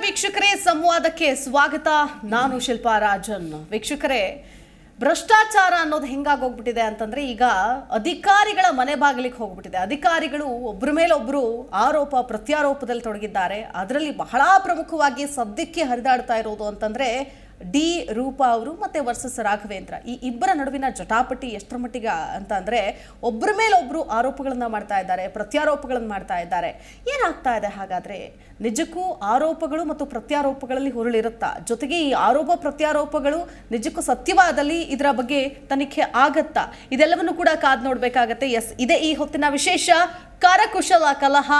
ವೀಕ್ಷಕರೇ, ಸಂವಾದಕ್ಕೆ ಸ್ವಾಗತ. ನಾನು ಶಿಲ್ಪಾ ರಾಜನ್. ವೀಕ್ಷಕರೇ, ಭ್ರಷ್ಟಾಚಾರ ಅನ್ನೋದು ಹೆಂಗಾಗೋಗ್ಬಿಟ್ಟಿದೆ ಅಂತಂದ್ರೆ ಈಗ ಅಧಿಕಾರಿಗಳ ಮನೆ ಬಾಗಿಲಿಗೆ ಹೋಗ್ಬಿಟ್ಟಿದೆ. ಅಧಿಕಾರಿಗಳು ಒಬ್ಬರ ಮೇಲೆ ಒಬ್ಬರು ಆರೋಪ ಪ್ರತ್ಯಾರೋಪದಲ್ಲಿ ತೊಡಗಿದ್ದಾರೆ. ಅದರಲ್ಲಿ ಬಹಳ ಪ್ರಮುಖವಾಗಿ ಸದ್ಯಕ್ಕೆ ಹರಿದಾಡ್ತಾ ಇರೋದು ಅಂತಂದ್ರೆ ಡಿ ರೂಪಾ ಅವರು ಮತ್ತೆ ವರ್ಸಸ್ ರಾಘವೇಂದ್ರ. ಈ ಇಬ್ಬರ ನಡುವಿನ ಜಟಾಪಟಿ ಎಷ್ಟರ ಮಟ್ಟಿಗೆ ಅಂತ ಅಂದ್ರೆ ಒಬ್ಬರ ಮೇಲೆ ಒಬ್ರು ಆರೋಪಗಳನ್ನ ಮಾಡ್ತಾ ಇದ್ದಾರೆ, ಪ್ರತ್ಯಾರೋಪಗಳನ್ನ ಮಾಡ್ತಾ ಇದ್ದಾರೆ. ಏನಾಗ್ತಾ ಇದೆ ಹಾಗಾದ್ರೆ? ನಿಜಕ್ಕೂ ಆರೋಪಗಳು ಮತ್ತು ಪ್ರತ್ಯಾರೋಪಗಳಲ್ಲಿ ಹುರುಳಿರುತ್ತಾ? ಜೊತೆಗೆ ಈ ಆರೋಪ ಪ್ರತ್ಯಾರೋಪಗಳು ನಿಜಕ್ಕೂ ಸತ್ಯವಾದಲ್ಲಿ ಇದರ ಬಗ್ಗೆ ತನಿಖೆ ಆಗತ್ತಾ? ಇದೆಲ್ಲವನ್ನು ಕೂಡ ಕಾದ್ ನೋಡ್ಬೇಕಾಗತ್ತೆ. ಎಸ್, ಇದೇ ಈ ಹೊತ್ತಿನ ವಿಶೇಷ. ಕರಕುಶಲ ಕಲಹ,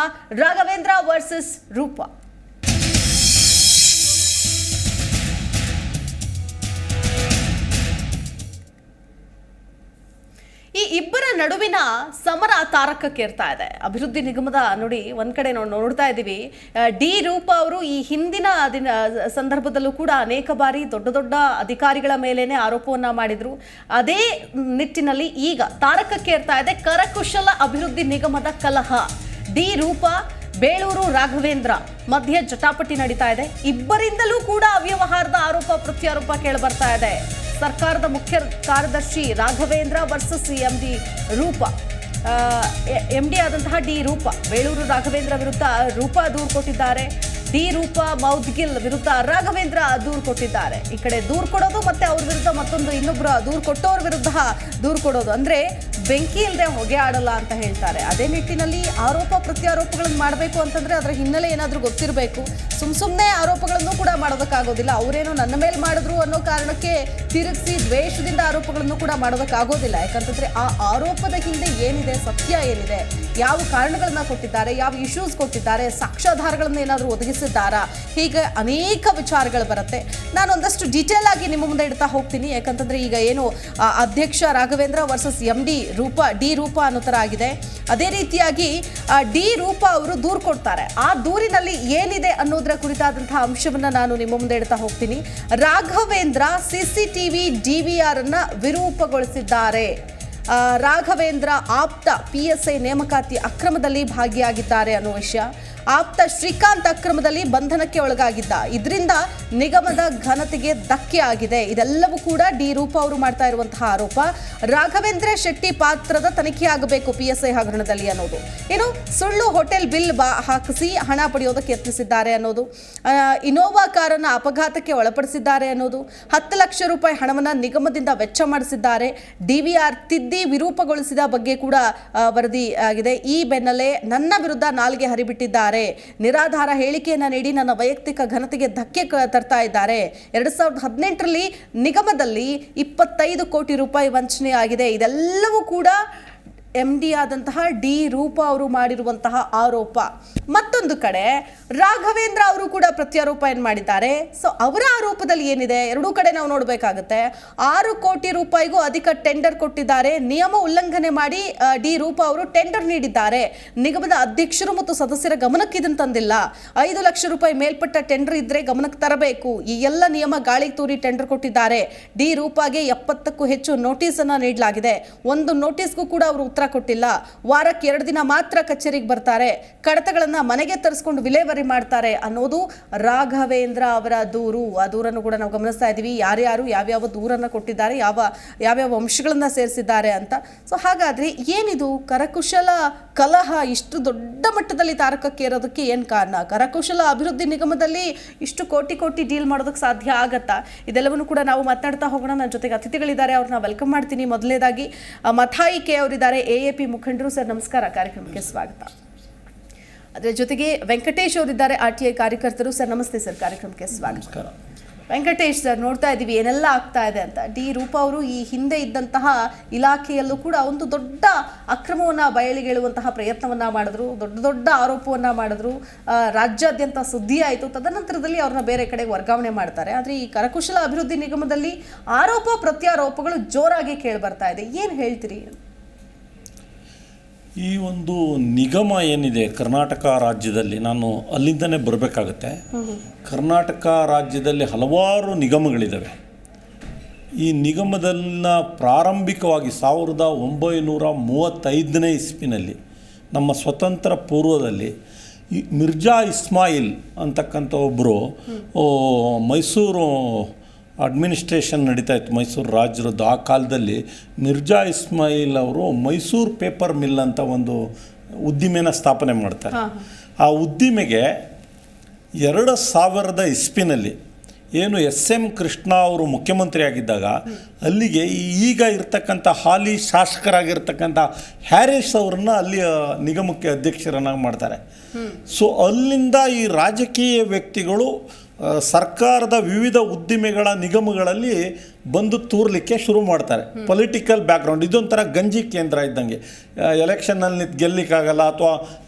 ರಾಘವೇಂದ್ರ ವರ್ಸಸ್ ರೂಪಾ. ಈ ಇಬ್ಬರ ನಡುವಿನ ಸಮರ ತಾರಕಕ್ಕೇರ್ತಾ ಇದೆ. ಅಭಿವೃದ್ಧಿ ನಿಗಮದ ನೋಡಿ, ಒಂದ್ ಕಡೆ ನೋಡ್ತಾ ಇದ್ದೀವಿ, ಡಿ ರೂಪಾ ಅವರು ಈ ಹಿಂದಿನ ಸಂದರ್ಭದಲ್ಲೂ ಕೂಡ ಅನೇಕ ಬಾರಿ ದೊಡ್ಡ ದೊಡ್ಡ ಅಧಿಕಾರಿಗಳ ಮೇಲೇನೆ ಆರೋಪವನ್ನ ಮಾಡಿದ್ರು. ಅದೇ ನಿಟ್ಟಿನಲ್ಲಿ ಈಗ ತಾರಕಕ್ಕೇರ್ತಾ ಇದೆ ಕರಕುಶಲ ಅಭಿವೃದ್ಧಿ ನಿಗಮದ ಕಲಹ. ಡಿ ರೂಪಾ, ಬೇಳೂರು ರಾಘವೇಂದ್ರ ಮಧ್ಯೆ ಜಟಾಪಟಿ ನಡೀತಾ ಇದೆ. ಇಬ್ಬರಿಂದಲೂ ಕೂಡ ಅವ್ಯವಹಾರದ ಆರೋಪ ಪ್ರತ್ಯಾರೋಪ ಕೇಳಿಬರ್ತಾ ಇದೆ. ಸರ್ಕಾರದ ಮುಖ್ಯ ಕಾರ್ಯದರ್ಶಿ Raghavendra versus MD Roopa. MD ಆದಂತಹ ಡಿ ರೂಪಾ, ಬೇಳೂರು ರಾಘವೇಂದ್ರ ವಿರುದ್ಧ ರೂಪಾ ದೂರು ಕೊಟ್ಟಿದ್ದಾರೆ. ಡಿ ರೂಪಾ ಮೌದ್ಗಿಲ್ ವಿರುದ್ಧ ರಾಘವೇಂದ್ರ ದೂರು ಕೊಟ್ಟಿದ್ದಾರೆ. ಈ ಕಡೆ ದೂರು ಕೊಡೋದು ಮತ್ತೆ ಅವ್ರ ವಿರುದ್ಧ ಮತ್ತೊಂದು ಇನ್ನೊಬ್ಬರ ದೂರು ಕೊಟ್ಟವ್ರ ವಿರುದ್ಧ ದೂರು ಕೊಡೋದು. ಅಂದ್ರೆ ಬೆಂಕಿ ಇಲ್ಲದೆ ಹೊಗೆ ಆಡಲ್ಲ ಅಂತ ಹೇಳ್ತಾರೆ. ಅದೇ ನಿಟ್ಟಿನಲ್ಲಿ ಆರೋಪ ಪ್ರತ್ಯಾರೋಪಗಳನ್ನು ಮಾಡಬೇಕು ಅಂತಂದ್ರೆ ಅದರ ಹಿನ್ನೆಲೆ ಏನಾದರೂ ಗೊತ್ತಿರಬೇಕು. ಸುಮ್ಮನೆ ಆರೋಪಗಳನ್ನು ಕೂಡ ಮಾಡೋದಕ್ಕಾಗೋದಿಲ್ಲ. ಅವರೇನೋ ನನ್ನ ಮೇಲೆ ಮಾಡಿದ್ರು ಅನ್ನೋ ಕಾರಣಕ್ಕೆ ತಿರುಗಿಸಿ ದ್ವೇಷದಿಂದ ಆರೋಪಗಳನ್ನು ಕೂಡ ಮಾಡೋದಕ್ಕಾಗೋದಿಲ್ಲ. ಯಾಕಂತಂದ್ರೆ ಆ ಆರೋಪದ ಹಿಂದೆ ಏನಿದೆ, ಸತ್ಯ ಏನಿದೆ, ಯಾವ ಕಾರಣಗಳನ್ನ ಕೊಟ್ಟಿದ್ದಾರೆ, ಯಾವ ಇಶ್ಯೂಸ್ ಕೊಟ್ಟಿದ್ದಾರೆ, ಸಾಕ್ಷ್ಯಾಧಾರಗಳನ್ನ ಏನಾದರೂ ಒದಗಿಸಿದ್ದಾರಾ, ಹೀಗೆ ಅನೇಕ ವಿಚಾರಗಳು ಬರುತ್ತೆ. ನಾನು ಒಂದಷ್ಟು ಡೀಟೇಲ್ ಆಗಿ ನಿಮ್ಮ ಮುಂದೆ ಇಡ್ತಾ ಹೋಗ್ತೀನಿ. ಯಾಕಂತಂದ್ರೆ ಈಗ ಏನು ಅಧ್ಯಕ್ಷ ರಾಘವೇಂದ್ರ ವರ್ಸಸ್ ಡಿ ರೂಪಾ ಅನ್ನೋ ಥರ ಆಗಿದೆ. ಅದೇ ರೀತಿಯಾಗಿ ಡಿ ರೂಪಾ ಅವರು ದೂರು ಕೊಡ್ತಾರೆ. ಆ ದೂರಿನಲ್ಲಿ ಏನಿದೆ ಅನ್ನೋದರ ಕುರಿತಾದಂತಹ ಅಂಶವನ್ನ ನಾನು ನಿಮ್ಮ ಮುಂದೆ ಇಡ್ತಾ ಹೋಗ್ತೀನಿ. ರಾಘವೇಂದ್ರ ಸಿಸಿಟಿವಿ ಡಿವಿಆರ್ ಅನ್ನ ವಿರೂಪಗೊಳಿಸಿದ್ದಾರೆ. ರಾಘವೇಂದ್ರ ಆಪ್ತ PSI ನೇಮಕಾತಿ ಅಕ್ರಮದಲ್ಲಿ ಭಾಗಿಯಾಗಿದ್ದಾರೆ ಅನ್ನೋ ವಿಷಯ. ಆಪ್ತ ಶ್ರೀಕಾಂತ್ ಅಕ್ರಮದಲ್ಲಿ ಬಂಧನಕ್ಕೆ ಒಳಗಾಗಿದ್ದ. ಇದರಿಂದ ನಿಗಮದ ಘನತೆಗೆ ಧಕ್ಕೆ ಆಗಿದೆ. ಇದೆಲ್ಲವೂ ಕೂಡ ಡಿ ರೂಪಾ ಅವರು ಮಾಡ್ತಾ ಇರುವಂತಹ ಆರೋಪ. ರಾಘವೇಂದ್ರ ಶೆಟ್ಟಿ ಪಾತ್ರದ ತನಿಖೆ ಆಗಬೇಕು PSI ಹಗರಣದಲ್ಲಿ ಅನ್ನೋದು. ಏನು ಸುಳ್ಳು ಹೋಟೆಲ್ ಬಿಲ್ ಹಾಕಿಸಿ ಹಣ ಪಡೆಯೋದಕ್ಕೆ ಯತ್ನಿಸಿದ್ದಾರೆ ಅನ್ನೋದು. ಇನೋವಾ ಕಾರನ್ನು ಅಪಘಾತಕ್ಕೆ ಒಳಪಡಿಸಿದ್ದಾರೆ ಅನ್ನೋದು. 10 ಲಕ್ಷ ರೂಪಾಯಿ ಹಣವನ್ನು ನಿಗಮದಿಂದ ವೆಚ್ಚ ಮಾಡಿಸಿದ್ದಾರೆ. DVR ತಿದ್ದಿ ವಿರೂಪಗೊಳಿಸಿದ ಬಗ್ಗೆ ಕೂಡ ವರದಿ ಆಗಿದೆ. ಈ ಬೆನ್ನಲ್ಲೇ ನನ್ನ ವಿರುದ್ಧ ನಾಲ್ಗೆ ಹರಿಬಿಟ್ಟಿದ್ದಾರೆ. ನಿರಾಧಾರ ಹೇಳಿಕೆಯನ್ನ ನೀಡಿ ನನ್ನ ವೈಯಕ್ತಿಕ ಘನತೆಗೆ ಧಕ್ಕೆ ತರ್ತಾ ಇದ್ದಾರೆ. 2018ರಲ್ಲಿ ನಿಗಮದಲ್ಲಿ 25 ಕೋಟಿ ರೂಪಾಯಿ ವಂಚನೆ ಆಗಿದೆ. ಇದೆಲ್ಲವೂ ಕೂಡ MD ಆದಂತಹ ಡಿ ರೂಪಾ ಅವರು ಮಾಡಿರುವಂತಹ ಆರೋಪ. ಮತ್ತೊಂದು ಕಡೆ ರಾಘವೇಂದ್ರ ಅವರು ಕೂಡ ಪ್ರತ್ಯಾರೋಪ ಏನು ಮಾಡಿದ್ದಾರೆ. ಸೊ ಅವರ ಆರೋಪದಲ್ಲಿ ಏನಿದೆ, ಎರಡೂ ಕಡೆ ನಾವು ನೋಡಬೇಕಾಗುತ್ತೆ. 6 ಕೋಟಿ ರೂಪಾಯಿಗೂ ಅಧಿಕ ಟೆಂಡರ್ ಕೊಟ್ಟಿದ್ದಾರೆ. ನಿಯಮ ಉಲ್ಲಂಘನೆ ಮಾಡಿ ಡಿ ರೂಪಾ ಅವರು ಟೆಂಡರ್ ನೀಡಿದ್ದಾರೆ. ನಿಗಮದ ಅಧ್ಯಕ್ಷರು ಮತ್ತು ಸದಸ್ಯರ ಗಮನಕ್ಕೆ ಇದನ್ನು ತಂದಿಲ್ಲ. 5 ಲಕ್ಷ ರೂಪಾಯಿ ಮೇಲ್ಪಟ್ಟ ಟೆಂಡರ್ ಇದ್ರೆ ಗಮನಕ್ಕೆ ತರಬೇಕು. ಈ ಎಲ್ಲ ನಿಯಮ ಗಾಳಿಗೆ ತೂರಿ ಟೆಂಡರ್ ಕೊಟ್ಟಿದ್ದಾರೆ. ಡಿ ರೂಪಾಗೆ 70ಕ್ಕೂ ಹೆಚ್ಚು ನೋಟಿಸ್ ಅನ್ನ ನೀಡಲಾಗಿದೆ. ಒಂದು ನೋಟಿಸ್ಗೂ ಕೂಡ ಅವರು ಉತ್ತರ ಕೊಟ್ಟಿಲ್ಲ. ವಾರಕ್ಕೆ 2 ದಿನ ಮಾತ್ರ ಕಚೇರಿಗೆ ಬರ್ತಾರೆ. ಕಡತಗಳನ್ನ ಮನೆಗೆ ತರಿಸ್ಕೊಂಡು ವಿಲೇವಾರಿ ಮಾಡ್ತಾರೆ ಅನ್ನೋದು ರಾಘವೇಂದ್ರ ಅವರ ದೂರು. ಆ ದೂರನ್ನು ಕೂಡ ನಾವು ಗಮನಿಸ್ತಾ ಇದ್ದೀವಿ. ಯಾರ್ಯಾರು ಯಾವ್ಯಾವ ದೂರನ್ನ ಕೊಟ್ಟಿದ್ದಾರೆ, ಯಾವ್ಯಾವ ಅಂಶಗಳನ್ನ ಸೇರಿಸಿದ್ದಾರೆ ಅಂತ. ಸೊ ಹಾಗಾದ್ರೆ ಏನಿದು ಕರಕುಶಲ ಕಲಹ ಇಷ್ಟು ದೊಡ್ಡ ಮಟ್ಟದಲ್ಲಿ ತಾರಕಕ್ಕೇರೋದಕ್ಕೆ ಏನ್ ಕಾರಣ? ಕರಕುಶಲ ಅಭಿವೃದ್ಧಿ ನಿಗಮದಲ್ಲಿ ಇಷ್ಟು ಕೋಟಿ ಡೀಲ್ ಮಾಡೋದಕ್ಕೆ ಸಾಧ್ಯ ಆಗತ್ತಾ? ಇದೆಲ್ಲವನ್ನು ಕೂಡ ನಾವು ಮಾತನಾಡ್ತಾ ಹೋಗೋಣ. ನನ್ನ ಜೊತೆಗೆ ಅತಿಥಿಗಳಿದ್ದಾರೆ, ಅವ್ರನ್ನ ವೆಲ್ಕಮ್ ಮಾಡ್ತೀನಿ. ಮೊದಲನೇದಾಗಿ ಮಥಾಯಿ ಕೆ ಅವರಿದ್ದಾರೆ, AAP ಮುಖಂಡರು. ಸರ್ ನಮಸ್ಕಾರ, ಕಾರ್ಯಕ್ರಮಕ್ಕೆ ಸ್ವಾಗತ. ಅದರ ಜೊತೆಗೆ ವೆಂಕಟೇಶ್ ಅವರಿದ್ದಾರೆ, RTI ಕಾರ್ಯಕರ್ತರು. ಸರ್ ನಮಸ್ತೆ ಸರ್, ಕಾರ್ಯಕ್ರಮಕ್ಕೆ ಸ್ವಾಗತ. ವೆಂಕಟೇಶ್ ಸರ್, ನೋಡ್ತಾ ಇದ್ದೀವಿ ಏನೆಲ್ಲ ಆಗ್ತಾ ಇದೆ ಅಂತ. ಡಿ ರೂಪಾ ಅವರು ಈ ಹಿಂದೆ ಇದ್ದಂತಹ ಇಲಾಖೆಯಲ್ಲೂ ಕೂಡ ಒಂದು ದೊಡ್ಡ ಅಕ್ರಮವನ್ನ ಬಯಲಿಗೆಳುವಂತಹ ಪ್ರಯತ್ನವನ್ನ ಮಾಡಿದ್ರು, ದೊಡ್ಡ ಆರೋಪವನ್ನ ಮಾಡಿದ್ರು. ರಾಜ್ಯಾದ್ಯಂತ ಸುದ್ದಿ ಆಯಿತು. ತದನಂತರದಲ್ಲಿ ಅವ್ರನ್ನ ಬೇರೆ ಕಡೆಗೆ ವರ್ಗಾವಣೆ ಮಾಡ್ತಾರೆ. ಆದರೆ ಈ ಕರಕುಶಲ ಅಭಿವೃದ್ಧಿ ನಿಗಮದಲ್ಲಿ ಆರೋಪ ಪ್ರತ್ಯಾರೋಪಗಳು ಜೋರಾಗಿ ಕೇಳಿ ಬರ್ತಾ ಇದೆ. ಏನು ಹೇಳ್ತೀರಿ? ಈ ಒಂದು ನಿಗಮ ಏನಿದೆ ಕರ್ನಾಟಕ ರಾಜ್ಯದಲ್ಲಿ, ನಾನು ಅಲ್ಲಿಂದನೇ ಬರಬೇಕಾಗತ್ತೆ. ಕರ್ನಾಟಕ ರಾಜ್ಯದಲ್ಲಿ ಹಲವಾರು ನಿಗಮಗಳಿದ್ದಾವೆ. ಈ ನಿಗಮದಲ್ಲಿನ ಪ್ರಾರಂಭಿಕವಾಗಿ 1935ನೇ ಇಸ್ವಿನಲ್ಲಿ ನಮ್ಮ ಸ್ವತಂತ್ರ ಪೂರ್ವದಲ್ಲಿ ಈ ಮಿರ್ಜಾ ಇಸ್ಮಾಯಿಲ್ ಅಂತಕ್ಕಂಥ ಒಬ್ಬರು ಮೈಸೂರು ಅಡ್ಮಿನಿಸ್ಟ್ರೇಷನ್ ನಡೀತಾ ಇತ್ತು, ಮೈಸೂರು ರಾಜ್ಯರದ್ದು. ಆ ಕಾಲದಲ್ಲಿ ಮಿರ್ಜಾ ಇಸ್ಮಾಯಿಲ್ ಅವರು ಮೈಸೂರು ಪೇಪರ್ ಮಿಲ್ ಅಂತ ಒಂದು ಉದ್ದಿಮೆನ ಸ್ಥಾಪನೆ ಮಾಡ್ತಾರೆ. ಆ ಉದ್ದಿಮೆಗೆ 2000 ಇಸ್ವಿನಲ್ಲಿ ಏನು SM ಕೃಷ್ಣ ಅವರು ಮುಖ್ಯಮಂತ್ರಿ ಆಗಿದ್ದಾಗ ಅಲ್ಲಿಗೆ ಈಗ ಇರ್ತಕ್ಕಂಥ ಹಾಲಿ ಶಾಸಕರಾಗಿರ್ತಕ್ಕಂಥ ಹ್ಯಾರಿಸ್ ಅವರನ್ನು ಅಲ್ಲಿ ನಿಗಮಕ್ಕೆ ಅಧ್ಯಕ್ಷರನ್ನಾಗಿ ಮಾಡ್ತಾರೆ. ಸೊ ಅಲ್ಲಿಂದ ಈ ರಾಜಕೀಯ ವ್ಯಕ್ತಿಗಳು ಸರ್ಕಾರದ ವಿವಿಧ ಉದ್ದಿಮೆಗಳ ನಿಗಮಗಳಲ್ಲಿ ಬಂದು ತೂರ್ಲಿಕ್ಕೆ ಶುರು ಮಾಡ್ತಾರೆ. ಪೊಲಿಟಿಕಲ್ ಬ್ಯಾಕ್ಗ್ರೌಂಡ್ ಇದೊಂಥರ ಗಂಜಿ ಕೇಂದ್ರ ಇದ್ದಂಗೆ. ಎಲೆಕ್ಷನ್ನಲ್ಲಿ ಗೆಲ್ಲಿಕ್ಕಾಗಲ್ಲ, ಅಥವಾ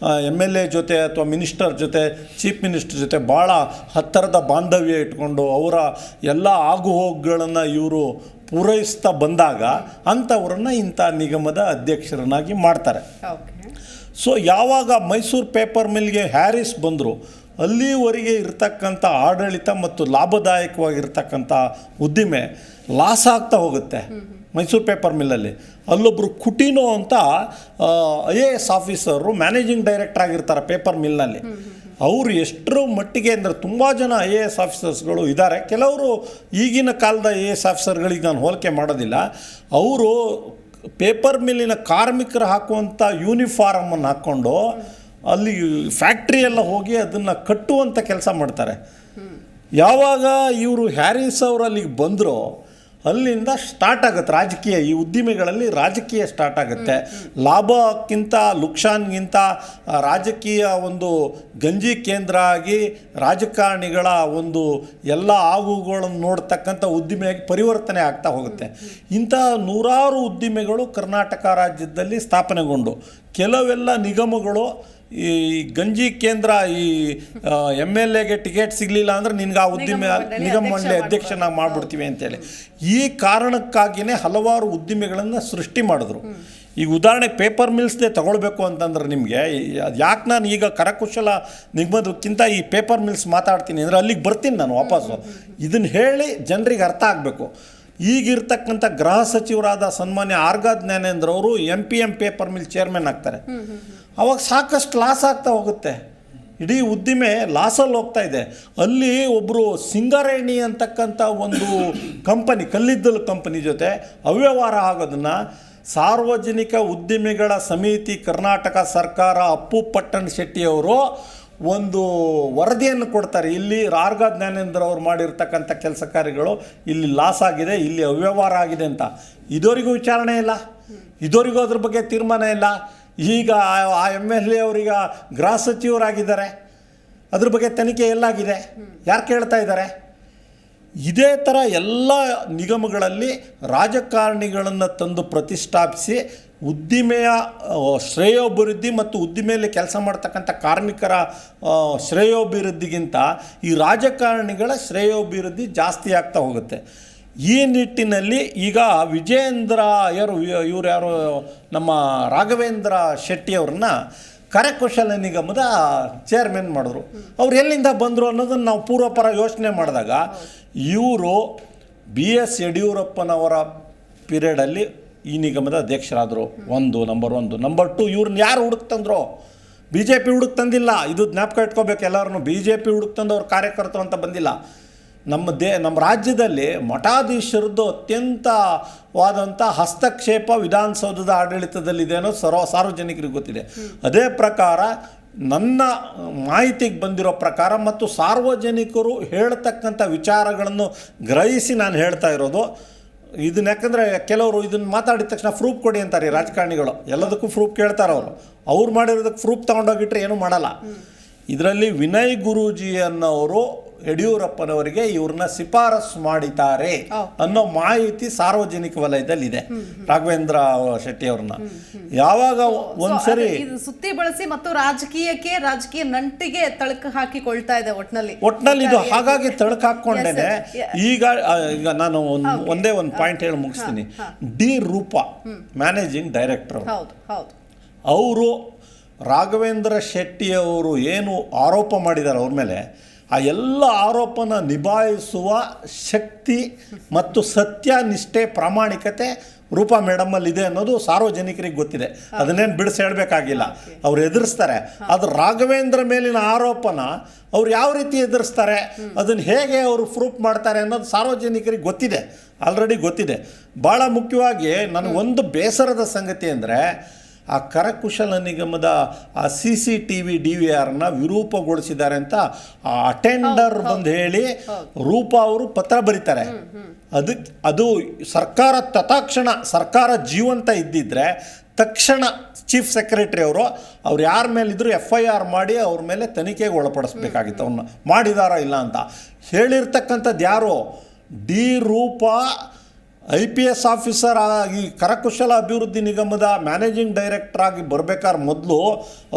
MLA ಜೊತೆ ಅಥವಾ ಮಿನಿಸ್ಟರ್ ಜೊತೆ, ಚೀಫ್ ಮಿನಿಸ್ಟರ್ ಜೊತೆ ಭಾಳ ಹತ್ತಿರದ ಬಾಂಧವ್ಯ ಇಟ್ಕೊಂಡು ಅವರ ಎಲ್ಲ ಆಗುಹೋಗುಗಳನ್ನು ಇವರು ಪೂರೈಸ್ತಾ ಬಂದಾಗ ಅಂಥವ್ರನ್ನ ಇಂಥ ನಿಗಮದ ಅಧ್ಯಕ್ಷರನ್ನಾಗಿ ಮಾಡ್ತಾರೆ. ಸೊ ಯಾವಾಗ ಮೈಸೂರು ಪೇಪರ್ ಮಿಲ್ಗೆ ಹ್ಯಾರಿಸ್ ಬಂದರು, ಅಲ್ಲಿವರೆಗೆ ಇರ್ತಕ್ಕಂಥ ಆಡಳಿತ ಮತ್ತು ಲಾಭದಾಯಕವಾಗಿರ್ತಕ್ಕಂಥ ಉದ್ದಿಮೆ ಲಾಸ್ ಆಗ್ತಾ ಹೋಗುತ್ತೆ. ಮೈಸೂರು ಪೇಪರ್ ಮಿಲ್ಲಲ್ಲಿ ಅಲ್ಲೊಬ್ಬರು ಕುಟಿನೋ ಅಂತ IAS ಆಫೀಸರು ಮ್ಯಾನೇಜಿಂಗ್ ಡೈರೆಕ್ಟರ್ ಆಗಿರ್ತಾರೆ ಪೇಪರ್ ಮಿಲ್ನಲ್ಲಿ. ಅವರು ಎಷ್ಟರ ಮಟ್ಟಿಗೆ ಅಂದರೆ ತುಂಬ ಜನ IAS ಆಫೀಸರ್ಸ್ಗಳು ಇದ್ದಾರೆ. ಕೆಲವರು ಈಗಿನ ಕಾಲದ IAS ಆಫೀಸರ್ಗಳಿಗೆ ನಾನು ಹೋಲಿಕೆ ಮಾಡೋದಿಲ್ಲ. ಅವರು ಪೇಪರ್ ಮಿಲ್ಲಿನ ಕಾರ್ಮಿಕರು ಹಾಕುವಂಥ ಯೂನಿಫಾರ್ಮನ್ನು ಹಾಕ್ಕೊಂಡು ಅಲ್ಲಿ ಫ್ಯಾಕ್ಟ್ರಿಯೆಲ್ಲ ಹೋಗಿ ಅದನ್ನು ಕಟ್ಟುವಂಥ ಕೆಲಸ ಮಾಡ್ತಾರೆ. ಯಾವಾಗ ಇವರು ಹ್ಯಾರಿಸ್ ಅವರು ಅಲ್ಲಿಗೆ ಬಂದರೋ ಅಲ್ಲಿಂದ ಸ್ಟಾರ್ಟ್ ಆಗುತ್ತೆ ರಾಜಕೀಯ. ಈ ಉದ್ದಿಮೆಗಳಲ್ಲಿ ರಾಜಕೀಯ ಸ್ಟಾರ್ಟ್ ಆಗುತ್ತೆ. ಲಾಭಕ್ಕಿಂತ ಲುಕ್ಷಾನ್ಗಿಂತ ರಾಜಕೀಯ ಒಂದು ಗಂಜಿ ಕೇಂದ್ರ ಆಗಿ ರಾಜಕಾರಣಿಗಳ ಒಂದು ಎಲ್ಲ ಆಗುಗಳನ್ನು ನೋಡ್ತಕ್ಕಂಥ ಉದ್ದಿಮೆಯಾಗಿ ಪರಿವರ್ತನೆ ಆಗ್ತಾ ಹೋಗುತ್ತೆ. ಇಂಥ ನೂರಾರು ಉದ್ದಿಮೆಗಳು ಕರ್ನಾಟಕ ರಾಜ್ಯದಲ್ಲಿ ಸ್ಥಾಪನೆಗೊಂಡು ಕೆಲವೆಲ್ಲ ನಿಗಮಗಳು ಈ ಗಂಜಿ ಕೇಂದ್ರ, ಈ MLAಗೆ ಟಿಕೆಟ್ ಸಿಗಲಿಲ್ಲ ಅಂದರೆ ನಿನ್ಗೆ ಆ ಉದ್ದಿಮೆ ನಿಗಮ ಮಂಡಳಿ ಅಧ್ಯಕ್ಷನಾಗಿ ಮಾಡಿಬಿಡ್ತೀವಿ ಅಂತೇಳಿ ಈ ಕಾರಣಕ್ಕಾಗಿಯೇ ಹಲವಾರು ಉದ್ದಿಮೆಗಳನ್ನು ಸೃಷ್ಟಿ ಮಾಡಿದ್ರು. ಈಗ ಉದಾಹರಣೆ ಪೇಪರ್ ಮಿಲ್ಸ್ದೇ ತಗೊಳ್ಬೇಕು ಅಂತಂದ್ರೆ ನಿಮಗೆ ಯಾಕೆ ನಾನು ಈಗ ಕರಕುಶಲ ನಿಗಮದಕ್ಕಿಂತ ಈ ಪೇಪರ್ ಮಿಲ್ಸ್ ಮಾತಾಡ್ತೀನಿ ಅಂದರೆ ಅಲ್ಲಿಗೆ ಬರ್ತೀನಿ ನಾನು ವಾಪಸ್ಸು. ಇದನ್ನು ಹೇಳಿ ಜನರಿಗೆ ಅರ್ಥ ಆಗಬೇಕು. ಈಗಿರ್ತಕ್ಕಂಥ ಗೃಹ ಸಚಿವರಾದ ಸನ್ಮಾನ್ಯ ಆರ್ಗ ಜ್ಞಾನೇಂದ್ರ ಅವರು MPM ಪೇಪರ್ ಮಿಲ್ ಚೇರ್ಮನ್ ಆಗ್ತಾರೆ. ಅವಾಗ ಸಾಕಷ್ಟು ಲಾಸ್ ಆಗ್ತಾ ಹೋಗುತ್ತೆ. ಇಡೀ ಉದ್ದಿಮೆ ಲಾಸಲ್ಲಿ ಹೋಗ್ತಾ ಇದೆ. ಅಲ್ಲಿ ಒಬ್ಬರು ಸಿಂಗರೇಣಿ ಅಂತಕ್ಕಂಥ ಒಂದು ಕಂಪನಿ, ಕಲ್ಲಿದ್ದಲು ಕಂಪನಿ ಜೊತೆ ಅವ್ಯವಹಾರ ಆಗೋದನ್ನು ಸಾರ್ವಜನಿಕ ಉದ್ದಿಮೆಗಳ ಸಮಿತಿ ಕರ್ನಾಟಕ ಸರ್ಕಾರ ಅಪ್ಪು ಪಟ್ಟಣ ಶೆಟ್ಟಿಯವರು ಒಂದು ವರದಿಯನ್ನು ಕೊಡ್ತಾರೆ. ಇಲ್ಲಿ ಆರ್ಗ ಜ್ಞಾನೇಂದ್ರ ಅವರು ಮಾಡಿರ್ತಕ್ಕಂಥ ಕೆಲಸ ಕಾರ್ಯಗಳು ಇಲ್ಲಿ ಲಾಸ್ ಆಗಿದೆ, ಇಲ್ಲಿ ಅವ್ಯವಹಾರ ಆಗಿದೆ ಅಂತ. ಇದುವರೆಗೂ ವಿಚಾರಣೆ ಇಲ್ಲ, ಇದುವರೆಗೂ ಅದ್ರ ಬಗ್ಗೆ ತೀರ್ಮಾನ ಇಲ್ಲ. ಈಗ ಆ MLA ಅವರೀಗ ಗೃಹ ಸಚಿವರಾಗಿದ್ದಾರೆ, ಅದ್ರ ಬಗ್ಗೆ ತನಿಖೆ ಎಲ್ಲಾಗಿದೆ, ಯಾರು ಕೇಳ್ತಾ ಇದ್ದಾರೆ? ಇದೇ ಥರ ಎಲ್ಲ ನಿಗಮಗಳಲ್ಲಿ ರಾಜಕಾರಣಿಗಳನ್ನು ತಂದು ಪ್ರತಿಷ್ಠಾಪಿಸಿ ಉದ್ದಿಮೆಯ ಶ್ರೇಯೋಭಿವೃದ್ಧಿ ಮತ್ತು ಉದ್ದಿಮೆಯಲ್ಲಿ ಕೆಲಸ ಮಾಡ್ತಕ್ಕಂಥ ಕಾರ್ಮಿಕರ ಶ್ರೇಯೋಭಿವೃದ್ಧಿಗಿಂತ ಈ ರಾಜಕಾರಣಿಗಳ ಶ್ರೇಯೋಭಿವೃದ್ಧಿ ಜಾಸ್ತಿ ಆಗ್ತಾ ಹೋಗುತ್ತೆ. ಈ ನಿಟ್ಟಿನಲ್ಲಿ ಈಗ ವಿಜಯೇಂದ್ರ ಇವರು ಯಾರು ನಮ್ಮ ರಾಘವೇಂದ್ರ ಶೆಟ್ಟಿಯವ್ರನ್ನ ಕರಕುಶಲ ನಿಗಮದ ಚೇರ್ಮನ್ ಮಾಡಿದ್ರು. ಅವ್ರು ಎಲ್ಲಿಂದ ಬಂದರು ಅನ್ನೋದನ್ನು ನಾವು ಪೂರ್ವಪರ ಯೋಚನೆ ಮಾಡಿದಾಗ ಇವರು BS ಯಡಿಯೂರಪ್ಪನವರ ಪೀರಿಯಡಲ್ಲಿ ಈ ನಿಗಮದ ಅಧ್ಯಕ್ಷರಾದರು. ನಂಬರ್ 1. ನಂಬರ್ 2, ಇವ್ರನ್ನ ಯಾರು ಹುಡುಕ್ತಂದ್ರು? BJP ಹುಡುಕ್ ತಂದಿಲ್ಲ. ಇದು ಜ್ಞಾಪಕ ಇಟ್ಕೋಬೇಕು ಎಲ್ಲರೂ. BJP ಹುಡುಕ್ ತಂದವ್ರ ಕಾರ್ಯಕರ್ತರು ಅಂತ ಬಂದಿಲ್ಲ. ನಮ್ಮ ರಾಜ್ಯದಲ್ಲಿ ಮಠಾಧೀಶರದ್ದು ಅತ್ಯಂತವಾದಂಥ ಹಸ್ತಕ್ಷೇಪ ವಿಧಾನಸೌಧದ ಆಡಳಿತದಲ್ಲಿದೆ ಅನ್ನೋ ಸಾರ್ವಜನಿಕರಿಗೆ ಗೊತ್ತಿದೆ. ಅದೇ ಪ್ರಕಾರ ನನ್ನ ಮಾಹಿತಿಗೆ ಬಂದಿರೋ ಪ್ರಕಾರ ಮತ್ತು ಸಾರ್ವಜನಿಕರು ಹೇಳ್ತಕ್ಕಂಥ ವಿಚಾರಗಳನ್ನು ಗ್ರಹಿಸಿ ನಾನು ಹೇಳ್ತಾ ಇರೋದು ಇದನ್ನ. ಯಾಕಂದರೆ ಕೆಲವರು ಇದನ್ನು ಮಾತಾಡಿದ ತಕ್ಷಣ ಪ್ರೂಫ್ ಕೊಡಿ ಅಂತಾರೆ ರಾಜಕಾರಣಿಗಳು. ಎಲ್ಲದಕ್ಕೂ ಪ್ರೂಫ್ ಕೇಳ್ತಾರೆ ಅವರು. ಅವ್ರು ಮಾಡಿರೋದಕ್ಕೆ ಪ್ರೂಫ್ ತೊಗೊಂಡೋಗಿಟ್ರೆ ಏನೂ ಮಾಡಲ್ಲ. ಇದರಲ್ಲಿ ವಿನಯ್ ಗುರೂಜಿ ಅನ್ನೋರು ಯಡಿಯೂರಪ್ಪನವರಿಗೆ ಇವ್ರನ್ನ ಶಿಫಾರಸು ಮಾಡಿದ್ದಾರೆ ಅನ್ನೋ ಮಾಹಿತಿ ಸಾರ್ವಜನಿಕ ವಲಯದಲ್ಲಿದೆ. ರಾಘವೇಂದ್ರ ಶೆಟ್ಟಿ ಅವ್ರನ್ನ ಯಾವಾಗ ಒಂದ್ಸರಿ ಸುತ್ತಿ ಬಳಸಿ ಮತ್ತು ರಾಜಕೀಯ ನಂಟಿಗೆ ತಳಕು ಹಾಕಿಕೊಳ್ತಾ ಇದೆ ಒಟ್ನಲ್ಲಿ ಇದು. ಹಾಗಾಗಿ ತಳಕು ಹಾಕೊಂಡೇನೆ ಈಗ ನಾನು ಒಂದೇ ಒಂದು ಪಾಯಿಂಟ್ ಹೇಳಿ ಮುಗಿಸ್ತೀನಿ. ಡಿ ರೂಪಾ ಮ್ಯಾನೇಜಿಂಗ್ ಡೈರೆಕ್ಟರ್ ಅವರು ರಾಘವೇಂದ್ರ ಶೆಟ್ಟಿಯವರು ಏನು ಆರೋಪ ಮಾಡಿದ್ದಾರೆ ಅವ್ರ ಮೇಲೆ, ಆ ಎಲ್ಲ ಆರೋಪನ ನಿಭಾಯಿಸುವ ಶಕ್ತಿ ಮತ್ತು ಸತ್ಯನಿಷ್ಠೆ ಪ್ರಾಮಾಣಿಕತೆ ರೂಪಾ ಮೇಡಮಲ್ಲಿ ಇದೆ ಅನ್ನೋದು ಸಾರ್ವಜನಿಕರಿಗೆ ಗೊತ್ತಿದೆ. ಅದನ್ನೇನು ಬಿಡಿಸಿ ಹೇಳಬೇಕಾಗಿಲ್ಲ. ಅವ್ರು ಎದುರಿಸ್ತಾರೆ. ಅದು ರಾಘವೇಂದ್ರ ಮೇಲಿನ ಆರೋಪನ ಅವ್ರು ಯಾವ ರೀತಿ ಎದುರಿಸ್ತಾರೆ, ಅದನ್ನು ಹೇಗೆ ಅವರು ಪ್ರೂಫ್ ಮಾಡ್ತಾರೆ ಅನ್ನೋದು ಸಾರ್ವಜನಿಕರಿಗೆ ಗೊತ್ತಿದೆ, ಆಲ್ರೆಡಿ ಗೊತ್ತಿದೆ. ಭಾಳ ಮುಖ್ಯವಾಗಿ ನನಗೊಂದು ಬೇಸರದ ಸಂಗತಿ ಅಂದರೆ ಆ ಕರಕುಶಲ ನಿಗಮದ ಆ CCTV DVRನ ವಿರೂಪಗೊಳಿಸಿದ್ದಾರೆ ಅಂತ ಆ ಅಟೆಂಡರ್ ಬಂದು ಹೇಳಿ ರೂಪಾ ಅವರು ಪತ್ರ ಬರೀತಾರೆ. ಅದು ಸರ್ಕಾರ ತತ್ಕ್ಷಣ ಸರ್ಕಾರ ಜೀವಂತ ಇದ್ದಿದ್ರೆ ತಕ್ಷಣ ಚೀಫ್ ಸೆಕ್ರೆಟರಿ ಅವ್ರು ಯಾರ ಮೇಲಿದ್ರು FIR ಮಾಡಿ ಅವ್ರ ಮೇಲೆ ತನಿಖೆಗೆ ಒಳಪಡಿಸ್ಬೇಕಾಗಿತ್ತು. ಅವನ್ನ ಮಾಡಿದಾರೋ ಇಲ್ಲ ಅಂತ ಹೇಳಿರ್ತಕ್ಕಂಥದ್ದು ಯಾರು? ಡಿ ರೂಪಾ IPS ಆಫೀಸರ್ ಆಗಿ ಕರಕುಶಲ ಅಭಿವೃದ್ಧಿ ನಿಗಮದ ಮ್ಯಾನೇಜಿಂಗ್ ಡೈರೆಕ್ಟರ್ ಆಗಿ ಬರಬೇಕಾದ್ರೆ ಮೊದಲು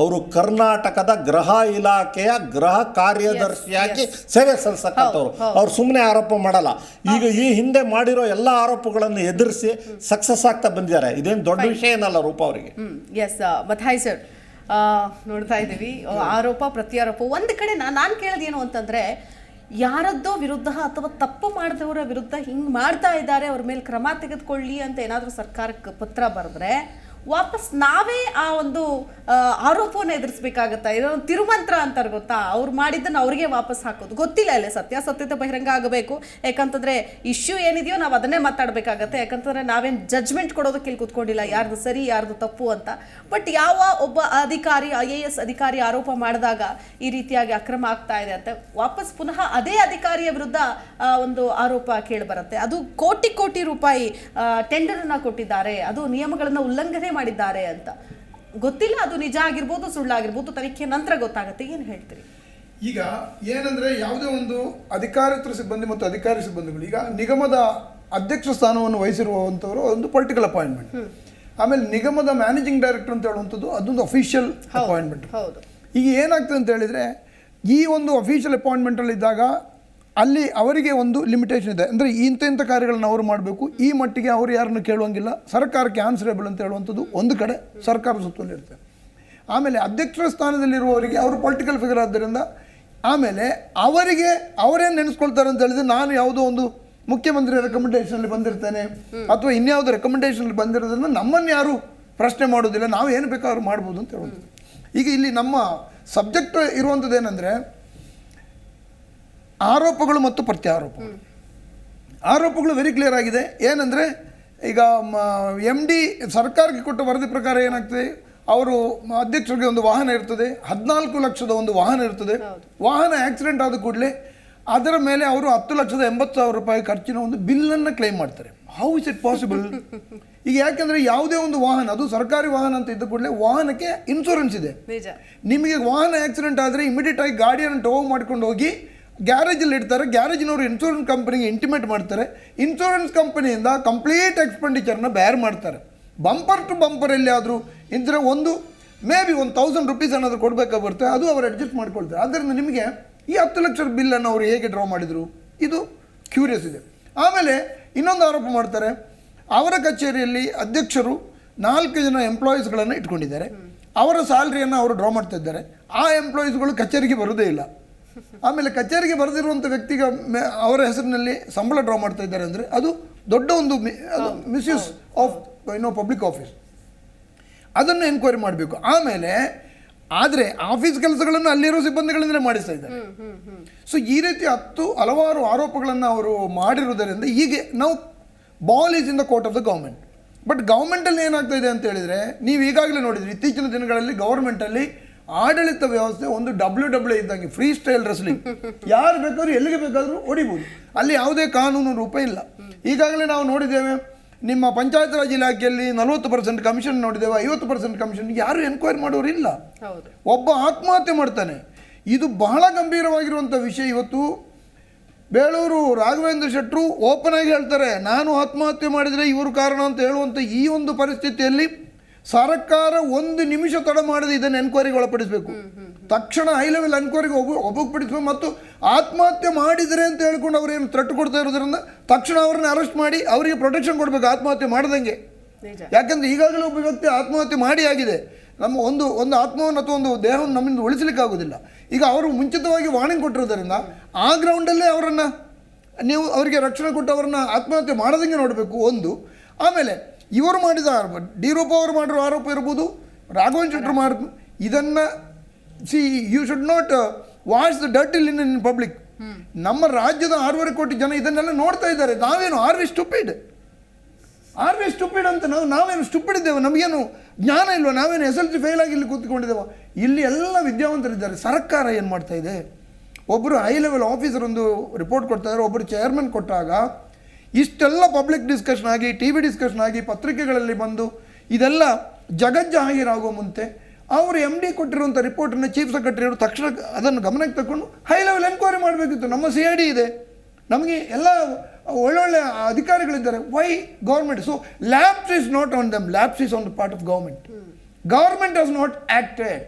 ಅವರು ಕರ್ನಾಟಕದ ಗೃಹ ಇಲಾಖೆಯ ಗೃಹ ಕಾರ್ಯದರ್ಶಿಯಾಗಿ ಸೇವೆ ಸಲ್ಲಿಸಕ್ಕಂಥವ್ರು. ಅವ್ರು ಸುಮ್ಮನೆ ಆರೋಪ ಮಾಡಲ್ಲ. ಈಗ ಈ ಹಿಂದೆ ಮಾಡಿರೋ ಎಲ್ಲ ಆರೋಪಗಳನ್ನು ಎದುರಿಸಿ ಸಕ್ಸಸ್ ಆಗ್ತಾ ಬಂದಿದ್ದಾರೆ. ಇದೇನು ದೊಡ್ಡ ವಿಷಯ ಏನಲ್ಲ ರೂಪಾ ಅವರಿಗೆ. ಎಸ್ ಮಥಾಯ್ ಸರ್, ನೋಡ್ತಾ ಇದ್ದೀವಿ ಆರೋಪ ಪ್ರತ್ಯಾರೋಪ. ಒಂದು ಕಡೆ ನಾನು ಕೇಳೋದೇನು ಅಂತಂದರೆ, ಯಾರದ್ದೋ ವಿರುದ್ಧ ಅಥವಾ ತಪ್ಪು ಮಾಡಿದವರ ವಿರುದ್ಧ ಹಿಂಗೆ ಮಾಡ್ತಾ ಇದ್ದಾರೆ, ಅವ್ರ ಮೇಲೆ ಕ್ರಮ ತೆಗೆದುಕೊಳ್ಳಿ ಅಂತ ಏನಾದರೂ ಸರ್ಕಾರಕ್ಕೆ ಪತ್ರ ಬರೆದ್ರೆ ವಾಪಸ್ ನಾವೇ ಆ ಒಂದು ಆರೋಪವನ್ನು ಎದುರಿಸಬೇಕಾಗತ್ತಾ? ಇದೊಂದು ತಿರುಮಂತ್ರ ಅಂತಾರೆ ಗೊತ್ತಾ, ಅವ್ರು ಮಾಡಿದ್ದನ್ನು ಅವ್ರಿಗೆ ವಾಪಸ್ ಹಾಕೋದು. ಗೊತ್ತಿಲ್ಲ, ಅಲ್ಲೇ ಸತ್ಯಾಸತ್ಯತೆ ಬಹಿರಂಗ ಆಗಬೇಕು. ಯಾಕಂತಂದರೆ ಇಶ್ಯೂ ಏನಿದೆಯೋ ನಾವು ಅದನ್ನೇ ಮಾತಾಡಬೇಕಾಗತ್ತೆ. ಯಾಕಂತಂದರೆ ನಾವೇನು ಜಡ್ಜ್ಮೆಂಟ್ ಕೊಡೋದಕ್ಕೆ ಇಲ್ಲಿ ಕೂತ್ಕೊಂಡಿಲ್ಲ, ಯಾರ್ದು ಸರಿ ಯಾರ್ದು ತಪ್ಪು ಅಂತ. ಬಟ್ ಯಾವ ಒಬ್ಬ ಅಧಿಕಾರಿ IAS ಅಧಿಕಾರಿ ಆರೋಪ ಮಾಡಿದಾಗ ಈ ರೀತಿಯಾಗಿ ಅಕ್ರಮ ಆಗ್ತಾ ಇದೆ ಅಂತ ವಾಪಸ್ ಪುನಃ ಅದೇ ಅಧಿಕಾರಿಯ ವಿರುದ್ಧ ಒಂದು ಆರೋಪ ಕೇಳಿಬರುತ್ತೆ. ಅದು ಕೋಟಿ ರೂಪಾಯಿ ಟೆಂಡರನ್ನು ಕೊಟ್ಟಿದ್ದಾರೆ, ಅದು ನಿಯಮಗಳನ್ನು ಉಲ್ಲಂಘನೆ ಮಾಡಿದ್ದಾರೆ ಅಂತ. ಗೊತ್ತಿಲ್ಲ, ಅದು ನಿಜ ಆಗಿರ್ಬೋದು ಸುಳ್ಳಾಗಿರ್ಬೋದು, ತನಿಖೆ ನಂತರ ಗೊತ್ತಾಗುತ್ತೆ. ಏನು ಹೇಳ್ತೀರಿ? ಈಗ ಏನಂದರೆ, ಯಾವುದೇ ಒಂದು ಅಧಿಕಾರೇತರ ಸಿಬ್ಬಂದಿ ಮತ್ತು ಅಧಿಕಾರಿ ಸಿಬ್ಬಂದಿಗಳು ಈಗ ನಿಗಮದ ಅಧ್ಯಕ್ಷ ಸ್ಥಾನವನ್ನು ವಹಿಸಿರುವಂಥವರು ಒಂದು ಪೊಲಿಟಿಕಲ್ ಅಪಾಯಿಂಟ್ಮೆಂಟ್. ಆಮೇಲೆ ನಿಗಮದ ಮ್ಯಾನೇಜಿಂಗ್ ಡೈರೆಕ್ಟರ್ ಅಂತ ಹೇಳುವಂಥದ್ದು ಅದೊಂದು ಅಫಿಷಿಯಲ್ ಅಪಾಯಿಂಟ್ಮೆಂಟ್. ಈಗ ಏನಾಗ್ತದೆ ಅಂತ ಹೇಳಿದರೆ, ಈ ಒಂದು ಅಫಿಷಿಯಲ್ ಅಪಾಯಿಂಟ್ಮೆಂಟಲ್ಲಿ ಇದ್ದಾಗ ಅಲ್ಲಿ ಅವರಿಗೆ ಒಂದು ಲಿಮಿಟೇಷನ್ ಇದೆ. ಅಂದರೆ ಇಂಥ ಕಾರ್ಯಗಳನ್ನ ಅವರು ಮಾಡಬೇಕು, ಈ ಮಟ್ಟಿಗೆ ಅವರು ಯಾರನ್ನು ಕೇಳುವಂಗಿಲ್ಲ, ಸರ್ಕಾರಕ್ಕೆ ಆನ್ಸರೇಬಲ್ ಅಂತ ಹೇಳುವಂಥದ್ದು ಒಂದು ಕಡೆ ಸರ್ಕಾರ ಸುತ್ತಲ್ಲಿ ಇರುತ್ತೆ. ಆಮೇಲೆ ಅಧ್ಯಕ್ಷರ ಸ್ಥಾನದಲ್ಲಿರುವವರಿಗೆ ಅವರು ಪೊಲಿಟಿಕಲ್ ಫಿಗರ್ ಆದ್ದರಿಂದ ಆಮೇಲೆ ಅವರೇನು ನೆನೆಸ್ಕೊಳ್ತಾರೆ ಅಂತ ಹೇಳಿದ್ರೆ, ನಾನು ಯಾವುದೋ ಒಂದು ಮುಖ್ಯಮಂತ್ರಿ ರೆಕಮೆಂಡೇಷನಲ್ಲಿ ಬಂದಿರ್ತೇನೆ ಅಥವಾ ಇನ್ಯಾವುದೋ ರೆಕಮೆಂಡೇಷನಲ್ಲಿ ಬಂದಿರೋದ್ರಿಂದ ನಮ್ಮನ್ನು ಯಾರು ಪ್ರಶ್ನೆ ಮಾಡೋದಿಲ್ಲ, ನಾವು ಏನು ಬೇಕಾದ್ರೂ ಮಾಡ್ಬೋದು ಅಂತ ಹೇಳುವಂಥದ್ದು. ಈಗ ಇಲ್ಲಿ ನಮ್ಮ ಸಬ್ಜೆಕ್ಟ್ ಇರುವಂಥದ್ದು ಏನಂದರೆ ಆರೋಪಗಳು ಮತ್ತು ಪ್ರತ್ಯಾರೋಪಗಳು. ಆರೋಪಗಳು ವೆರಿ ಕ್ಲಿಯರ್ ಆಗಿದೆ. ಏನಂದರೆ, ಈಗ MD ಸರ್ಕಾರಕ್ಕೆ ಕೊಟ್ಟ ವರದಿ ಪ್ರಕಾರ ಏನಾಗ್ತದೆ, ಅವರು ಅಧ್ಯಕ್ಷರಿಗೆ ಒಂದು ವಾಹನ ಇರ್ತದೆ, 14 ಲಕ್ಷದ ಒಂದು ವಾಹನ ಇರ್ತದೆ. ವಾಹನ ಆಕ್ಸಿಡೆಂಟ್ ಆದ ಕೂಡಲೇ ಅದರ ಮೇಲೆ ಅವರು 10,80,000 ರೂಪಾಯಿ ಖರ್ಚಿನ ಒಂದು ಬಿಲ್ಲನ್ನು ಕ್ಲೈಮ್ ಮಾಡ್ತಾರೆ. How is it possible? ಈಗ ಯಾಕೆಂದರೆ ಯಾವುದೇ ಒಂದು ವಾಹನ, ಅದು ಸರ್ಕಾರಿ ವಾಹನ ಅಂತ ಇದ್ದ ಕೂಡಲೇ ವಾಹನಕ್ಕೆ ಇನ್ಶೂರೆನ್ಸ್ ಇದೆ. ನಿಮಗೆ ವಾಹನ ಆಕ್ಸಿಡೆಂಟ್ ಆದರೆ ಇಮಿಡಿಯೇಟ್ ಆಗಿ ಗಾಡಿಯನ್ನು ಟೋ ಮಾಡ್ಕೊಂಡು ಹೋಗಿ ಗ್ಯಾರೇಜಲ್ಲಿ ಇಡ್ತಾರೆ. ಗ್ಯಾರೇಜಿನವರು ಇನ್ಶೂರೆನ್ಸ್ ಕಂಪನಿಗೆ ಇಂಟಿಮೇಟ್ ಮಾಡ್ತಾರೆ. ಇನ್ಶೂರೆನ್ಸ್ ಕಂಪನಿಯಿಂದ ಕಂಪ್ಲೀಟ್ ಎಕ್ಸ್ಪೆಂಡಿಚರ್ನ ಬೇರ್ ಮಾಡ್ತಾರೆ. ಬಂಪರ್ ಟು ಬಂಪರ್ ಎಲ್ಲಿಯಾದರೂ ಇದ್ದರೆ ಮೇ ಬಿ 1,000 ರೂಪೀಸ್ ಏನಾದರೂ ಕೊಡಬೇಕಾಗಿ ಬರುತ್ತೆ, ಅದು ಅವರು ಅಡ್ಜಸ್ಟ್ ಮಾಡ್ಕೊಳ್ತಾರೆ. ಆದ್ದರಿಂದ ನಿಮಗೆ ಈ 10 ಲಕ್ಷ ಬಿಲ್ಲನ್ನು ಅವರು ಹೇಗೆ ಡ್ರಾ ಮಾಡಿದರು, ಇದು ಕ್ಯೂರಿಯಸ್ ಇದೆ. ಆಮೇಲೆ ಇನ್ನೊಂದು ಆರೋಪ ಮಾಡ್ತಾರೆ, ಅವರ ಕಚೇರಿಯಲ್ಲಿ ಅಧ್ಯಕ್ಷರು 4 ಜನ ಎಂಪ್ಲಾಯೀಸ್ಗಳನ್ನು ಇಟ್ಕೊಂಡಿದ್ದಾರೆ. ಅವರ ಸ್ಯಾಲ್ರಿಯನ್ನು ಅವರು ಡ್ರಾ ಮಾಡ್ತಾ ಇದ್ದಾರೆ. ಆ ಎಂಪ್ಲಾಯೀಸ್ಗಳು ಕಚೇರಿಗೆ ಬರೋದೇ ಇಲ್ಲ. ಆಮೇಲೆ ಕಚೇರಿಗೆ ಬರೆದಿರುವಂಥ ವ್ಯಕ್ತಿಗೆ ಅವರ ಹೆಸರಿನಲ್ಲಿ ಸಂಬಳ ಡ್ರಾ ಮಾಡ್ತಾ ಇದ್ದಾರೆ ಅಂದರೆ ಅದು ದೊಡ್ಡ ಒಂದು ಮಿಸ್ಯೂಸ್ ಆಫ್ ಪಬ್ಲಿಕ್ ಆಫೀಸ್. ಅದನ್ನು ಎನ್ಕ್ವೈರಿ ಮಾಡಬೇಕು. ಆಮೇಲೆ ಆದರೆ ಆಫೀಸ್ ಕೆಲಸಗಳನ್ನು ಅಲ್ಲಿರೋ ಸಿಬ್ಬಂದಿಗಳಿಂದಲೇ ಮಾಡಿಸ್ತಾ ಇದ್ದಾರೆ. ಸೊ ಈ ರೀತಿ ಹಲವಾರು ಆರೋಪಗಳನ್ನು ಅವರು ಮಾಡಿರುವುದರಿಂದ ಈಗ ನಾವು ball is in the court of the government. But ಗೌರ್ಮೆಂಟಲ್ಲಿ ಏನಾಗ್ತಾ ಇದೆ ಅಂತ ಹೇಳಿದರೆ, ನೀವು ಈಗಾಗಲೇ ನೋಡಿದ್ರಿ ಇತ್ತೀಚಿನ ದಿನಗಳಲ್ಲಿ ಗೌರ್ಮೆಂಟಲ್ಲಿ ಆಡಳಿತ ವ್ಯವಸ್ಥೆ ಒಂದು WWE ಇದ್ದಂಗೆ, ಫ್ರೀ ಸ್ಟೈಲ್ ರೆಸ್ಲಿಂಗ್. ಯಾರು ಬೇಕಾದ್ರೂ ಎಲ್ಲಿಗೆ ಬೇಕಾದರೂ ಹೊಡಿಬೋದು. ಅಲ್ಲಿ ಯಾವುದೇ ಕಾನೂನು ರೂಪ ಇಲ್ಲ. ಈಗಾಗಲೇ ನಾವು ನೋಡಿದ್ದೇವೆ, ನಿಮ್ಮ ಪಂಚಾಯತ್ ರಾಜ್ ಇಲಾಖೆಯಲ್ಲಿ 40% ಕಮಿಷನ್ ನೋಡಿದ್ದೇವೆ, 50% ಕಮಿಷನ್. ಯಾರು ಎನ್ಕ್ವೈರಿ ಮಾಡೋರು ಇಲ್ಲ. ಒಬ್ಬ ಆತ್ಮಹತ್ಯೆ ಮಾಡ್ತಾನೆ. ಇದು ಬಹಳ ಗಂಭೀರವಾಗಿರುವಂಥ ವಿಷಯ. ಇವತ್ತು ಬೇಳೂರು ರಾಘವೇಂದ್ರ ಶೆಟ್ಟರು ಓಪನ್ ಆಗಿ ಹೇಳ್ತಾರೆ, ನಾನು ಆತ್ಮಹತ್ಯೆ ಮಾಡಿದರೆ ಇವರು ಕಾರಣ ಅಂತ ಹೇಳುವಂಥ ಈ ಒಂದು ಪರಿಸ್ಥಿತಿಯಲ್ಲಿ ಸರ್ಕಾರ 1 ನಿಮಿಷ ತಡ ಮಾಡದೆ ಇದನ್ನು ಎನ್ಕ್ವೈರಿಗೆ ಒಳಪಡಿಸಬೇಕು. ತಕ್ಷಣ ಹೈ ಲೆವೆಲ್ ಎನ್ಕ್ವೈರಿಗೆ ಒಬ್ಬಪಡಿಸಬೇಕು. ಮತ್ತು ಆತ್ಮಹತ್ಯೆ ಮಾಡಿದರೆ ಅಂತ ಹೇಳ್ಕೊಂಡು ಅವರೇನು ಥ್ರೆಟ್ ಕೊಡ್ತಾ ಇರೋದ್ರಿಂದ ತಕ್ಷಣ ಅವ್ರನ್ನ ಅರೆಸ್ಟ್ ಮಾಡಿ ಅವರಿಗೆ ಪ್ರೊಟೆಕ್ಷನ್ ಕೊಡಬೇಕು, ಆತ್ಮಹತ್ಯೆ ಮಾಡ್ದಂಗೆ. ನಿಜ. ಯಾಕಂದ್ರೆ ಈಗಾಗಲೇ ಒಬ್ಬ ವ್ಯಕ್ತಿ ಆತ್ಮಹತ್ಯೆ ಮಾಡಿ ಆಗಿದೆ. ನಮ್ಮ ಒಂದು ಆತ್ಮವನ್ನು ಅಥವಾ ಒಂದು ದೇಹವನ್ನು ನಮ್ಮಿಂದ ಉಳಿಸಲಿಕ್ಕೆ ಆಗೋದಿಲ್ಲ. ಈಗ ಅವರು ಮುಂಚಿತವಾಗಿ ವಾರ್ನಿಂಗ್ ಕೊಟ್ಟಿರೋದ್ರಿಂದ ಆ ಗ್ರೌಂಡಲ್ಲೇ ಅವರನ್ನು ನೀವು ಅವರಿಗೆ ರಕ್ಷಣೆ ಕೊಟ್ಟು ಅವರನ್ನು ಆತ್ಮಹತ್ಯೆ ಮಾಡದಂಗೆ ನೋಡಬೇಕು ಒಂದು. ಆಮೇಲೆ ಇವರು ಮಾಡಿದ ಡಿ ರೂಪ ಅವರು ಮಾಡಿರೋ ಆರೋಪ ಇರ್ಬೋದು, ರಾಘವನ್ ಶೆಟ್ಟರು ಮಾಡಿದ್ರು, ಇದನ್ನು you should not wash the dirty linen in public. ನಮ್ಮ ರಾಜ್ಯದ 6.5 ಕೋಟಿ ಜನ ಇದನ್ನೆಲ್ಲ ನೋಡ್ತಾ ಇದ್ದಾರೆ. ನಾವೇನು ಆರ್ ವಿ ಸ್ಟುಪಿಡ್ ಅಂತ ನಾವೇನು ಸ್ಟುಪಿಡ್ ಇದ್ದೇವೆ? ನಮಗೇನು ಜ್ಞಾನ ಇಲ್ವ? ನಾವೇನು SLC ಫೇಲ್ ಆಗಿ ಇಲ್ಲಿ ಕೂತ್ಕೊಂಡಿದ್ದೇವೆ? ಇಲ್ಲಿ ಎಲ್ಲ ವಿದ್ಯಾವಂತರಿದ್ದಾರೆ. ಸರ್ಕಾರ ಏನು ಮಾಡ್ತಾ ಇದೆ? ಒಬ್ಬರು ಹೈ ಲೆವೆಲ್ ಆಫೀಸರ್ ಒಂದು ರಿಪೋರ್ಟ್ ಕೊಡ್ತಾ ಇದ್ದಾರೆ, ಒಬ್ಬರು ಚೇರ್ಮನ್ ಕೊಟ್ಟಾಗ ಇಷ್ಟೆಲ್ಲ ಪಬ್ಲಿಕ್ ಡಿಸ್ಕಷನ್ ಆಗಿ, TV ಡಿಸ್ಕಷನ್ ಆಗಿ, ಪತ್ರಿಕೆಗಳಲ್ಲಿ ಬಂದು ಇದೆಲ್ಲ ಜಗಜ್ಜಾಹೀರಾಗುವ ಮುಂತೆ ಅವರು MD ಕೊಟ್ಟಿರುವಂಥ ರಿಪೋರ್ಟನ್ನು ಚೀಫ್ ಸೆಕ್ರೆಟರಿ ಅವರು ತಕ್ಷಣ ಅದನ್ನು ಗಮನಕ್ಕೆ ತಗೊಂಡು ಹೈ ಲೆವೆಲ್ ಎನ್ಕ್ವೈರಿ ಮಾಡಬೇಕಿತ್ತು. ನಮ್ಮ CID ಇದೆ, ನಮಗೆ ಎಲ್ಲ ಒಳ್ಳೊಳ್ಳೆ ಅಧಿಕಾರಿಗಳಿದ್ದಾರೆ. Why government? So lapse is not on them, lapse is on the part of government. Government has not acted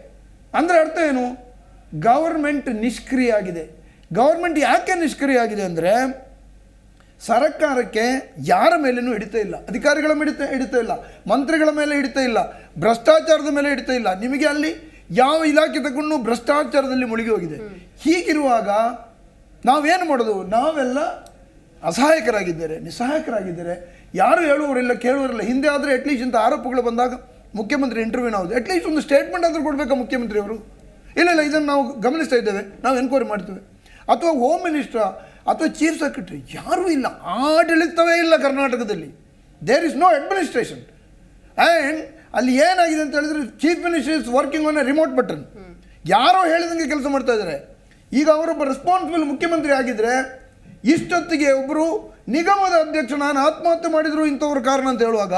ಅಂದರೆ ಅರ್ಥ ಏನು? ಗೌರ್ಮೆಂಟ್ ನಿಷ್ಕ್ರಿಯ ಆಗಿದೆ. ಗೌರ್ಮೆಂಟ್ ಯಾಕೆ ನಿಷ್ಕ್ರಿಯ ಆಗಿದೆ ಅಂದರೆ ಸರ್ಕಾರಕ್ಕೆ ಯಾರ ಮೇಲೇನೂ ಹಿಡಿತಾ ಇಲ್ಲ, ಅಧಿಕಾರಿಗಳ ಮೇಲೆ ಹಿಡಿತಾ ಇಲ್ಲ, ಮಂತ್ರಿಗಳ ಮೇಲೆ ಹಿಡಿತಾ ಇಲ್ಲ, ಭ್ರಷ್ಟಾಚಾರದ ಮೇಲೆ ಹಿಡಿತಾ ಇಲ್ಲ. ನಿಮಗೆ ಅಲ್ಲಿ ಯಾವ ಇಲಾಖೆ ತಗೊಂಡು ಭ್ರಷ್ಟಾಚಾರದಲ್ಲಿ ಮುಳುಗಿ ಹೋಗಿದೆ. ಹೀಗಿರುವಾಗ ನಾವೇನು ಮಾಡೋದು? ನಾವೆಲ್ಲ ಅಸಹಾಯಕರಾಗಿದ್ದಾರೆ, ನಿಸ್ಸಹಾಯಕರಾಗಿದ್ದಾರೆ. ಯಾರು ಹೇಳುವವರಿಲ್ಲ, ಕೇಳುವವರಿಲ್ಲ. ಹಿಂದೆ ಆದರೆ ಅಟ್ಲೀಸ್ಟ್ ಇಂಥ ಆರೋಪಗಳು ಬಂದಾಗ ಮುಖ್ಯಮಂತ್ರಿ ಇಂಟರ್ವ್ಯೂ ನಾವು ಅಟ್ಲೀಸ್ಟ್ ಒಂದು ಸ್ಟೇಟ್ಮೆಂಟ್ ಆದರೂ ಕೊಡಬೇಕಾ ಮುಖ್ಯಮಂತ್ರಿಯವರು? ಇಲ್ಲ ಇದನ್ನು ನಾವು ಗಮನಿಸ್ತಾ ಇದ್ದೇವೆ, ನಾವು ಎನ್ಕ್ವೈರಿ ಮಾಡ್ತೇವೆ. ಅಥವಾ ಹೋಮ್ ಮಿನಿಸ್ಟ್ರಾ ಅಥವಾ ಚೀಫ್ ಸೆಕ್ರೆಟರಿ ಯಾರೂ ಇಲ್ಲ, ಆಡಳಿತವೇ ಇಲ್ಲ ಕರ್ನಾಟಕದಲ್ಲಿ. There is no administration. And ಅಲ್ಲಿ ಏನಾಗಿದೆ ಅಂತ ಹೇಳಿದ್ರೆ chief minister is working on a remote button. ಯಾರೋ ಹೇಳಿದಂಗೆ ಕೆಲಸ ಮಾಡ್ತಾ ಇದ್ದಾರೆ. ಈಗ ಅವರೊಬ್ಬ ರೆಸ್ಪಾನ್ಸಿಬಲ್ ಮುಖ್ಯಮಂತ್ರಿ ಆಗಿದ್ದರೆ ಇಷ್ಟೊತ್ತಿಗೆ ಒಬ್ಬರು ನಿಗಮದ ಅಧ್ಯಕ್ಷ ನಾನು ಆತ್ಮಹತ್ಯೆ ಮಾಡಿದ್ರು ಇಂಥವ್ರ ಕಾರಣ ಅಂತ ಹೇಳುವಾಗ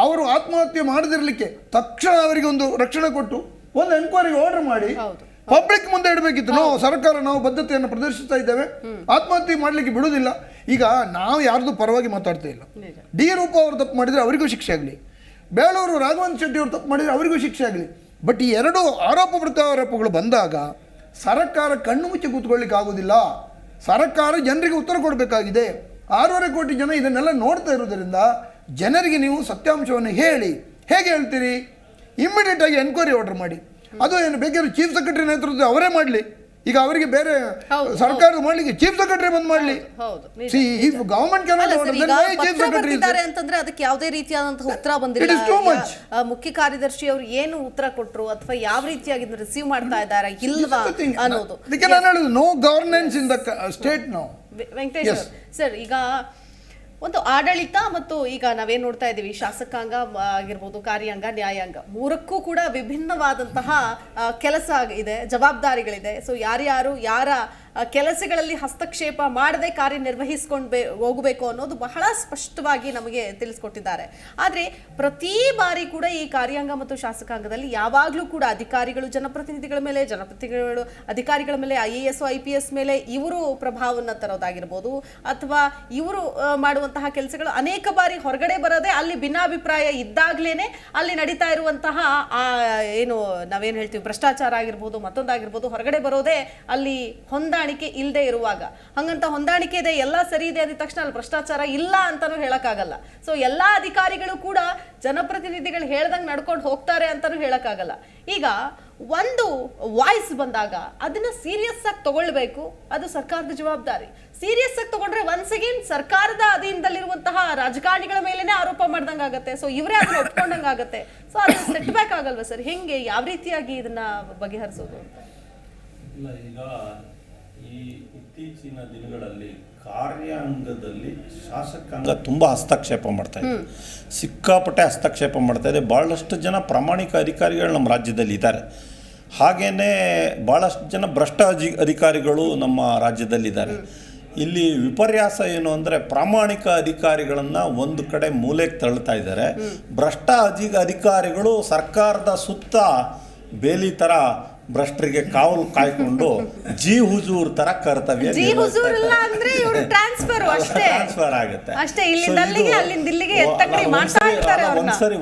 ಅವರು ಆತ್ಮಹತ್ಯೆ ಮಾಡದಿರಲಿಕ್ಕೆ ತಕ್ಷಣ ಅವರಿಗೆ ಒಂದು ರಕ್ಷಣೆ ಕೊಟ್ಟು ಒಂದು ಎನ್ಕ್ವೈರಿಗೆ ಆರ್ಡರ್ ಮಾಡಿ ಪಬ್ಲಿಕ್ ಮುಂದೆ ಇಡಬೇಕಿತ್ತು. ನಾವು ಸರ್ಕಾರ ನಾವು ಬದ್ಧತೆಯನ್ನು ಪ್ರದರ್ಶಿಸ್ತಾ ಇದ್ದೇವೆ, ಆತ್ಮಹತ್ಯೆ ಮಾಡಲಿಕ್ಕೆ ಬಿಡುವುದಿಲ್ಲ. ಈಗ ನಾವು ಯಾರ್ದು ಪರವಾಗಿ ಮಾತಾಡ್ತಾ ಇಲ್ಲ. ಡಿ ರೂಪ ಅವರು ತಪ್ಪು ಮಾಡಿದರೆ ಅವರಿಗೂ ಶಿಕ್ಷೆ ಆಗಲಿ, ಬೇಳೂರು ರಾಘವನ್ ಶೆಟ್ಟಿ ಅವರು ತಪ್ಪು ಮಾಡಿದರೆ ಅವರಿಗೂ ಶಿಕ್ಷೆ ಆಗಲಿ. ಬಟ್ ಈ ಎರಡು ಆರೋಪ ಪ್ರತ್ಯಾರೋಪಗಳು ಬಂದಾಗ ಸರ್ಕಾರ ಕಣ್ಣು ಮುಚ್ಚಿ ಕೂತ್ಕೊಳ್ಳಿಕ್ಕೆ ಆಗೋದಿಲ್ಲ. ಸರ್ಕಾರ ಜನರಿಗೆ ಉತ್ತರ ಕೊಡಬೇಕಾಗಿದೆ. 6.5 ಕೋಟಿ ಜನ ಇದನ್ನೆಲ್ಲ ನೋಡ್ತಾ ಇರೋದ್ರಿಂದ ಜನರಿಗೆ ನೀವು ಸತ್ಯಾಂಶವನ್ನು ಹೇಳಿ. ಹೇಗೆ ಹೇಳ್ತೀರಿ? ಇಮ್ಮಿಡಿಯೇಟ್ ಆಗಿ ಎನ್ಕ್ವೈರಿ ಆರ್ಡರ್ ಮಾಡಿ. ಅದು ಏನು ಬೇಕಾದ್ರೆ ಚೀಫ್ ಸೆಕ್ರೆಟರಿ ನೇತೃತ್ವ ಅವರೇ ಮಾಡಲಿ. ಈಗ ಅವರಿಗೆ ಬೇರೆ ಸರ್ಕಾರ ಮಾಡಲಿಕ್ಕೆ ಚೀಫ್ ಸೆಕ್ರೆಟರಿ ಬಂದು ಮಾಡಲಿ. ಗವರ್ಮೆಂಟ್ ಅಂತಂದ್ರೆ ಅದಕ್ಕೆ ಯಾವುದೇ ರೀತಿಯಾದಂತಹ ಉತ್ತರ ಬಂದಿಲ್ಲ. ಮುಖ್ಯ ಕಾರ್ಯದರ್ಶಿ ಅವರು ಏನು ಉತ್ತರ ಕೊಟ್ಟರು ಅಥವಾ ಯಾವ ರೀತಿಯಾಗಿ ರಿಸೀವ್ ಮಾಡ್ತಾ ಇದ್ದಾರೆ ಇಲ್ವಾ ಅನ್ನೋದು. No governance in the state. No Venkatesh sir, ಈಗ ಒಂದು ಆಡಳಿತ ಮತ್ತು ಈಗ ನಾವೇನು ನೋಡ್ತಾ ಇದ್ದೀವಿ ಶಾಸಕಾಂಗ ಆಗಿರ್ಬೋದು, ಕಾರ್ಯಾಂಗ, ನ್ಯಾಯಾಂಗ, ಮೂರಕ್ಕೂ ಕೂಡ ವಿಭಿನ್ನವಾದಂತಹ ಕೆಲಸ ಇದೆ, ಜವಾಬ್ದಾರಿಗಳಿದೆ. ಸೊ ಯಾರ್ಯಾರು ಯಾರ ಕೆಲಸಗಳಲ್ಲಿ ಹಸ್ತಕ್ಷೇಪ ಮಾಡದೆ ಕಾರ್ಯನಿರ್ವಹಿಸ್ಕೊಂಡು ಹೋಗಬೇಕು ಅನ್ನೋದು ಬಹಳ ಸ್ಪಷ್ಟವಾಗಿ ನಮಗೆ ತಿಳಿಸ್ಕೊಟ್ಟಿದ್ದಾರೆ. ಆದರೆ ಪ್ರತಿ ಬಾರಿ ಕೂಡ ಈ ಕಾರ್ಯಾಂಗ ಮತ್ತು ಶಾಸಕಾಂಗದಲ್ಲಿ ಯಾವಾಗಲೂ ಕೂಡ ಅಧಿಕಾರಿಗಳು ಜನಪ್ರತಿನಿಧಿಗಳ ಮೇಲೆ, ಜನಪ್ರತಿನಿಧಿಗಳು ಅಧಿಕಾರಿಗಳ ಮೇಲೆ, IAS IPS ಮೇಲೆ ಇವರು ಪ್ರಭಾವವನ್ನು ತರೋದಾಗಿರ್ಬೋದು ಅಥವಾ ಇವರು ಮಾಡುವಂತಹ ಕೆಲಸಗಳು ಅನೇಕ ಬಾರಿ ಹೊರಗಡೆ ಬರೋದೇ ಅಲ್ಲಿ ಭಿನ್ನಾಭಿಪ್ರಾಯ ಇದ್ದಾಗಲೇ ಅಲ್ಲಿ ನಡೀತಾ ಇರುವಂತಹ ಏನು ನಾವೇನು ಹೇಳ್ತೀವಿ ಭ್ರಷ್ಟಾಚಾರ ಆಗಿರ್ಬೋದು, ಮತ್ತೊಂದಾಗಿರ್ಬೋದು, ಹೊರಗಡೆ ಬರೋದೇ ಅಲ್ಲಿ ಹೊಂದಾಣಿಕೆ ಇಲ್ಲದೆ ಇರುವಾಗ. ಹಂಗಂತ ಹೊಂದಾಣಿಕೆ ಇದೆ, ಎಲ್ಲ ಸರಿ ಇದೆ ಅಂದ ತಕ್ಷಣ ಅಲ್ಲಿ ಭ್ರಷ್ಟಾಚಾರ ಇಲ್ಲ ಅಂತಾನೂ ಹೇಳಕ್ಕಾಗಲ್ಲ. ಸೊ ಎಲ್ಲಾ ಅಧಿಕಾರಿಗಳು ಕೂಡ ಜನಪ್ರತಿನಿಧಿಗಳು ಹೇಳ್ದಂಗೆ ನಡ್ಕೊಂಡು ಹೋಗ್ತಾರೆ ಅಂತಾನೂ ಹೇಳಕ್ಕಾಗಲ್ಲ. ಈಗ ಒಂದು ವಾಯ್ಸ್ ಬಂದಾಗ ಅದನ್ನ ಸೀರಿಯಸ್ ಆಗಿ ತಗೊಳ್ಬೇಕು, ಅದು ಸರ್ಕಾರದ ಜವಾಬ್ದಾರಿ. ಸೀರಿಯಸ್ ಆಗಿ ತಗೊಂಡ್ರೆ ಒನ್ಸ್ ಅಗೇನ್ ಸರ್ಕಾರದ ಅಧೀನದಲ್ಲಿರುವಂತಹ ರಾಜಕಾರಣಿಗಳ ಮೇಲೇನೆ ಆರೋಪ ಮಾಡ್ದಂಗೆ ಆಗುತ್ತೆ. ಸೊ ಇವರೇ ಅದನ್ನ ಒಪ್ಕೊಂಡಂಗೆ ಆಗುತ್ತೆ. ಸೊ ಅದು ಸೆಟ್ ಬ್ಯಾಕ್ ಆಗಲ್ವಾ ಸರ್? ಹೆಂಗೆ ಯಾವ ರೀತಿಯಾಗಿ ಇದನ್ನ ಬಗೆಹರಿಸೋದು? ಇಲ್ಲ, ಈಗ ಈ ಇತ್ತೀಚಿನ ದಿನಗಳಲ್ಲಿ ಕಾರ್ಯಾಂಗದಲ್ಲಿ ಶಾಸಕಾಂಗ ತುಂಬ ಹಸ್ತಕ್ಷೇಪ ಮಾಡ್ತಾ ಇದೆ, ಸಿಕ್ಕಾಪಟ್ಟೆ ಹಸ್ತಕ್ಷೇಪ ಮಾಡ್ತಾ ಇದೆ. ಭಾಳಷ್ಟು ಜನ ಪ್ರಾಮಾಣಿಕ ಅಧಿಕಾರಿಗಳು ನಮ್ಮ ರಾಜ್ಯದಲ್ಲಿ ಇದ್ದಾರೆ. ಹಾಗೆಯೇ ಭಾಳಷ್ಟು ಜನ ಭ್ರಷ್ಟ ಅಧಿಕಾರಿಗಳು ನಮ್ಮ ರಾಜ್ಯದಲ್ಲಿದ್ದಾರೆ. ಇಲ್ಲಿ ವಿಪರ್ಯಾಸ ಏನು ಅಂದರೆ ಪ್ರಾಮಾಣಿಕ ಅಧಿಕಾರಿಗಳನ್ನು ಒಂದು ಕಡೆ ಮೂಲೆಗೆ ತಳ್ತಾ ಇದ್ದಾರೆ. ಭ್ರಷ್ಟ ಅಧಿಕಾರಿಗಳು ಸರ್ಕಾರದ ಸುತ್ತ ಬೇಲಿ ಥರ ಭ್ರಷ್ಟರಿಗೆ ಕಾವಲು ಕಾಯ್ಕೊಂಡು ಜಿ ಹುಜೂರ್ ತರ ಕರ್ತವ್ಯ ಟ್ರಾನ್ಸ್ಫರ್ ಆಗುತ್ತೆ.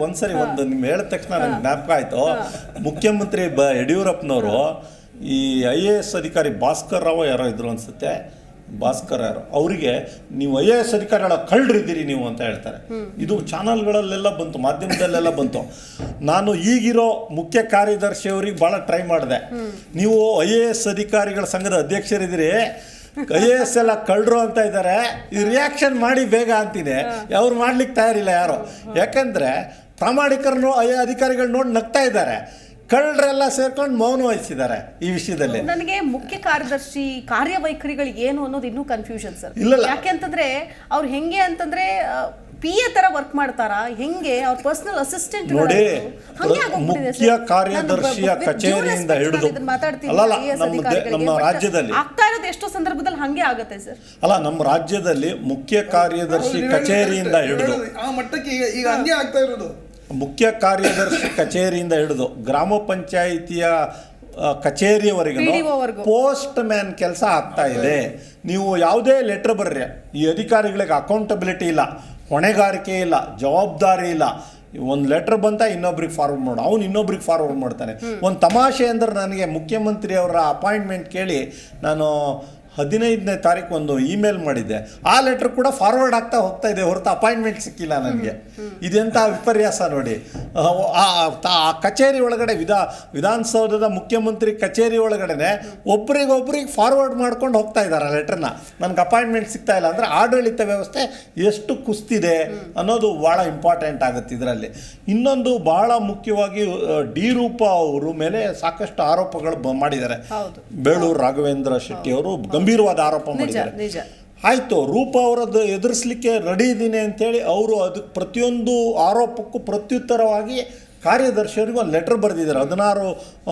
ಒಂದ್ಸರಿ ಒಂದು ನಿಮ್ ಹೇಳಿದ ತಕ್ಷಣ ನನ್ಗೆ ಜ್ಞಾಪಕ ಆಯ್ತು. ಮುಖ್ಯಮಂತ್ರಿ ಯಡಿಯೂರಪ್ಪನವರು ಈ IAS ಅಧಿಕಾರಿ ಭಾಸ್ಕರ್ ರಾವ್ ಯಾರೋ ಇದ್ರು ಅನ್ಸುತ್ತೆ, ಭಾಸ್ಕರ್ ಯಾರು ಅವರಿಗೆ ನೀವು IAS ಅಧಿಕಾರಿಗಳ ಕಳ್ಳರಿದ್ದೀರಿ ನೀವು ಅಂತ ಹೇಳ್ತಾರೆ. ಇದು ಚಾನಲ್ಗಳಲ್ಲೆಲ್ಲ ಬಂತು, ಮಾಧ್ಯಮದಲ್ಲೆಲ್ಲ ಬಂತು. ನಾನು ಈಗಿರೋ ಮುಖ್ಯ ಕಾರ್ಯದರ್ಶಿಯವರಿಗೆ ಭಾಳ ಟ್ರೈ ಮಾಡಿದೆ. ನೀವು IAS ಅಧಿಕಾರಿಗಳ ಸಂಘದ ಅಧ್ಯಕ್ಷರಿದ್ದೀರಿ, IAS ಎಲ್ಲ ಕಳ್ಳರು ಅಂತ ಇದ್ದಾರೆ, ಈ ರಿಯಾಕ್ಷನ್ ಮಾಡಿ ಬೇಗ ಅಂತೀನಿ. ಅವ್ರು ಮಾಡ್ಲಿಕ್ಕೆ ತಯಾರಿಲ್ಲ ಯಾರು. ಯಾಕಂದರೆ ಪ್ರಾಮಾಣಿಕರನ್ನು ಅಧಿಕಾರಿಗಳು ನೋಡಿ ನಗ್ತಾ ಇದ್ದಾರೆ, ಕಳ್ಳರೆಲ್ಲ ಸೇರ್ಕೊಂಡು ಮೌನ ವಹಿಸಿದ್ದಾರೆ ಈ ವಿಷಯದಲ್ಲಿ. ನನಗೆ ಮುಖ್ಯ ಕಾರ್ಯದರ್ಶಿ ಕಾರ್ಯವೈಖರಿಗಳು ಏನು ಅನ್ನೋದು ಇನ್ನೂ ಕನ್ಫ್ಯೂಷನ್ ಸರ್. ಇಲ್ಲ ಯಾಕೆಂತಂದ್ರೆ ಅವ್ರು ಹೆಂಗೆ ಅಂತಂದ್ರೆ PA ತರ ವರ್ಕ್ ಮಾಡ್ತಾರ, ಹೆಂಗೆ ಅವ್ರ ಪರ್ಸನಲ್ ಅಸಿಸ್ಟೆಂಟ್ ನೋಡಿ, ಮುಖ್ಯ ಕಾರ್ಯದರ್ಶಿಯ ಕಚೇರಿಯಿಂದ ಹಿಡಿದು ನಮ್ಮ ರಾಜ್ಯದಲ್ಲಿ ಆಗ್ತಾ ಇರೋದು ಎಷ್ಟೋ ಸಂದರ್ಭದಲ್ಲಿ ಹಂಗೆ ಆಗುತ್ತೆ ಸರ್. ಅಲ್ಲ, ನಮ್ಮ ರಾಜ್ಯದಲ್ಲಿ ಮುಖ್ಯ ಕಾರ್ಯದರ್ಶಿ ಕಚೇರಿಯಿಂದ ಹಿಡಿದು ಆ ಮಟ್ಟಕ್ಕೆ ಈಗ ಹಂಗೆ ಆಗ್ತಾ ಇರೋದು. ಮುಖ್ಯ ಕಾರ್ಯದರ್ಶಿ ಕಚೇರಿಯಿಂದ ಹಿಡಿದು ಗ್ರಾಮ ಪಂಚಾಯಿತಿಯ ಕಚೇರಿಯವರೆಗೂ ಪೋಸ್ಟ್ ಮ್ಯಾನ್ ಕೆಲಸ ಆಗ್ತಾ ಇದೆ. ನೀವು ಯಾವುದೇ ಲೆಟರ್ ಬರ್ರಿ, ಈ ಅಧಿಕಾರಿಗಳಿಗೆ ಅಕೌಂಟಬಿಲಿಟಿ ಇಲ್ಲ, ಹೊಣೆಗಾರಿಕೆ ಇಲ್ಲ, ಜವಾಬ್ದಾರಿ ಇಲ್ಲ. ಒಂದು ಲೆಟ್ರ್ ಬಂತ ಇನ್ನೊಬ್ರಿಗೆ ಫಾರ್ವರ್ಡ್ ಮಾಡು, ಅವ್ನು ಇನ್ನೊಬ್ರಿಗೆ ಫಾರ್ವರ್ಡ್ ಮಾಡ್ತಾನೆ. ಒಂದು ತಮಾಷೆ ಅಂದ್ರೆ, ನನಗೆ ಮುಖ್ಯಮಂತ್ರಿ ಅವರ ಅಪಾಯಿಂಟ್ಮೆಂಟ್ ಕೇಳಿ ನಾನು 15ನೇ ತಾರೀಕು ಒಂದು ಇಮೇಲ್ ಮಾಡಿದ್ದೆ. ಆ ಲೆಟ್ರ್ ಕೂಡ ಫಾರ್ವರ್ಡ್ ಆಗ್ತಾ ಹೋಗ್ತಾ ಇದೆ ಹೊರತು ಅಪಾಯಿಂಟ್ಮೆಂಟ್ ಸಿಕ್ಕಿಲ್ಲ ನನಗೆ. ಇದೆಂಥ ವಿಪರ್ಯಾಸ ನೋಡಿ. ಆ ಕಚೇರಿ ಒಳಗಡೆ ವಿಧಾನಸೌಧದ ಮುಖ್ಯಮಂತ್ರಿ ಕಚೇರಿ ಒಳಗಡೆ ಒಬ್ರಿಗೊಬ್ರಿಗೆ ಫಾರ್ವರ್ಡ್ ಮಾಡ್ಕೊಂಡು ಹೋಗ್ತಾ ಇದ್ದಾರೆ ಆ ಲೆಟ್ರನ್ನ. ನನಗೆ ಅಪಾಯಿಂಟ್ಮೆಂಟ್ ಸಿಗ್ತಾ ಇಲ್ಲ ಅಂದರೆ ಆಡಳಿತ ವ್ಯವಸ್ಥೆ ಎಷ್ಟು ಕುಸ್ತಿದೆ ಅನ್ನೋದು ಭಾಳ ಇಂಪಾರ್ಟೆಂಟ್ ಆಗುತ್ತೆ ಇದರಲ್ಲಿ. ಇನ್ನೊಂದು ಭಾಳ ಮುಖ್ಯವಾಗಿ ಡಿ ರೂಪ ಅವರು ಮೇಲೆ ಸಾಕಷ್ಟು ಆರೋಪಗಳು ಮಾಡಿದ್ದಾರೆ. ಬೇಳೂರು ರಾಘವೇಂದ್ರ ಶೆಟ್ಟಿ ಅವರು ಗಂಭೀರವಾದ ಆರೋಪ ಮಾಡಿದ್ದಾರೆ. ಆಯಿತು, ರೂಪ ಅವರದ್ದು ಎದುರಿಸಲಿಕ್ಕೆ ರೆಡಿ ಇದ್ದೀನಿ ಅಂತೇಳಿ ಅವರು ಅದಕ್ಕೆ ಪ್ರತಿಯೊಂದು ಆರೋಪಕ್ಕೂ ಪ್ರತ್ಯುತ್ತರವಾಗಿ ಕಾರ್ಯದರ್ಶಿಯವರಿಗೆ ಒಂದು ಲೆಟ್ರ್ ಬರೆದಿದ್ದಾರೆ. 16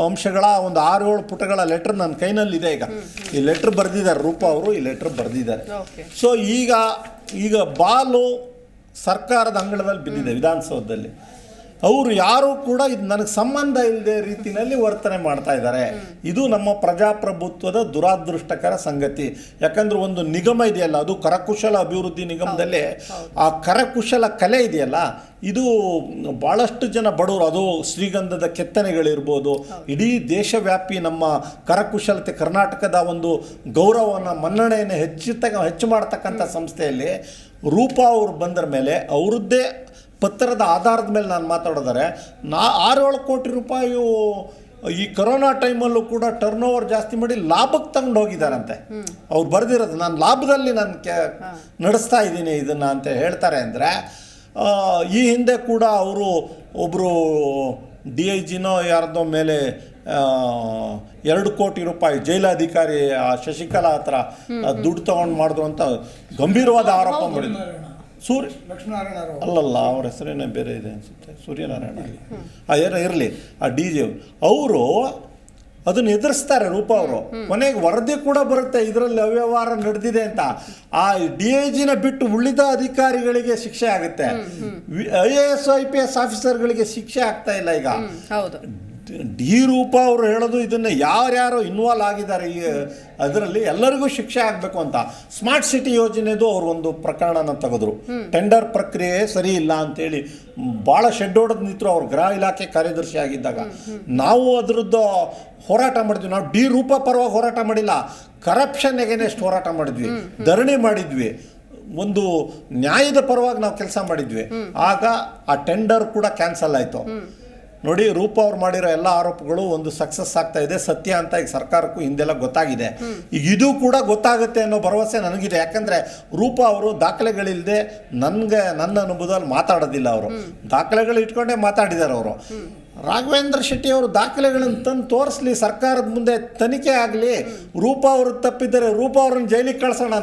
ಅಂಶಗಳ ಒಂದು 6-7 ಪುಟಗಳ ಲೆಟ್ರ್ ನನ್ನ ಕೈನಲ್ಲಿದೆ. ಈ ಲೆಟ್ರ್ ಬರೆದಿದ್ದಾರೆ ರೂಪ ಅವರು, ಈ ಲೆಟ್ರ್ ಬರೆದಿದ್ದಾರೆ. ಸೊ ಈಗ ಬಾಲು ಸರ್ಕಾರದ ಅಂಗಳದಲ್ಲಿ ಬಿದ್ದಿದೆ ವಿಧಾನಸೌಧದಲ್ಲಿ. ಅವರು ಯಾರೂ ಕೂಡ ಇದು ನನಗೆ ಸಂಬಂಧ ಇಲ್ಲದೆ ರೀತಿಯಲ್ಲಿ ವರ್ತನೆ ಮಾಡ್ತಾ ಇದ್ದಾರೆ. ಇದು ನಮ್ಮ ಪ್ರಜಾಪ್ರಭುತ್ವದ ದುರಾದೃಷ್ಟಕರ ಸಂಗತಿ. ಯಾಕಂದ್ರೆ ಒಂದು ನಿಗಮ ಇದೆಯಲ್ಲ, ಅದು ಕರಕುಶಲ ಅಭಿವೃದ್ಧಿ ನಿಗಮದಲ್ಲಿ ಆ ಕರಕುಶಲ ಕಲೆ ಇದೆಯಲ್ಲ, ಇದು ಭಾಳಷ್ಟು ಜನ ಬಡವರು, ಅದು ಶ್ರೀಗಂಧದ ಕೆತ್ತನೆಗಳಿರ್ಬೋದು, ಇಡೀ ದೇಶವ್ಯಾಪಿ ನಮ್ಮ ಕರಕುಶಲತೆ ಕರ್ನಾಟಕದ ಒಂದು ಗೌರವವನ್ನು ಮನ್ನಣೆಯನ್ನು ಹೆಚ್ಚು ಮಾಡ್ತಕ್ಕಂಥ ಸಂಸ್ಥೆಯಲ್ಲಿ ರೂಪ ಅವರು ಬಂದರ ಮೇಲೆ ಅವರದ್ದೇ ಪತ್ರದ ಆಧಾರದ ಮೇಲೆ ನಾನು ಮಾತಾಡಿದರೆ 6-7 ಕೋಟಿ ರೂಪಾಯಿ ಈ ಕೊರೋನಾ ಟೈಮಲ್ಲೂ ಕೂಡ ಟರ್ನ್ ಓವರ್ ಜಾಸ್ತಿ ಮಾಡಿ ಲಾಭಕ್ಕೆ ತಗೊಂಡು ಹೋಗಿದ್ದಾರಂತೆ. ಅವ್ರು ಬರೆದಿರೋದು ನಾನು ಲಾಭದಲ್ಲಿ ನಾನು ನಡೆಸ್ತಾ ಇದ್ದೀನಿ ಇದನ್ನು ಅಂತ ಹೇಳ್ತಾರೆ. ಈ ಹಿಂದೆ ಕೂಡ ಅವರು ಒಬ್ಬರು DIGನೋ ಯಾರ್ದೋ ಮೇಲೆ 2 ಕೋಟಿ ರೂಪಾಯಿ ಜೈಲಾಧಿಕಾರಿ ಶಶಿಕಲಾ ಹತ್ರ ದುಡ್ಡು ತಗೊಂಡು ಮಾಡಿದ್ರು ಅಂತ ಗಂಭೀರವಾದ ಆರೋಪ ಮಾಡಿದ್ರು. ಅಲ್ಲಲ್ಲ, ಅವ್ರ ಹೆಸರೇನೇ ಬೇರೆ ಇದೆ ಅನಿಸುತ್ತೆ, ಸೂರ್ಯನಾರಾಯಣ ಏನೋ ಇರಲಿ, ಆ DJ ಅವರು ಅದನ್ನು ಎದುರಿಸ್ತಾರೆ ರೂಪ ಅವರು. ಕೊನೆಗೆ ವರದಿ ಕೂಡ ಬರುತ್ತೆ ಇದರಲ್ಲಿ ಅವ್ಯವಹಾರ ನಡೆದಿದೆ ಅಂತ. ಆ DIGನ ಬಿಟ್ಟು ಉಳಿದ ಅಧಿಕಾರಿಗಳಿಗೆ ಶಿಕ್ಷೆ ಆಗುತ್ತೆ, IAS IPS ಆಫೀಸರ್ಗಳಿಗೆ ಶಿಕ್ಷೆ ಆಗ್ತಾ ಇಲ್ಲ. ಈಗ ಡಿ ರೂಪ ಅವರು ಹೇಳೋದು ಇದನ್ನು ಯಾರ್ಯಾರು ಇನ್ವಾಲ್ವ್ ಆಗಿದ್ದಾರೆ ಈ ಅದರಲ್ಲಿ ಎಲ್ಲರಿಗೂ ಶಿಕ್ಷೆ ಆಗಬೇಕು ಅಂತ. ಸ್ಮಾರ್ಟ್ ಸಿಟಿ ಯೋಜನೆದು ಅವರು ಒಂದು ಪ್ರಕರಣನ ತೆಗೆದ್ರು. ಟೆಂಡರ್ ಪ್ರಕ್ರಿಯೆ ಸರಿ ಇಲ್ಲ ಅಂತೇಳಿ ಭಾಳ ಶೆಡ್ ಹೊಡೆದು ನಿಂತರು ಅವ್ರು ಗೃಹ ಇಲಾಖೆ ಕಾರ್ಯದರ್ಶಿ ಆಗಿದ್ದಾಗ. ನಾವು ಅದರದ್ದು ಹೋರಾಟ ಮಾಡಿದ್ವಿ. ನಾವು ಡಿ ರೂಪ ಪರವಾಗಿ ಹೋರಾಟ ಮಾಡಿಲ್ಲ, ಕರಪ್ಷನ್ ಎಗೇನೆಸ್ಟ್ ಹೋರಾಟ ಮಾಡಿದ್ವಿ, ಧರಣಿ ಮಾಡಿದ್ವಿ, ಒಂದು ನ್ಯಾಯದ ಪರವಾಗಿ ನಾವು ಕೆಲಸ ಮಾಡಿದ್ವಿ. ಆಗ ಆ ಟೆಂಡರ್ ಕೂಡ ಕ್ಯಾನ್ಸಲ್ ಆಯಿತು. ನೋಡಿ, ರೂಪ ಅವ್ರು ಮಾಡಿರೋ ಎಲ್ಲ ಆರೋಪಗಳು ಒಂದು ಸಕ್ಸಸ್ ಆಗ್ತಾ ಇದೆ, ಸತ್ಯ ಅಂತ ಈಗ ಸರ್ಕಾರಕ್ಕೂ ಹಿಂದೆಲ್ಲ ಗೊತ್ತಾಗಿದೆ. ಈಗ ಇದು ಕೂಡ ಗೊತ್ತಾಗುತ್ತೆ ಅನ್ನೋ ಭರವಸೆ ನನಗಿದೆ. ಯಾಕಂದರೆ ರೂಪ ಅವರು ದಾಖಲೆಗಳಿಲ್ಲದೆ ನನ್ನ ಅನುಭವದಲ್ಲಿ ಮಾತಾಡೋದಿಲ್ಲ. ಅವರು ದಾಖಲೆಗಳು ಇಟ್ಕೊಂಡೇ ಮಾತಾಡಿದ್ದಾರೆ. ಅವರು ರಾಘವೇಂದ್ರ ಶೆಟ್ಟಿ ಅವರು ದಾಖಲೆಗಳನ್ನು ತಂದು ತೋರಿಸ್ಲಿ, ಸರ್ಕಾರದ ಮುಂದೆ ತನಿಖೆ ಆಗಲಿ. ರೂಪ ಅವರು ತಪ್ಪಿದ್ದರೆ ರೂಪ ಅವ್ರನ್ನ ಜೈಲಿಗೆ ಕಳ್ಸೋಣ.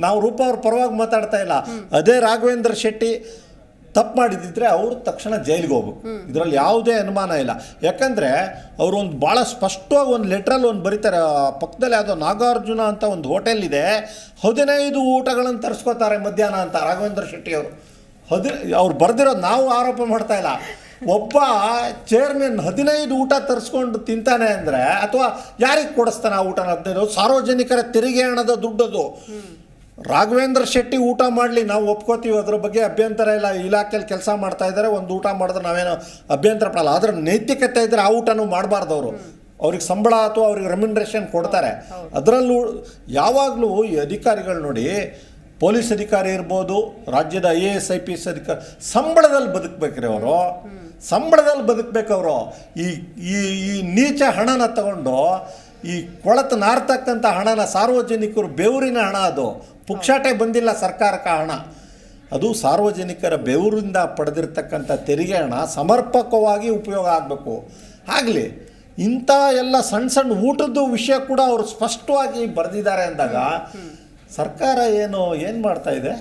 ನಾವು ರೂಪ ಅವ್ರ ಪರವಾಗಿ ಮಾತಾಡ್ತಾ ಇಲ್ಲ. ಅದೇ ರಾಘವೇಂದ್ರ ಶೆಟ್ಟಿ ತಪ್ಪು ಮಾಡಿದ್ದಿದ್ರೆ ಅವರು ತಕ್ಷಣ ಜೈಲಿಗೆ ಹೋಗ್ಬೇಕು, ಇದರಲ್ಲಿ ಯಾವುದೇ ಅನುಮಾನ ಇಲ್ಲ. ಯಾಕಂದರೆ ಅವರು ಒಂದು ಭಾಳ ಸ್ಪಷ್ಟವಾಗಿ ಒಂದು ಲೆಟ್ರಲ್ಲಿ ಒಂದು ಬರೀತಾರೆ. ಪಕ್ಕದಲ್ಲಿ ಯಾವುದೋ ನಾಗಾರ್ಜುನ ಅಂತ ಒಂದು ಹೋಟೆಲ್ ಇದೆ, 15 ಊಟಗಳನ್ನು ತರಿಸ್ಕೋತಾರೆ ಮಧ್ಯಾಹ್ನ ಅಂತ ರಾಘವೇಂದ್ರ ಶೆಟ್ಟಿ ಅವರು. ಅವ್ರು ಬರೆದಿರೋದು ನಾವು ಆರೋಪ ಮಾಡ್ತಾ ಇಲ್ಲ. ಒಬ್ಬ ಚೇರ್ಮನ್ 15 ಊಟ ತರಿಸ್ಕೊಂಡು ತಿಂತಾನೆ ಅಂದರೆ, ಅಥವಾ ಯಾರಿಗೆ ಕೊಡಿಸ್ತಾನೆ ಆ ಊಟನ? 15 ಸಾರ್ವಜನಿಕರ ತೆರಿಗೆ ಹಣದ ದುಡ್ಡದು. ರಾಘವೇಂದ್ರ ಶೆಟ್ಟಿ ಊಟ ಮಾಡಲಿ, ನಾವು ಒಪ್ಕೋತೀವಿ, ಅದ್ರ ಬಗ್ಗೆ ಅಭ್ಯಂತರ ಇಲ್ಲ. ಇಲಾಖೆಯಲ್ಲಿ ಕೆಲಸ ಮಾಡ್ತಾ ಇದ್ದಾರೆ, ಒಂದು ಊಟ ಮಾಡಿದ್ರೆ ನಾವೇನೋ ಅಭ್ಯಂತರ ಪಡಲ್ಲ. ಆದರೆ ನೈತಿಕತೆ ಇದ್ದರೆ ಆ ಊಟನೂ ಮಾಡಬಾರ್ದು ಅವರು. ಅವ್ರಿಗೆ ಸಂಬಳ ಅಥವಾ ಅವ್ರಿಗೆ ರೆಮ್ಯುನರೇಷನ್ ಕೊಡ್ತಾರೆ. ಅದರಲ್ಲೂ ಯಾವಾಗಲೂ ಈ ಅಧಿಕಾರಿಗಳು ನೋಡಿ, ಪೊಲೀಸ್ ಅಧಿಕಾರಿ ಇರ್ಬೋದು, ರಾಜ್ಯದ IAS IPS ಅಧಿಕಾರಿ ಸಂಬಳದಲ್ಲಿ ಬದುಕಬೇಕ್ರಿ ಅವರು, ಸಂಬಳದಲ್ಲಿ ಬದುಕಬೇಕವರು. ಈ ಈ ಈ ನೀಚ ಹಣನ ತಗೊಂಡು ಈ ಕೊಳತು ನಾರ್ತಕ್ಕಂಥ ಹಣನ ಸಾರ್ವಜನಿಕರು ಬೆವರಿನ ಹಣ, ಅದು ಪುಕ್ಷಾಟೆ ಬಂದಿಲ್ಲ ಸರ್ಕಾರಕ್ಕೆ ಹಣ, ಅದು ಸಾರ್ವಜನಿಕರ ಬೆವರಿಂದ ಪಡೆದಿರ್ತಕ್ಕಂಥ ತೆರಿಗೆ ಹಣ ಸಮರ್ಪಕವಾಗಿ ಉಪಯೋಗ ಆಗಬೇಕು. ಆಗಲಿ ಇಂಥ ಎಲ್ಲ ಸಣ್ಣ ಸಣ್ಣ ಊಟದ ವಿಷಯ ಕೂಡ ಅವರು ಸ್ಪಷ್ಟವಾಗಿ ಬರೆದಿದ್ದಾರೆ ಅಂದಾಗ ಸರ್ಕಾರ ಏನು ಮಾಡ್ತಾ ಇದೆ?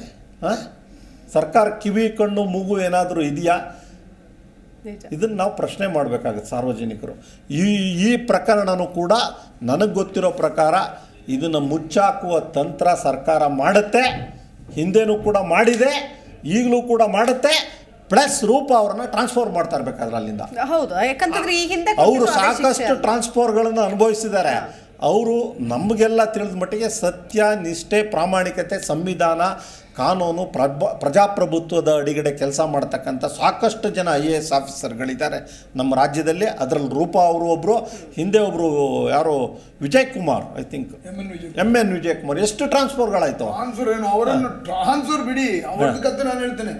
ಸರ್ಕಾರ ಕಿವಿ ಕಣ್ಣು ಮೂಗು ಏನಾದರೂ ಇದೆಯಾ? ಇದನ್ನು ನಾವು ಪ್ರಶ್ನೆ ಮಾಡಬೇಕಾಗುತ್ತೆ ಸಾರ್ವಜನಿಕರು. ಈ ಪ್ರಕರಣನೂ ಕೂಡ ನನಗೆ ಗೊತ್ತಿರೋ ಪ್ರಕಾರ ಇದನ್ನು ಮುಚ್ಚಾಕುವ ತಂತ್ರ ಸರ್ಕಾರ ಮಾಡುತ್ತೆ, ಹಿಂದೆನೂ ಕೂಡ ಮಾಡಿದೆ, ಈಗಲೂ ಕೂಡ ಮಾಡುತ್ತೆ. ಪ್ಲಸ್ ರೂಪ ಅವ್ರನ್ನ ಟ್ರಾನ್ಸ್ಫರ್ ಮಾಡ್ತಾ ಇರ್ಬೇಕಾದ್ರೆ ಅಲ್ಲಿಂದ. ಹೌದು, ಯಾಕಂತಂದ್ರೆ ಈ ಹಿಂದೆ ಅವರು ಸಾಕಷ್ಟು ಟ್ರಾನ್ಸ್ಫರ್ಗಳನ್ನು ಅನುಭವಿಸಿದ್ದಾರೆ. ಅವರು ನಮಗೆಲ್ಲ ತಿಳಿದ ಮಟ್ಟಿಗೆ ಸತ್ಯ, ನಿಷ್ಠೆ, ಪ್ರಾಮಾಣಿಕತೆ, ಸಂವಿಧಾನ, ಕಾನೂನು, ಪ್ರಜಾಪ್ರಭುತ್ವದ ಅಡಿಗಡೆ ಕೆಲಸ ಮಾಡ್ತಕ್ಕಂಥ ಸಾಕಷ್ಟು ಜನ IAS ಆಫೀಸರ್ಗಳಿದ್ದಾರೆ ನಮ್ಮ ರಾಜ್ಯದಲ್ಲಿ. ಅದರಲ್ಲಿ ರೂಪಾ ಅವರು ಒಬ್ಬರು, ಹಿಂದೆ ಒಬ್ಬರು ಯಾರು Vijay Kumar, I think MN Vijay Kumar. ಎಷ್ಟು ಟ್ರಾನ್ಸ್ಫರ್ಗಳಾಯಿತು? ಟ್ರಾನ್ಸ್ಫರ್ ಏನು, ಅವರನ್ನು ಟ್ರಾನ್ಸ್ಫರ್ ಬಿಡಿ, ಅವ್ರದ್ದು ಕತೆ ನಾನು ಹೇಳ್ತೇನೆ.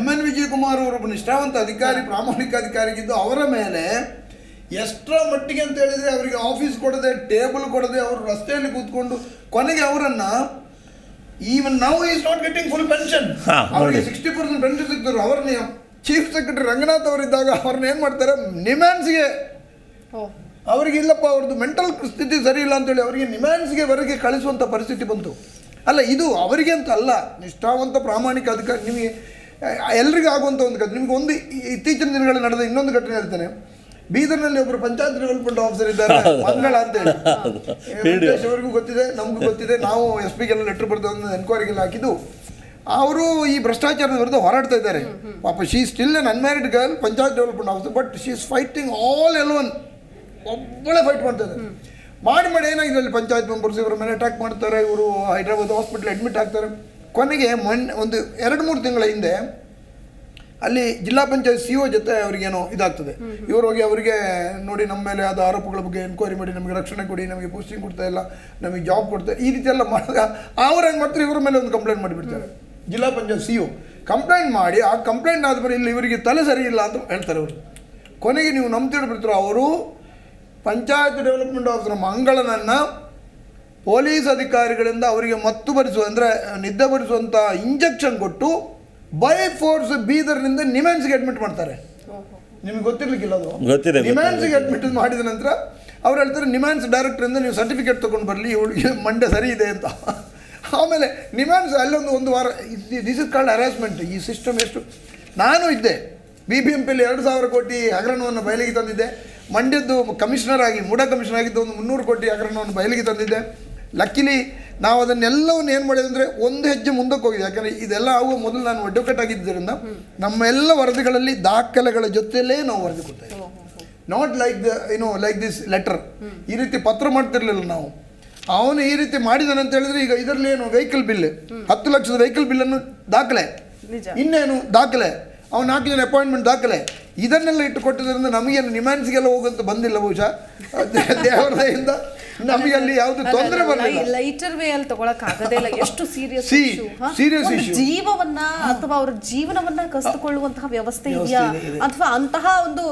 MN ವಿಜಯ್ ಕುಮಾರ್ ಅವರೊಬ್ಬ ನಿಷ್ಠಾವಂತ ಅಧಿಕಾರಿ, ಪ್ರಾಮಾಣಿಕ ಅಧಿಕಾರಿಗಿದ್ದು ಅವರ ಮೇಲೆ ಎಷ್ಟರ ಮಟ್ಟಿಗೆ ಅಂತ ಹೇಳಿದರೆ ಅವರಿಗೆ ಆಫೀಸ್ ಕೊಡದೆ, ಟೇಬಲ್ ಕೊಡದೆ, ಅವರು ರಸ್ತೆಯಲ್ಲಿ ಕೂತ್ಕೊಂಡು ಕೊನೆಗೆ ಅವರನ್ನು even now is not getting full pension, ಅವರಿಗೆ 60% ಪೆನ್ಷನ್ ಸಿಗ್ತಾರೆ. ಅವ್ರನ್ನ ಚೀಫ್ ಸೆಕ್ರೆಟರಿ ರಂಗನಾಥ್ ಅವರಿದ್ದಾಗ ಅವ್ರನ್ನ ಏನು ಮಾಡ್ತಾರೆ, ನಿಮ್ಯಾನ್ಸ್ಗೆ, ಅವರಿಗೆ ಇಲ್ಲಪ್ಪ ಅವ್ರದ್ದು ಮೆಂಟಲ್ ಸ್ಥಿತಿ ಸರಿ ಇಲ್ಲ ಅಂತೇಳಿ ಅವರಿಗೆ ನಿಮ್ಯಾನ್ಸ್ಗೆ ವರೆಗೆ ಕಳಿಸುವಂಥ ಪರಿಸ್ಥಿತಿ ಬಂತು. ಅಲ್ಲ, ಇದು ಅವರಿಗೆ ಅಂತ ಅಲ್ಲ, ನಿಷ್ಠಾವಂತ ಪ್ರಾಮಾಣಿಕ ಅಧಿಕಾರಿ. ನಿಮಗೆ ಎಲ್ರಿಗೂ ಆಗುವಂಥ ಒಂದು ಘಟನೆ, ನಿಮಗೆ ಒಂದು ಇತ್ತೀಚಿನ ದಿನಗಳಲ್ಲಿ ನಡೆದ ಇನ್ನೊಂದು ಘಟನೆ ಹೇಳ್ತೇನೆ. ಬೀದರ್ನಲ್ಲಿ ಒಬ್ಬರು ಪಂಚಾಯತ್ ಡೆವಲಪ್ಮೆಂಟ್ ಆಫೀಸರ್ ಇದ್ದಾರೆ, ಮಂಗಳ ಅಂತೇಳಿ. ಅವರಿಗೂ ಗೊತ್ತಿದೆ, ನಮಗೂ ಗೊತ್ತಿದೆ. ನಾವು SP ಗೆಲ್ಲ ಲೆಟರ್ ಬರೆದು ಒಂದು ಎನ್ಕ್ವೈರಿಗೆಲ್ಲ ಹಾಕಿದ್ದು. ಅವರು ಈ ಭ್ರಷ್ಟಾಚಾರದ ವಿರುದ್ಧ ಹೋರಾಡ್ತಾ ಇದ್ದಾರೆ. ಪಾಪ she still N unmarried girl, panchayat development officer, but she is fighting all Elon. ಒಬ್ಬಳೇ ಫೈಟ್ ಮಾಡ್ತಾ ಇದ್ದಾರೆ. ಮಾಡಿ ಏನಾಗಿದೆ ಅಲ್ಲಿ ಪಂಚಾಯತ್ ಮೆಂಬರ್ಸ್ ಇವರ ಮೇಲೆ ಅಟ್ಯಾಕ್ ಮಾಡ್ತಾರೆ. ಇವರು ಹೈದ್ರಾಬಾದ್ ಹಾಸ್ಪಿಟಲ್ ಅಡ್ಮಿಟ್ ಆಗ್ತಾರೆ. ಕೊನೆಗೆ ಒಂದು 2-3 ತಿಂಗಳ ಹಿಂದೆ ಅಲ್ಲಿ ಜಿಲ್ಲಾ ಪಂಚಾಯತ್ CO ಜೊತೆ ಅವರಿಗೇನೋ ಇದಾಗ್ತದೆ. ಇವರು ಹೋಗಿ ಅವರಿಗೆ ನೋಡಿ, ನಮ್ಮ ಮೇಲೆ ಆದ ಆರೋಪಗಳ ಬಗ್ಗೆ ಎನ್ಕ್ವೈರಿ ಮಾಡಿ, ನಮಗೆ ರಕ್ಷಣೆ ಕೊಡಿ, ನಮಗೆ ಪೋಸ್ಟಿಂಗ್ ಕೊಡ್ತಾ ಇಲ್ಲ, ನಮಗೆ ಜಾಬ್ ಕೊಡ್ತಾ, ಈ ರೀತಿ ಎಲ್ಲ ಮಾಡಿದಾಗ ಅವ್ರು ಏನು ಮಾಡ್ತಾರೆ, ಇವರ ಮೇಲೆ ಒಂದು ಕಂಪ್ಲೇಂಟ್ ಮಾಡಿಬಿಡ್ತಾರೆ. ಜಿಲ್ಲಾ ಪಂಚಾಯತ್ CO ಕಂಪ್ಲೇಂಟ್ ಮಾಡಿ, ಆ ಕಂಪ್ಲೇಂಟ್ ಆದಮೇಲೆ ಇಲ್ಲಿ ಇವರಿಗೆ ತಲೆ ಸರಿ ಇಲ್ಲ ಅಂತ ಹೇಳ್ತಾರೆ ಅವರು. ಕೊನೆಗೆ ನೀವು ನಂಬ್ತಿಡ್ಬಿಡ್ತಾರೆ, ಅವರು ಪಂಚಾಯತ್ ಡೆವಲಪ್ಮೆಂಟ್ ಆಫೀಸರ್ ಮಂಗಳನನ್ನು ಪೊಲೀಸ್ ಅಧಿಕಾರಿಗಳಿಂದ ಅವರಿಗೆ ಮತ್ತು ಬರಿಸುವ, ಅಂದರೆ ನಿದ್ದೆ ಬರಿಸುವಂಥ ಇಂಜೆಕ್ಷನ್ ಕೊಟ್ಟು ಬೈ ಫೋರ್ಸ್ ಬೀದರ್ನಿಂದ ನಿಮ್ಯಾನ್ಸ್ಗೆ ಅಡ್ಮಿಟ್ ಮಾಡ್ತಾರೆ. ನಿಮಗೆ ಗೊತ್ತಿರಲಿಕ್ಕಿಲ್ಲ ಅದು. ಗೊತ್ತಿದೆ. ನಿಮ್ಯಾನ್ಸ್ಗೆ ಅಡ್ಮಿಟ್ ಮಾಡಿದ ನಂತರ ಅವ್ರು ಹೇಳ್ತಾರೆ, ನಿಮ್ಯಾನ್ಸ್ ಡೈರೆಕ್ಟ್ರಿಂದ ನೀವು ಸರ್ಟಿಫಿಕೇಟ್ ತೊಗೊಂಡು ಬರಲಿ, ಇವಳಿಗೆ ಮಂಡ್ಯ ಸರಿ ಇದೆ ಅಂತ. ಆಮೇಲೆ ನಿಮ್ಯಾನ್ಸ್ ಅಲ್ಲೊಂದು 1 ವಾರ, ದಿಸ್ ಇಸ್ ಕಾಲ್ಡ್ ಹರಾಸ್ಮೆಂಟ್. ಈ ಸಿಸ್ಟಮ್ ಎಷ್ಟು, ನಾನು ಇದ್ದೆ BBMPಯಲ್ಲಿ 2,000 ಕೋಟಿ ಹಗರಣವನ್ನು ಬಯಲಿಗೆ ತಂದಿದ್ದೆ. ಮಂಡ್ಯದ್ದು ಕಮಿಷನರ್ ಆಗಿ, ಮೂಡ ಕಮಿಷನರ್ ಆಗಿದ್ದು ಒಂದು 300 ಕೋಟಿ ಹಗರಣವನ್ನು ಬಯಲಿಗೆ ತಂದಿದ್ದೆ. ಲಕ್ಕಿಲಿ ನಾವು ಅದನ್ನೆಲ್ಲವನ್ನು ಏನು ಮಾಡಿದೆ ಅಂದರೆ ಒಂದು ಹೆಜ್ಜೆ ಮುಂದಕ್ಕೆ ಹೋಗಿದೆ. ಯಾಕಂದರೆ ಇದೆಲ್ಲ ಆಗುವ ಮೊದಲು ನಾನು ಅಡ್ವೊಕೇಟ್ ಆಗಿದ್ದರಿಂದ ನಮ್ಮ ಎಲ್ಲ ವರದಿಗಳಲ್ಲಿ ದಾಖಲೆಗಳ ಜೊತೆಯಲ್ಲೇ ನಾವು ವರದಿ ಕೊಡ್ತಾ ಇದ್ದೀವಿ. Not like this letter. ಈ ರೀತಿ ಪತ್ರ ಮಾಡ್ತಿರ್ಲಿಲ್ಲ ನಾವು. ಅವನು ಈ ರೀತಿ ಮಾಡಿದಾನೆ ಅಂತ ಹೇಳಿದ್ರೆ, ಈಗ ಇದರಲ್ಲಿ ಏನು ವೆಹಿಕಲ್ ಬಿಲ್, 10 ಲಕ್ಷದ ವೆಹಿಕಲ್ ಬಿಲ್ಲನ್ನು ದಾಖಲೆ, ಇನ್ನೇನು ದಾಖಲೆ, ಅವ್ನು 4 ಜನ ಅಪಾಯಿಂಟ್ಮೆಂಟ್ ದಾಖಲೆ, ಇದನ್ನೆಲ್ಲ ಇಟ್ಟು ಕೊಟ್ಟಿದ್ದರಿಂದ ನಮಗೇನು ನಿಮ್ಯಾನ್ಸ್ಗೆಲ್ಲ ಹೋಗಂತ ಬಂದಿಲ್ಲ. ಬಹುಶಃ ದೇವರ ದಯೆಯಿಂದ ನಮಗೆ ಅಲ್ಲಿ ಯಾವುದು ತೊಂದರೆ ಬರಲಿಲ್ಲ. ಲೈಟರ್ ವೇ ಅಲ್ಲಿ ತಗೊಳಕ್ ಆಗದೇ ಇಲ್ಲ. ಎಷ್ಟು ಸೀರಿಯಸ್ ಇಶ್ಯೂ. ಜೀವವನ್ನ ಅಥವಾ ಅವರ ಜೀವನವನ್ನ ಕಸಿದುಕೊಳ್ಳುವಂತಹ ವ್ಯವಸ್ಥೆ ಇದೆಯಾ, ಅಥವಾ ಅಂತಹ ಒಂದು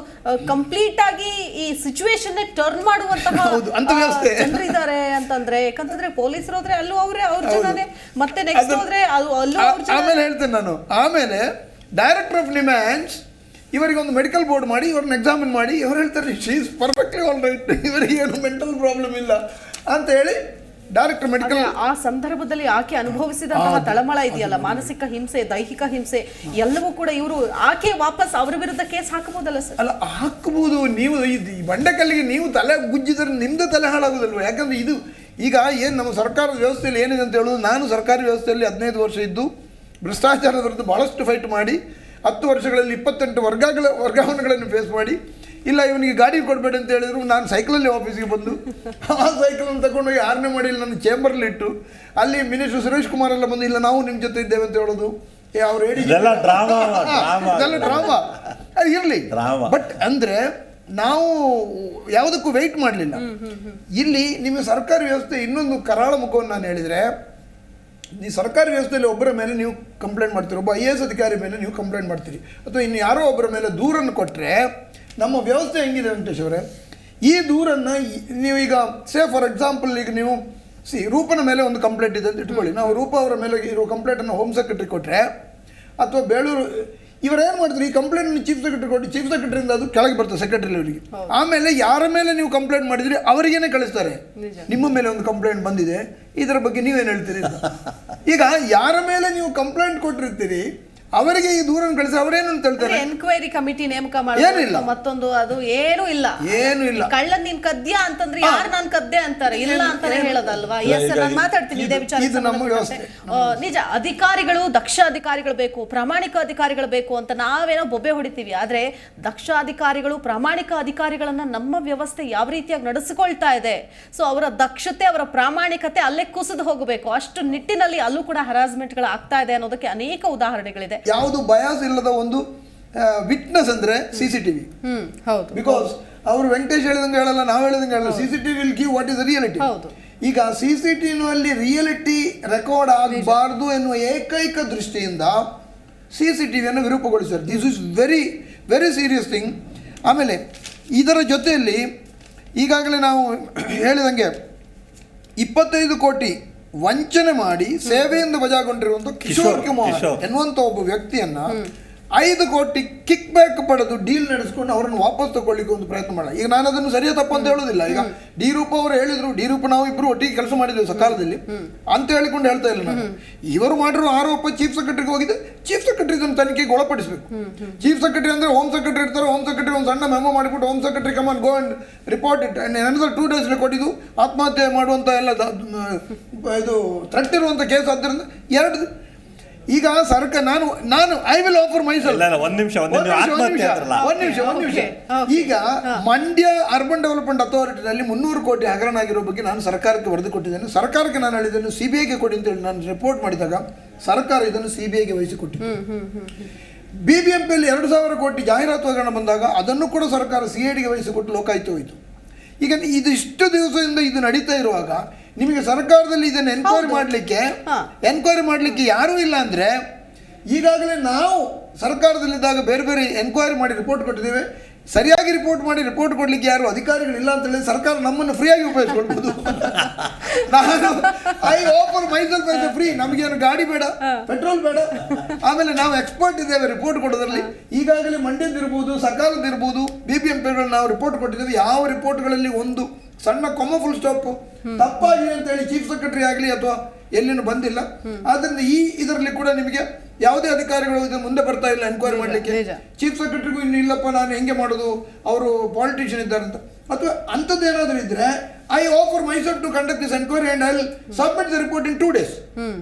ಕಂಪ್ಲೀಟ್ ಆಗಿ ಈ ಸಿಚುವೇಶನ್ ಟರ್ನ್ ಮಾಡುವಂತಹ ಜನರಿದ್ದಾರೆ ಅಂತಂದ್ರೆ, ಯಾಕಂತಂದ್ರೆ ಪೊಲೀಸರು ಹೋದ್ರೆ ಅಲ್ಲೂ ಅವ್ರ ಜನನೇ, ಮತ್ತೆ ನೆಕ್ಸ್ಟ್ ಹೋದ್ರೆ ಅಲ್ಲೂ ಅವ್ರ ಜನ. ಆಮೇಲೆ ಹೇಳ್ತೇನೆ ನಾನು, ಆಮೇಲೆ ಡೈರೆಕ್ಟರ್ ಆಫ್ ನಿಮ್ಯಾನ್ಸ್ ಇವರಿಗೆ ಒಂದು ಮೆಡಿಕಲ್ ಬೋರ್ಡ್ ಮಾಡಿ ಇವ್ರನ್ನ ಎಕ್ಸಾಮಿನ್ ಮಾಡಿ ಇವ್ರು ಹೇಳ್ತಾರೆ, she is perfectly all right, ಇವರಿಗೆ ಏನು ಮೆಂಟಲ್ ಪ್ರಾಬ್ಲಮ್ ಇಲ್ಲ ಅಂತ ಹೇಳಿ ಡೈರೆಕ್ಟರ್ ಮೆಡಿಕಲ್. ಆ ಸಂದರ್ಭದಲ್ಲಿ ಆಕೆ ಅನುಭವಿಸಿದಂತಹ ತಳಮಳ ಇದೆಯಲ್ಲ, ಮಾನಸಿಕ ಹಿಂಸೆ, ದೈಹಿಕ ಹಿಂಸೆ ಎಲ್ಲವೂ ಕೂಡ ಇವರು ಆಕೆ ವಾಪಸ್ ಅವರ ವಿರುದ್ಧ ಕೇಸ್ ಹಾಕಬಹುದಲ್ಲ ಸರ್? ಅಲ್ಲ, ಹಾಕಬಹುದು. ನೀವು ಈ ಬಂಡೆಕಲ್ಲಿಗೆ ನೀವು ತಲೆ ಗುಜ್ಜಿದ್ರೆ ನಿಮ್ಮದು ತಲೆ ಹಾಳಾಗೋದಲ್ವ? ಯಾಕಂದರೆ ಇದು ಈಗ ಏನು ನಮ್ಮ ಸರ್ಕಾರದ ವ್ಯವಸ್ಥೆಯಲ್ಲಿ ಏನಿದೆ ಅಂತ ಹೇಳೋದು, ನಾನು ಸರ್ಕಾರಿ ವ್ಯವಸ್ಥೆಯಲ್ಲಿ 15 ವರ್ಷ ಇದ್ದು ಭ್ರಷ್ಟಾಚಾರದ ವಿರುದ್ಧ ಭಾಳಷ್ಟು ಫೈಟ್ ಮಾಡಿ 10 ವರ್ಷಗಳಲ್ಲಿ 28 ವರ್ಗಾವಣೆಗಳನ್ನು ಫೇಸ್ ಮಾಡಿ, ಇಲ್ಲ ಇವನಿಗೆ ಗಾಡಿ ಕೊಡಬೇಡಿ ಅಂತ ಹೇಳಿದ್ರು, ನಾನು ಸೈಕಲಲ್ಲಿ ಆಫೀಸಿಗೆ ಬಂದು ಆ ಸೈಕಲನ್ನು ತಗೊಂಡೋಗಿ 6ನೇ ಮಾಡಿಯಲ್ಲಿ ನನ್ನ ಚೇಂಬರ್ಲಿ ಇಟ್ಟು, ಅಲ್ಲಿ ಮಿನಿಸ್ಟರ್ ಸುರೇಶ್ ಕುಮಾರ್ ಎಲ್ಲ ಬಂದು, ಇಲ್ಲ ನಾವು ನಿಮ್ಮ ಜೊತೆ ಇದ್ದೇವೆ ಅಂತ ಹೇಳೋದು, ಅವ್ರು ಹೇಳಿ ಡ್ರಾಮಾ. ಅದು ಇರಲಿ. ಬಟ್ ಅಂದರೆ ನಾವು ಯಾವುದಕ್ಕೂ ವೆಯ್ಟ್ ಮಾಡಲಿಲ್ಲ. ಇಲ್ಲಿ ನಿಮ್ಮ ಸರ್ಕಾರಿ ವ್ಯವಸ್ಥೆ ಇನ್ನೊಂದು ಕರಾಳ ಮುಖವನ್ನು ನಾನು ಹೇಳಿದರೆ, ಈ ಸರ್ಕಾರಿ ವ್ಯವಸ್ಥೆಯಲ್ಲಿ ಒಬ್ಬರ ಮೇಲೆ ನೀವು ಕಂಪ್ಲೇಂಟ್ ಮಾಡ್ತೀರಿ, ಒಬ್ಬ IAS ಅಧಿಕಾರಿ ಮೇಲೆ ನೀವು ಕಂಪ್ಲೇಂಟ್ ಮಾಡ್ತೀರಿ, ಅಥವಾ ಇನ್ನು ಯಾರೋ ಒಬ್ಬರ ಮೇಲೆ ದೂರನ್ನು ಕೊಟ್ಟರೆ ನಮ್ಮ ವ್ಯವಸ್ಥೆ ಹೆಂಗಿದೆ ವೆಂಕಟೇಶ್ ಅವರೇ, ಈ ದೂರನ್ನು ನೀವೀಗ ಫಾರ್ ಎಕ್ಸಾಂಪಲ್ ಈಗ ನೀವು ರೂಪನ ಮೇಲೆ ಒಂದು ಕಂಪ್ಲೇಂಟ್ ಇದೆ ಅಂತ ಇಟ್ಕೊಳ್ಳಿ, ನಾವು ರೂಪ ಅವರ ಮೇಲೆ ಇರೋ ಕಂಪ್ಲೇಂಟನ್ನು ಹೋಮ್ ಸೆಕ್ರೆಟರಿ ಕೊಟ್ಟರೆ, ಅಥವಾ ಬೇಳೂರು ಇವರೇನು ಮಾಡ್ತಾರೆ, ಈ ಕಂಪ್ಲೇಂಟ್ ಚೀಫ್ ಸೆಕ್ರೆಟರಿ ಕೊಟ್ಟು ಚೀಫ್ ಸೆಕ್ರೆಟರಿಯಿಂದ ಅದು ಕೆಳಗೆ ಬರ್ತದೆ ಸೆಕ್ರೆಟರಿ ಲೆವೆಲ್ಗೆ. ಆಮೇಲೆ ಯಾರ ಮೇಲೆ ನೀವು ಕಂಪ್ಲೇಂಟ್ ಮಾಡಿದ್ರಿ ಅವರಿಗೇನೆ ಕಳಿಸ್ತಾರೆ, ನಿಮ್ಮ ಮೇಲೆ ಒಂದು ಕಂಪ್ಲೇಂಟ್ ಬಂದಿದೆ, ಇದರ ಬಗ್ಗೆ ನೀವೇನು ಹೇಳ್ತೀರಿ ಅಂತ. ಈಗ ಯಾರ ಮೇಲೆ ನೀವು ಕಂಪ್ಲೇಂಟ್ ಕೊಟ್ಟಿರ್ತೀರಿ ಅವರಿಗೆ ಈ ದೂರನ್ನು ಕಳಿಸಿ ಅವರೇನು ಅಂತ ಹೇಳ್ತಾರೆ, ಎನ್ಕ್ವೈರಿ ಕಮಿಟಿ ನೇಮಕ ಏನಿಲ್ಲ, ಮತ್ತೊಂದು ಅದು ಏನು ಇಲ್ಲ, ಏನು ಇಲ್ಲ. ಕಳ್ಳ ನೀನ್ ಕದ್ಯಾ ಅಂತಂದ್ರೆ ಯಾರು ನಾನ್ ಕದ್ದೆ ಅಂತಾರೆ, ಇಲ್ಲ ಅಂತಾನೆ ಹೇಳೋದಲ್ವಾ. ನಾನು ಮಾತಾಡ್ತೀನಿ ಇದೇ ವಿಚಾರ. ನಿಜ, ಅಧಿಕಾರಿಗಳು ದಕ್ಷ ಅಧಿಕಾರಿಗಳು ಬೇಕು, ಪ್ರಾಮಾಣಿಕ ಅಧಿಕಾರಿಗಳು ಬೇಕು ಅಂತ ನಾವೇನೋ ಬೊಬ್ಬೆ ಹೊಡಿತೀವಿ. ಆದ್ರೆ ದಕ್ಷ ಅಧಿಕಾರಿಗಳು, ಪ್ರಾಮಾಣಿಕ ಅಧಿಕಾರಿಗಳನ್ನ ನಮ್ಮ ವ್ಯವಸ್ಥೆ ಯಾವ ರೀತಿಯಾಗಿ ನಡೆಸಿಕೊಳ್ತಾ ಇದೆ, ಸೊ ಅವರ ದಕ್ಷತೆ, ಅವರ ಪ್ರಾಮಾಣಿಕತೆ ಅಲ್ಲೇ ಕುಸಿದು ಹೋಗಬೇಕು. ಅಷ್ಟು ನಿಟ್ಟಿನಲ್ಲಿ ಅಲ್ಲೂ ಕೂಡ ಹರಾಸ್ಮೆಂಟ್ಗಳು ಆಗ್ತಾ ಇದೆ ಅನ್ನೋದಕ್ಕೆ ಅನೇಕ ಉದಾಹರಣೆಗಳಿದೆ. ಯಾವುದು ಬಯಾಸ್ ಇಲ್ಲದ ಒಂದು ವಿಟ್ನೆಸ್ ಅಂದ್ರೆ CCTV. ಹೌದು, ಬಿಕಾಸ್ ಅವರು ವೆಂಕಟೇಶ್ ಹೇಳಿದಂಗೆ ಹೇಳಲ್ಲ, ನಾವು ಹೇಳಿದಂಗೆ ಹೇಳಲ್ಲ. CCTV will give what is reality. ಈಗ CCTV ರಿಯಾಲಿಟಿ ರೆಕಾರ್ಡ್ ಆಗಬಾರ್ದು ಎನ್ನುವ ಏಕೈಕ ದೃಷ್ಟಿಯಿಂದ CCTVಯನ್ನು ವಿರೂಪಗೊಳಿಸಿದ್ದಾರೆ. This is very very serious thing. ಆಮೇಲೆ ಇದರ ಜೊತೆಯಲ್ಲಿ ಈಗಾಗಲೇ ನಾವು ಹೇಳಿದಂಗೆ 25 ಕೋಟಿ ವಂಚನೆ ಮಾಡಿ ಸೇವೆಯಿಂದ ವಜಾಗೊಂಡಿರುವಂಥ ಕಿಶೋರ್ ಕುಮಾರ್ ಎನ್ನುವಂಥ ಒಬ್ಬ ವ್ಯಕ್ತಿಯನ್ನ 5 ಕೋಟಿ ಕಿಕ್ ಬ್ಯಾಕ್ ಪಡೆದು ಡೀಲ್ ನಡೆಸ್ಕೊಂಡು ಅವರನ್ನು ವಾಪಸ್ ತಗೊಳ್ಳಿಕ್ಕೆ ಒಂದು ಪ್ರಯತ್ನ ಮಾಡಲ್ಲ. ಈಗ ನಾನು ಅದನ್ನು ಸರಿಯ ತಪ್ಪು ಅಂತ ಹೇಳೋದಿಲ್ಲ. ಈಗ ಡಿ ರೂಪ ಅವರು ಹೇಳಿದ್ರು, ಡಿ ರೂಪ ನಾವು ಇಬ್ಬರು ಒಟ್ಟಿಗೆ ಕೆಲಸ ಮಾಡಿದ್ದೇವೆ ಸಕಾಲದಲ್ಲಿ ಅಂತ ಹೇಳಿಕೊಂಡು ಹೇಳ್ತಾ ಇಲ್ಲ ನಾನು. ಇವರು ಮಾಡಿರೋ ಆರೋಪ ಚೀಫ್ ಸೆಕ್ರೆಟರಿಗೆ ಹೋಗಿದೆ, ಚೀಫ್ ಸೆಕ್ರೆಟರಿ ಇದನ್ನು ತನಿಖೆಗೆ ಒಳಪಡಿಸಬೇಕು. ಚೀಫ್ ಸೆಕ್ರೆಟರಿ ಅಂದ್ರೆ ಹೋಮ್ ಸೆಕ್ರೆಟರಿ ಇರ್ತಾರೆ, ಹೋಮ್ ಸೆಕ್ರೆಟರಿ ಒಂದು ಸಣ್ಣ ಮೆಮೊ ಮಾಡಿಬಿಟ್ಟು home secretary come on go and report it and another 2 days ಕೊಟ್ಟಿದ್ದು ಆತ್ಮಹತ್ಯೆ ಮಾಡುವಂಥ ಎಲ್ಲ ಇದು ಥ್ರೆಟ್ ಇರುವಂಥ ಕೇಸ್. ಆದ್ದರಿಂದ 2 ಈಗ ಸರ್ಕಾರ ನಾನು ಐ ವಿಲ್ ಆಫರ್ ಮೈಸೆಲ್ಫ್. ಒಂದು ನಿಮಿಷ ಈಗ ಮಂಡ್ಯ ಅರ್ಬನ್ ಡೆವಲಪ್ಮೆಂಟ್ ಅಥಾರಿಟಿನಲ್ಲಿ 300 ಕೋಟಿ ಹಗರಣ ಆಗಿರೋ ಬಗ್ಗೆ ನಾನು ಸರ್ಕಾರಕ್ಕೆ ವರದಿ ಕೊಟ್ಟಿದ್ದೇನೆ. ಸರ್ಕಾರಕ್ಕೆ ನಾನು ಹೇಳಿದ್ದೇನೆ CBIಗೆ ಕೊಡಿ ಅಂತ ಹೇಳಿ ನಾನು ರಿಪೋರ್ಟ್ ಮಾಡಿದಾಗ ಸರ್ಕಾರ ಇದನ್ನು CBIಗೆ ವಹಿಸಿಕೊಟ್ಟಿದೆ. BBMPಯಲ್ಲಿ 2000 ಕೋಟಿ ಜಾಹೀರಾತು ಹಗರಣ ಬಂದಾಗ ಅದನ್ನು ಕೂಡ ಸರ್ಕಾರ CIDಗೆ ವಹಿಸಿಕೊಟ್ಟು ಲೋಕಾಯುಕ್ತ ಹೋಯಿತು. ಈಗ ಇದಿಷ್ಟು ದಿವಸದಿಂದ ಇದು ನಡೀತಾ ಇರುವಾಗ ನಿಮಗೆ ಸರ್ಕಾರದಲ್ಲಿ ಇದನ್ನು ಎನ್ಕ್ವೈರಿ ಮಾಡಲಿಕ್ಕೆ ಯಾರೂ ಇಲ್ಲ ಅಂದರೆ, ಈಗಾಗಲೇ ನಾವು ಸರ್ಕಾರದಲ್ಲಿದ್ದಾಗ ಬೇರೆ ಬೇರೆ ಎನ್ಕ್ವೈರಿ ಮಾಡಿ ರಿಪೋರ್ಟ್ ಕೊಟ್ಟಿದ್ದೇವೆ. ಸರಿಯಾಗಿ ರಿಪೋರ್ಟ್ ಕೊಡಲಿಕ್ಕೆ ಯಾರು ಅಧಿಕಾರಿಗಳಿಲ್ಲ ಅಂತ ಹೇಳಿ ಸರ್ಕಾರ ನಮ್ಮನ್ನು ಫ್ರೀಯಾಗಿ ಉಪಯೋಗಿಸ್ಕೊಳ್ಬೋದು. ನಾನು I offer myself as free. ನಮಗೇನು ಗಾಡಿ ಬೇಡ, ಪೆಟ್ರೋಲ್ ಬೇಡ, ಆಮೇಲೆ ನಾವು ಎಕ್ಸ್ಪರ್ಟ್ ಇದ್ದೇವೆ ರಿಪೋರ್ಟ್ ಕೊಡೋದ್ರಲ್ಲಿ. ಈಗಾಗಲೇ ಮಂಡ್ಯದಿರ್ಬೋದು, ಸಕಾಲದಿರ್ಬೋದು, BBMPಗಳು ನಾವು ರಿಪೋರ್ಟ್ ಕೊಟ್ಟಿದ್ದೇವೆ. ಯಾವ ರಿಪೋರ್ಟ್ಗಳಲ್ಲಿ ಒಂದು ಸಣ್ಣ ಕೊಮ್ಮ ಫುಲ್ ಸ್ಟಾಪ್ ತಪ್ಪಾಗಿದೆ ಅಂತ ಹೇಳಿ ಚೀಫ್ ಸೆಕ್ರೆಟರಿ ಆಗಲಿ ಅಥವಾ ಎಲ್ಲಿನೂ ಬಂದಿಲ್ಲ. ಆದ್ದರಿಂದ ಇದರಲ್ಲಿ ಕೂಡ ನಿಮಗೆ ಯಾವುದೇ ಅಧಿಕಾರಿಗಳು ಇದನ್ನು ಮುಂದೆ ಬರ್ತಾ ಇಲ್ಲ ಎನ್ಕ್ವೈರಿ ಮಾಡಲಿಕ್ಕೆ. ಚೀಫ್ ಸೆಕ್ರೆಟರಿಗೂ ಇನ್ನು ಇಲ್ಲಪ್ಪ ನಾನು ಹೆಂಗೆ ಮಾಡೋದು, ಅವರು ಪಾಲಿಟಿಷಿಯನ್ ಇದ್ದಾರೆ ಅಂತ, ಅಥವಾ ಅಂಥದ್ದೇನಾದರೂ ಇದ್ರೆ I offer myself to conduct this enquiry and I will submit the report in 2 days.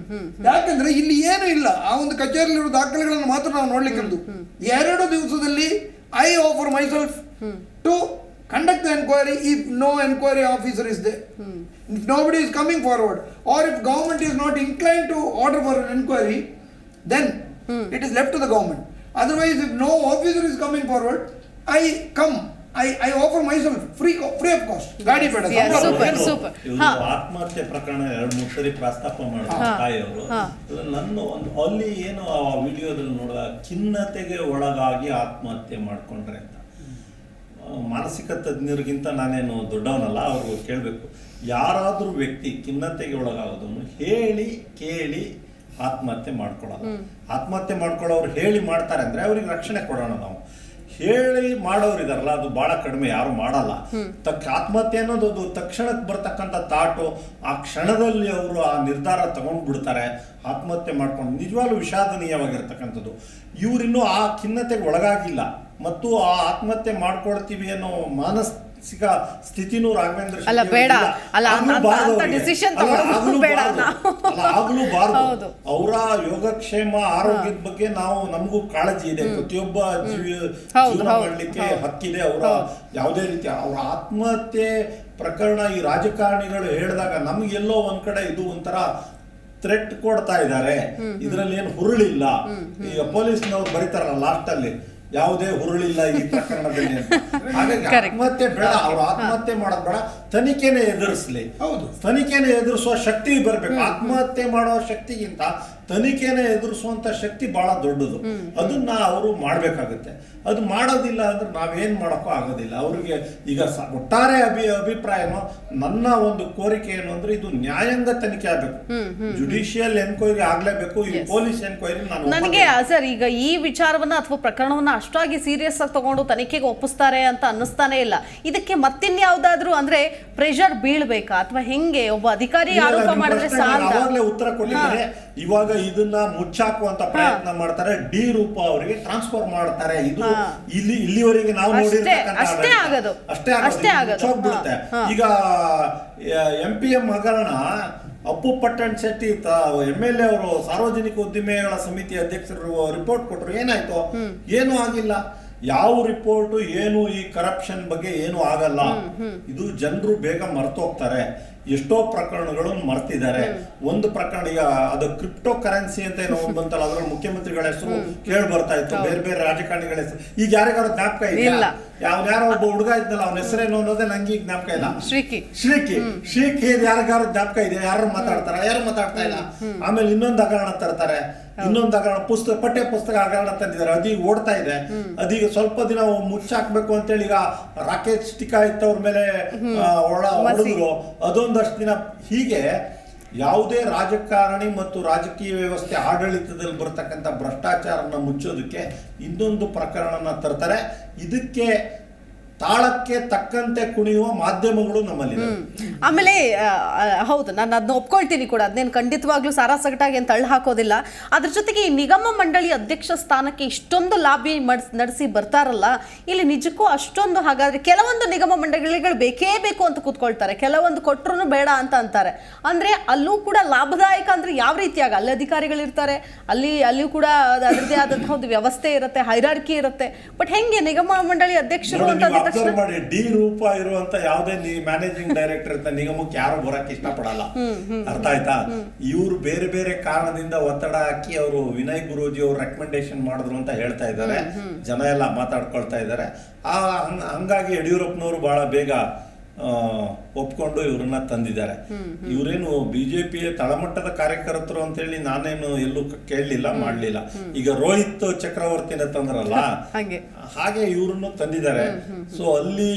ಯಾಕಂದ್ರೆ ಇಲ್ಲಿ ಏನೂ ಇಲ್ಲ, ಆ ಒಂದು ಕಚೇರಿಯಲ್ಲಿರೋ ದಾಖಲೆಗಳನ್ನು ಮಾತ್ರ ನಾವು ನೋಡ್ಲಿಕ್ಕೆ ಇರೋದು. 2 ದಿವಸದಲ್ಲಿ I offer myself to conduct the inquiry if no inquiry officer is there. If nobody is coming forward, or if government is not inclined to order for an inquiry, then it is left to the government. Otherwise, if no officer is coming forward, I offer myself free of cost. ಗಾಡಿ ಬೇಡ. Super. ಆತ್ಮಹತ್ಯೆ ಪ್ರಕರಣ 2-3 ಸರಿ ಪ್ರಸ್ತಾಪ ಮಾಡಿದ್ರು ತಾಯಿಯವರು. ನನ್ನ ಒಂದು ಅಲ್ಲಿ ಏನು ಆ ವಿಡಿಯೋದಲ್ಲಿ ನೋಡಿದಾಗ ಖಿನ್ನತೆಗೆ ಒಳಗಾಗಿ ಆತ್ಮಹತ್ಯೆ ಮಾಡ್ಕೊಂಡ್ರೆ ಅಂತ. ಮಾನಸಿಕ ತಜ್ಞರಿಗಿಂತ ನಾನೇನು ದೊಡ್ಡವನಲ್ಲ, ಅವ್ರಿಗೆ ಕೇಳಬೇಕು. ಯಾರಾದರೂ ವ್ಯಕ್ತಿ ಖಿನ್ನತೆಗೆ ಒಳಗಾಗೋದನ್ನು ಹೇಳಿ ಕೇಳಿ ಆತ್ಮಹತ್ಯೆ ಮಾಡ್ಕೊಳ್ಳೋದು. ಆತ್ಮಹತ್ಯೆ ಮಾಡ್ಕೊಳ್ಳೋರು ಹೇಳಿ ಮಾಡ್ತಾರೆ ಅಂದರೆ ಅವ್ರಿಗೆ ರಕ್ಷಣೆ ಕೊಡೋಣ. ನಾವು ಹೇಳಿ ಮಾಡೋರು ಇದಾರಲ್ಲ, ಅದು ಭಾಳ ಕಡಿಮೆ, ಯಾರು ಮಾಡಲ್ಲ. ಆತ್ಮಹತ್ಯೆ ಅನ್ನೋದು ಅದು ತಕ್ಷಣಕ್ಕೆ ಬರ್ತಕ್ಕಂಥ ತಾಟು, ಆ ಕ್ಷಣದಲ್ಲಿ ಅವರು ಆ ನಿರ್ಧಾರ ತಗೊಂಡ್ಬಿಡ್ತಾರೆ, ಆತ್ಮಹತ್ಯೆ ಮಾಡ್ಕೊಂಡು. ನಿಜವಾಗ್ಲೂ ವಿಷಾದನೀಯವಾಗಿರ್ತಕ್ಕಂಥದ್ದು. ಇವರಿನ್ನೂ ಆ ಖಿನ್ನತೆಗೆ ಒಳಗಾಗಿಲ್ಲ ಮತ್ತು ಆ ಆತ್ಮಹತ್ಯೆ ಮಾಡ್ಕೊಳ್ತೀವಿ ಅನ್ನೋ ಮಾನಸಿಕ ಸ್ಥಿತಿನೂ ರಾಘವೇಂದ್ರ ಆಗಲೂಬಾರ್ದು. ಅವರ ಯೋಗಕ್ಷೇಮ ಆರೋಗ್ಯದ ಬಗ್ಗೆ ನಮಗೂ ಕಾಳಜಿ ಇದೆ. ಪ್ರತಿಯೊಬ್ಬ ಜೀವನ ಮಾಡಲಿಕ್ಕೆ ಹಕ್ಕಿದೆ. ಅವರ ಯಾವುದೇ ರೀತಿ ಅವರ ಆತ್ಮಹತ್ಯೆ ಪ್ರಕರಣ ಈ ರಾಜಕಾರಣಿಗಳು ಹೇಳಿದಾಗ ನಮ್ಗೆಲ್ಲೋ ಒಂದ್ ಕಡೆ ಇದು ಒಂಥರ ಥ್ರೆಟ್ ಕೊಡ್ತಾ ಇದ್ದಾರೆ. ಇದರಲ್ಲಿ ಏನು ಹುರುಳಿಲ್ಲ. ಈಗ ಪೊಲೀಸ್ನವ್ರು ಬರೀತಾರಲ್ಲ ಲಾಸ್ಟ್ ಅಲ್ಲಿ, ಯಾವುದೇ ಹುರುಳಿಲ್ಲ ಈ ಪ್ರಕರಣದಲ್ಲಿ ಅಂತ. ಹಾಗಾಗಿ Correct. ಆತ್ಮಹತ್ಯೆ ಬೇಡ, ಅವ್ರು ಆತ್ಮಹತ್ಯೆ ಮಾಡೋದು ಬೇಡ, ತನಿಖೆನೇ ಎದುರಿಸ್ಲಿ. ಹೌದು. ತನಿಖೆನೇ ಎದುರಿಸುವ ಶಕ್ತಿ ಬರಬೇಕು. ಆತ್ಮಹತ್ಯೆ ಮಾಡೋ ಶಕ್ತಿಗಿಂತ ತನಿಖೆನೇ ಎದುರಿಸುವಂತ ಶಕ್ತಿ ಬಹಳ ದೊಡ್ಡದು. ಅದನ್ನ ಅವರು ಮಾಡ್ಬೇಕಾಗುತ್ತೆ. ಅದು ಮಾಡೋದಿಲ್ಲ ಅಂದ್ರೆ ನಾವೇನ್ ಮಾಡೋಕ್ಕೂ ಆಗೋದಿಲ್ಲ. ಅವ್ರಿಗೆ ಈಗ ಒಟ್ಟಾರೆ ಅಭಿಪ್ರಾಯನೋ, ನನ್ನ ಒಂದು ಕೋರಿಕೆ ಏನು ಅಂದ್ರೆ ಇದು ನ್ಯಾಯಾಂಗ ತನಿಖೆ ಆಗಬೇಕು, ಜುಡಿಷಿಯಲ್ ಎನ್ಕ್ವೈರಿ ಆಗ್ಲೇಬೇಕು. ಈ ಪೊಲೀಸ್ ಎನ್ಕ್ವೈರಿ ನನಗೆ ಸರ್ ಈಗ ಈ ವಿಚಾರವನ್ನ ಅಥವಾ ಪ್ರಕರಣವನ್ನ ಅಷ್ಟಾಗಿ ಸೀರಿಯಸ್ ಆಗಿ ತಗೊಂಡು ತನಿಖೆಗೆ ಒಪ್ಪಿಸ್ತಾರೆ ಅಂತ ಅನ್ನಿಸ್ತಾನೆ ಇಲ್ಲ. ಇದಕ್ಕೆ ಮತ್ತಿನ್ಯಾವುದಾದ್ರೂ ಅಂದ್ರೆ ಪ್ರೆಷರ್ ಬೀಳ್ಬೇಕಾ ಅಥವಾ ಹೆಂಗೆ? ಒಬ್ಬ ಅಧಿಕಾರಿ ಆರೋಪ ಮಾಡಿದ್ರೆ ಅವಾಗಲೇ ಉತ್ತರ ಕೊಟ್ಟಿದ್ದಾರೆ. ಇವಾಗ ಇದನ್ನ ಮುಚ್ಚಾಕುವಂತ ಪ್ರಯತ್ನ ಮಾಡ್ತಾರೆ. ಡಿ ರೂಪ ಅವರಿಗೆ ಟ್ರಾನ್ಸ್ಫರ್ ಮಾಡ್ತಾರೆ. ಇದು ಇಲ್ಲಿವರೆಗೆ ನಾವು ಅಷ್ಟೇ ಆಗೋದು. ಮುಚ್ಚೋಗ್ಬಿಡುತ್ತೆ. ಈಗ MPM ಹಗರಣ ಅಪ್ಪು ಪಟ್ಟಣ್ ಶೆಟ್ಟಿ MLA ಅವರು ಸಾರ್ವಜನಿಕ ಉದ್ದಿಮೆಗಳ ಸಮಿತಿ ಅಧ್ಯಕ್ಷರು ರಿಪೋರ್ಟ್ ಕೊಟ್ಟರು. ಏನಾಯ್ತು? ಏನೂ ಆಗಿಲ್ಲ. ಯಾವ ರಿಪೋರ್ಟ್ ಏನು ಈ ಕರಪ್ಷನ್ ಬಗ್ಗೆ ಏನು ಆಗಲ್ಲ. ಇದು ಜನರು ಬೇಗ ಮರ್ತೋಗ್ತಾರೆ. ಎಷ್ಟೋ ಪ್ರಕರಣಗಳನ್ನು ಮರ್ತಿದ್ದಾರೆ. ಒಂದು ಪ್ರಕರಣ ಈಗ ಅದು ಕ್ರಿಪ್ಟೋ ಕರೆನ್ಸಿ ಅಂತ ಏನೋ ಬಂತಲ್ಲ, ಅದ್ರಲ್ಲಿ ಮುಖ್ಯಮಂತ್ರಿಗಳ ಹೆಸರು ಕೇಳಿ ಬರ್ತಾ ಇತ್ತು, ಬೇರೆ ಬೇರೆ ರಾಜಕಾರಣಿಗಳ ಹೆಸರು. ಈಗ ಯಾರಿಗಾರು ಜ್ಞಾಪಕ ಇದೆಯಾ? ಯಾರೋ ಒಬ್ಬ ಹುಡುಗ ಇದ್ದಲ್ಲ, ಅವನ ಹೆಸರೇನು ಅನ್ನೋದೇ ನಂಗೆ ಈಗ ಜ್ಞಾಪಕ ಇಲ್ಲ. ಶ್ರೀಕಿ ಯಾರಿಗಾರು ಜ್ಞಾಪಕ ಇದೆ? ಯಾರು ಮಾತಾಡ್ತಾರ? ಯಾರು ಮಾತಾಡ್ತಾ ಇಲ್ಲ. ಆಮೇಲೆ ಇನ್ನೊಂದು ಹಗರಣ ತರ್ತಾರೆ. ಇನ್ನೊಂದು ಹಗರಣ ಪಠ್ಯ ಪುಸ್ತಕ ಹಗರಣ ತಂದಿದ್ದಾರೆ. ಅದೀಗ ಓಡ್ತಾ ಇದೆ. ಅದೀಗ ಸ್ವಲ್ಪ ದಿನ ಮುಚ್ಚಾಕ್ಬೇಕು ಅಂತೇಳಿ ಈಗ ರಾಕೇಶ್ ಟಿಕಾಯಿತ್ ಅವ್ರ ಮೇಲೆ ಹೊಡೆದ್ರು. ಅದೊಂದಷ್ಟು ದಿನ. ಹೀಗೆ ಯಾವುದೇ ರಾಜಕಾರಣಿ ಮತ್ತು ರಾಜಕೀಯ ವ್ಯವಸ್ಥೆ ಆಡಳಿತದಲ್ಲಿ ಬರ್ತಕ್ಕಂಥ ಭ್ರಷ್ಟಾಚಾರನ ಮುಚ್ಚೋದಕ್ಕೆ ಇನ್ನೊಂದು ಪ್ರಕರಣನ ತರ್ತಾರೆ. ಇದಕ್ಕೆ ತಾಳಕ್ಕೆ ತಕ್ಕಂತೆ ಕುಣಿಯುವ ಮಾಧ್ಯಮಗಳು ನಮ್ಮಲ್ಲಿ. ಆಮೇಲೆ ಹೌದು, ನಾನು ಅದನ್ನ ಒಪ್ಕೊಳ್ತೀನಿ ಕೂಡ. ಅದನ್ನೇನು ಖಂಡಿತವಾಗ್ಲೂ ಸಾರಾಸಗಟಾಗಿ ಏನು ತಳ್ಳಿ ಹಾಕೋದಿಲ್ಲ. ಅದ್ರ ಜೊತೆಗೆ ಈ ನಿಗಮ ಮಂಡಳಿ ಅಧ್ಯಕ್ಷ ಸ್ಥಾನಕ್ಕೆ ಇಷ್ಟೊಂದು ಲಾಬಿ ನಡೆಸಿ ಬರ್ತಾರಲ್ಲ, ಇಲ್ಲಿ ನಿಜಕ್ಕೂ ಅಷ್ಟೊಂದು ಹಾಗಾದ್ರೆ ಕೆಲವೊಂದು ನಿಗಮ ಮಂಡಳಿಗಳು ಬೇಕೇ ಬೇಕು ಅಂತ ಕೂತ್ಕೊಳ್ತಾರೆ, ಕೆಲವೊಂದು ಕೊಟ್ಟರು ಬೇಡ ಅಂತ ಅಂತಾರೆ. ಅಂದ್ರೆ ಅಲ್ಲೂ ಕೂಡ ಲಾಭದಾಯಕ ಅಂದ್ರೆ ಯಾವ ರೀತಿಯಾಗಿ ಅಲ್ಲಿ ಅಧಿಕಾರಿಗಳಿರ್ತಾರೆ, ಅಲ್ಲಿಯೂ ಕೂಡ ಅದರದೇ ಆದಂತಹ ಒಂದು ವ್ಯವಸ್ಥೆ ಇರುತ್ತೆ, ಹೈರಾರ್ಕಿ ಇರುತ್ತೆ. ಬಟ್ ಹೆಂಗೆ ನಿಗಮ ಮಂಡಳಿ ಅಧ್ಯಕ್ಷರು ಅಂತ ಮಾಡಿ ಡಿ ರೂಪ ಇರುವಂತ ಯಾವುದೇ ಮ್ಯಾನೇಜಿಂಗ್ ಡೈರೆಕ್ಟರ್ ಇರ್ತ ನಿಗಮಕ್ಕೆ ಯಾರು ಬರಕ್ಕೆ ಇಷ್ಟಪಡಲ್ಲ. ಅರ್ಥ ಆಯ್ತಾ? ಇವ್ರು ಬೇರೆ ಬೇರೆ ಕಾರಣದಿಂದ ಒತ್ತಡ ಹಾಕಿ ಅವರು ವಿನಯ್ ಗುರೂಜಿ ಅವರು ರೆಕಮೆಂಡೇಶನ್ ಮಾಡಿದ್ರು ಅಂತ ಹೇಳ್ತಾ ಇದ್ದಾರೆ. ಜನ ಎಲ್ಲ ಮಾತಾಡ್ಕೊಳ್ತಾ ಇದ್ದಾರೆ. ಹಂಗಾಗಿ ಯಡಿಯೂರಪ್ಪನವರು ಬಹಳ ಬೇಗ ಒಪ್ಕೊಂಡು ಇವ್ರನ್ನ ತಂದಿದ್ದಾರೆ. ಇವರೇನು ಬಿಜೆಪಿಯ ತಳಮಟ್ಟದ ಕಾರ್ಯಕರ್ತರು ಅಂತ ಹೇಳಿ ನಾನೇನು ಎಲ್ಲೂ ಕೇಳಲಿಲ್ಲ, ಮಾಡಲಿಲ್ಲ. ಈಗ ರೋಹಿತ್ ಚಕ್ರವರ್ತಿನ ತಂದ್ರಲ್ಲ, ಹಾಗೆ ಇವ್ರನ್ನು ತಂದಿದ್ದಾರೆ. ಸೊ ಅಲ್ಲಿ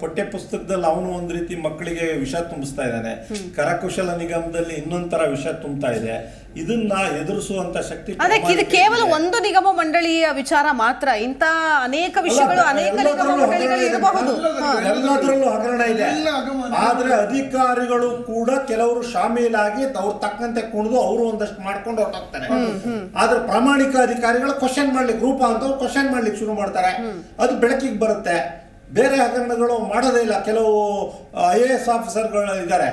ಪಠ್ಯ ಪುಸ್ತಕದಲ್ಲಿ ಅವನು ಒಂದ್ ರೀತಿ ಮಕ್ಕಳಿಗೆ ವಿಷ ತುಂಬಿಸ್ತಾ ಇದ್ದಾನೆ, ಕರಕುಶಲ ನಿಗಮದಲ್ಲಿ ಇನ್ನೊಂಥರ ವಿಷ ತುಂಬ್ತಾ ಇದೆ. ಇದನ್ನ ಎದುರಿಸುವಂತ ಶಕ್ತಿ ಇದು ಕೇವಲ ಒಂದು ನಿಗಮ ಮಂಡಳಿಯ ವಿಚಾರ ಮಾತ್ರ. ಇಂತ ಅನೇಕ ವಿಷಯಗಳು ಅನೇಕ ನಿಗಮ ಮಂಡಳಿಗಳು ಇರಬಹುದು. ಎಲ್ಲದರಲ್ಲೂ ಹಗರಣ ಇದೆ. ಆದ್ರೆ ಅಧಿಕಾರಿಗಳು ಕೂಡ ಕೆಲವರು ಶಾಮೀಲಾಗಿ ಅವ್ರು ತಕ್ಕಂತೆ ಕುಣಿದು ಅವರು ಒಂದಷ್ಟು ಮಾಡ್ಕೊಂಡು ಹೊರಟೋಗ್ತಾರೆ. ಆದ್ರೆ ಪ್ರಾಮಾಣಿಕ ಅಧಿಕಾರಿಗಳು ಕ್ವಶನ್ ಮಾಡ್ಲಿಕ್ಕೆ, ರೂಪ ಅಂತ ಕ್ವಶನ್ ಮಾಡ್ಲಿಕ್ಕೆ ಶುರು ಮಾಡ್ತಾರೆ. ಅದು ಬೆಳಕಿಗೆ ಬರುತ್ತೆ. ಬೇರೆ ಹಗರಣಗಳು ಮಾಡೋದೇ ಇಲ್ಲ. ಕೆಲವು IAS ಆಫೀಸರ್ಗಳು ಇದ್ದಾರೆ,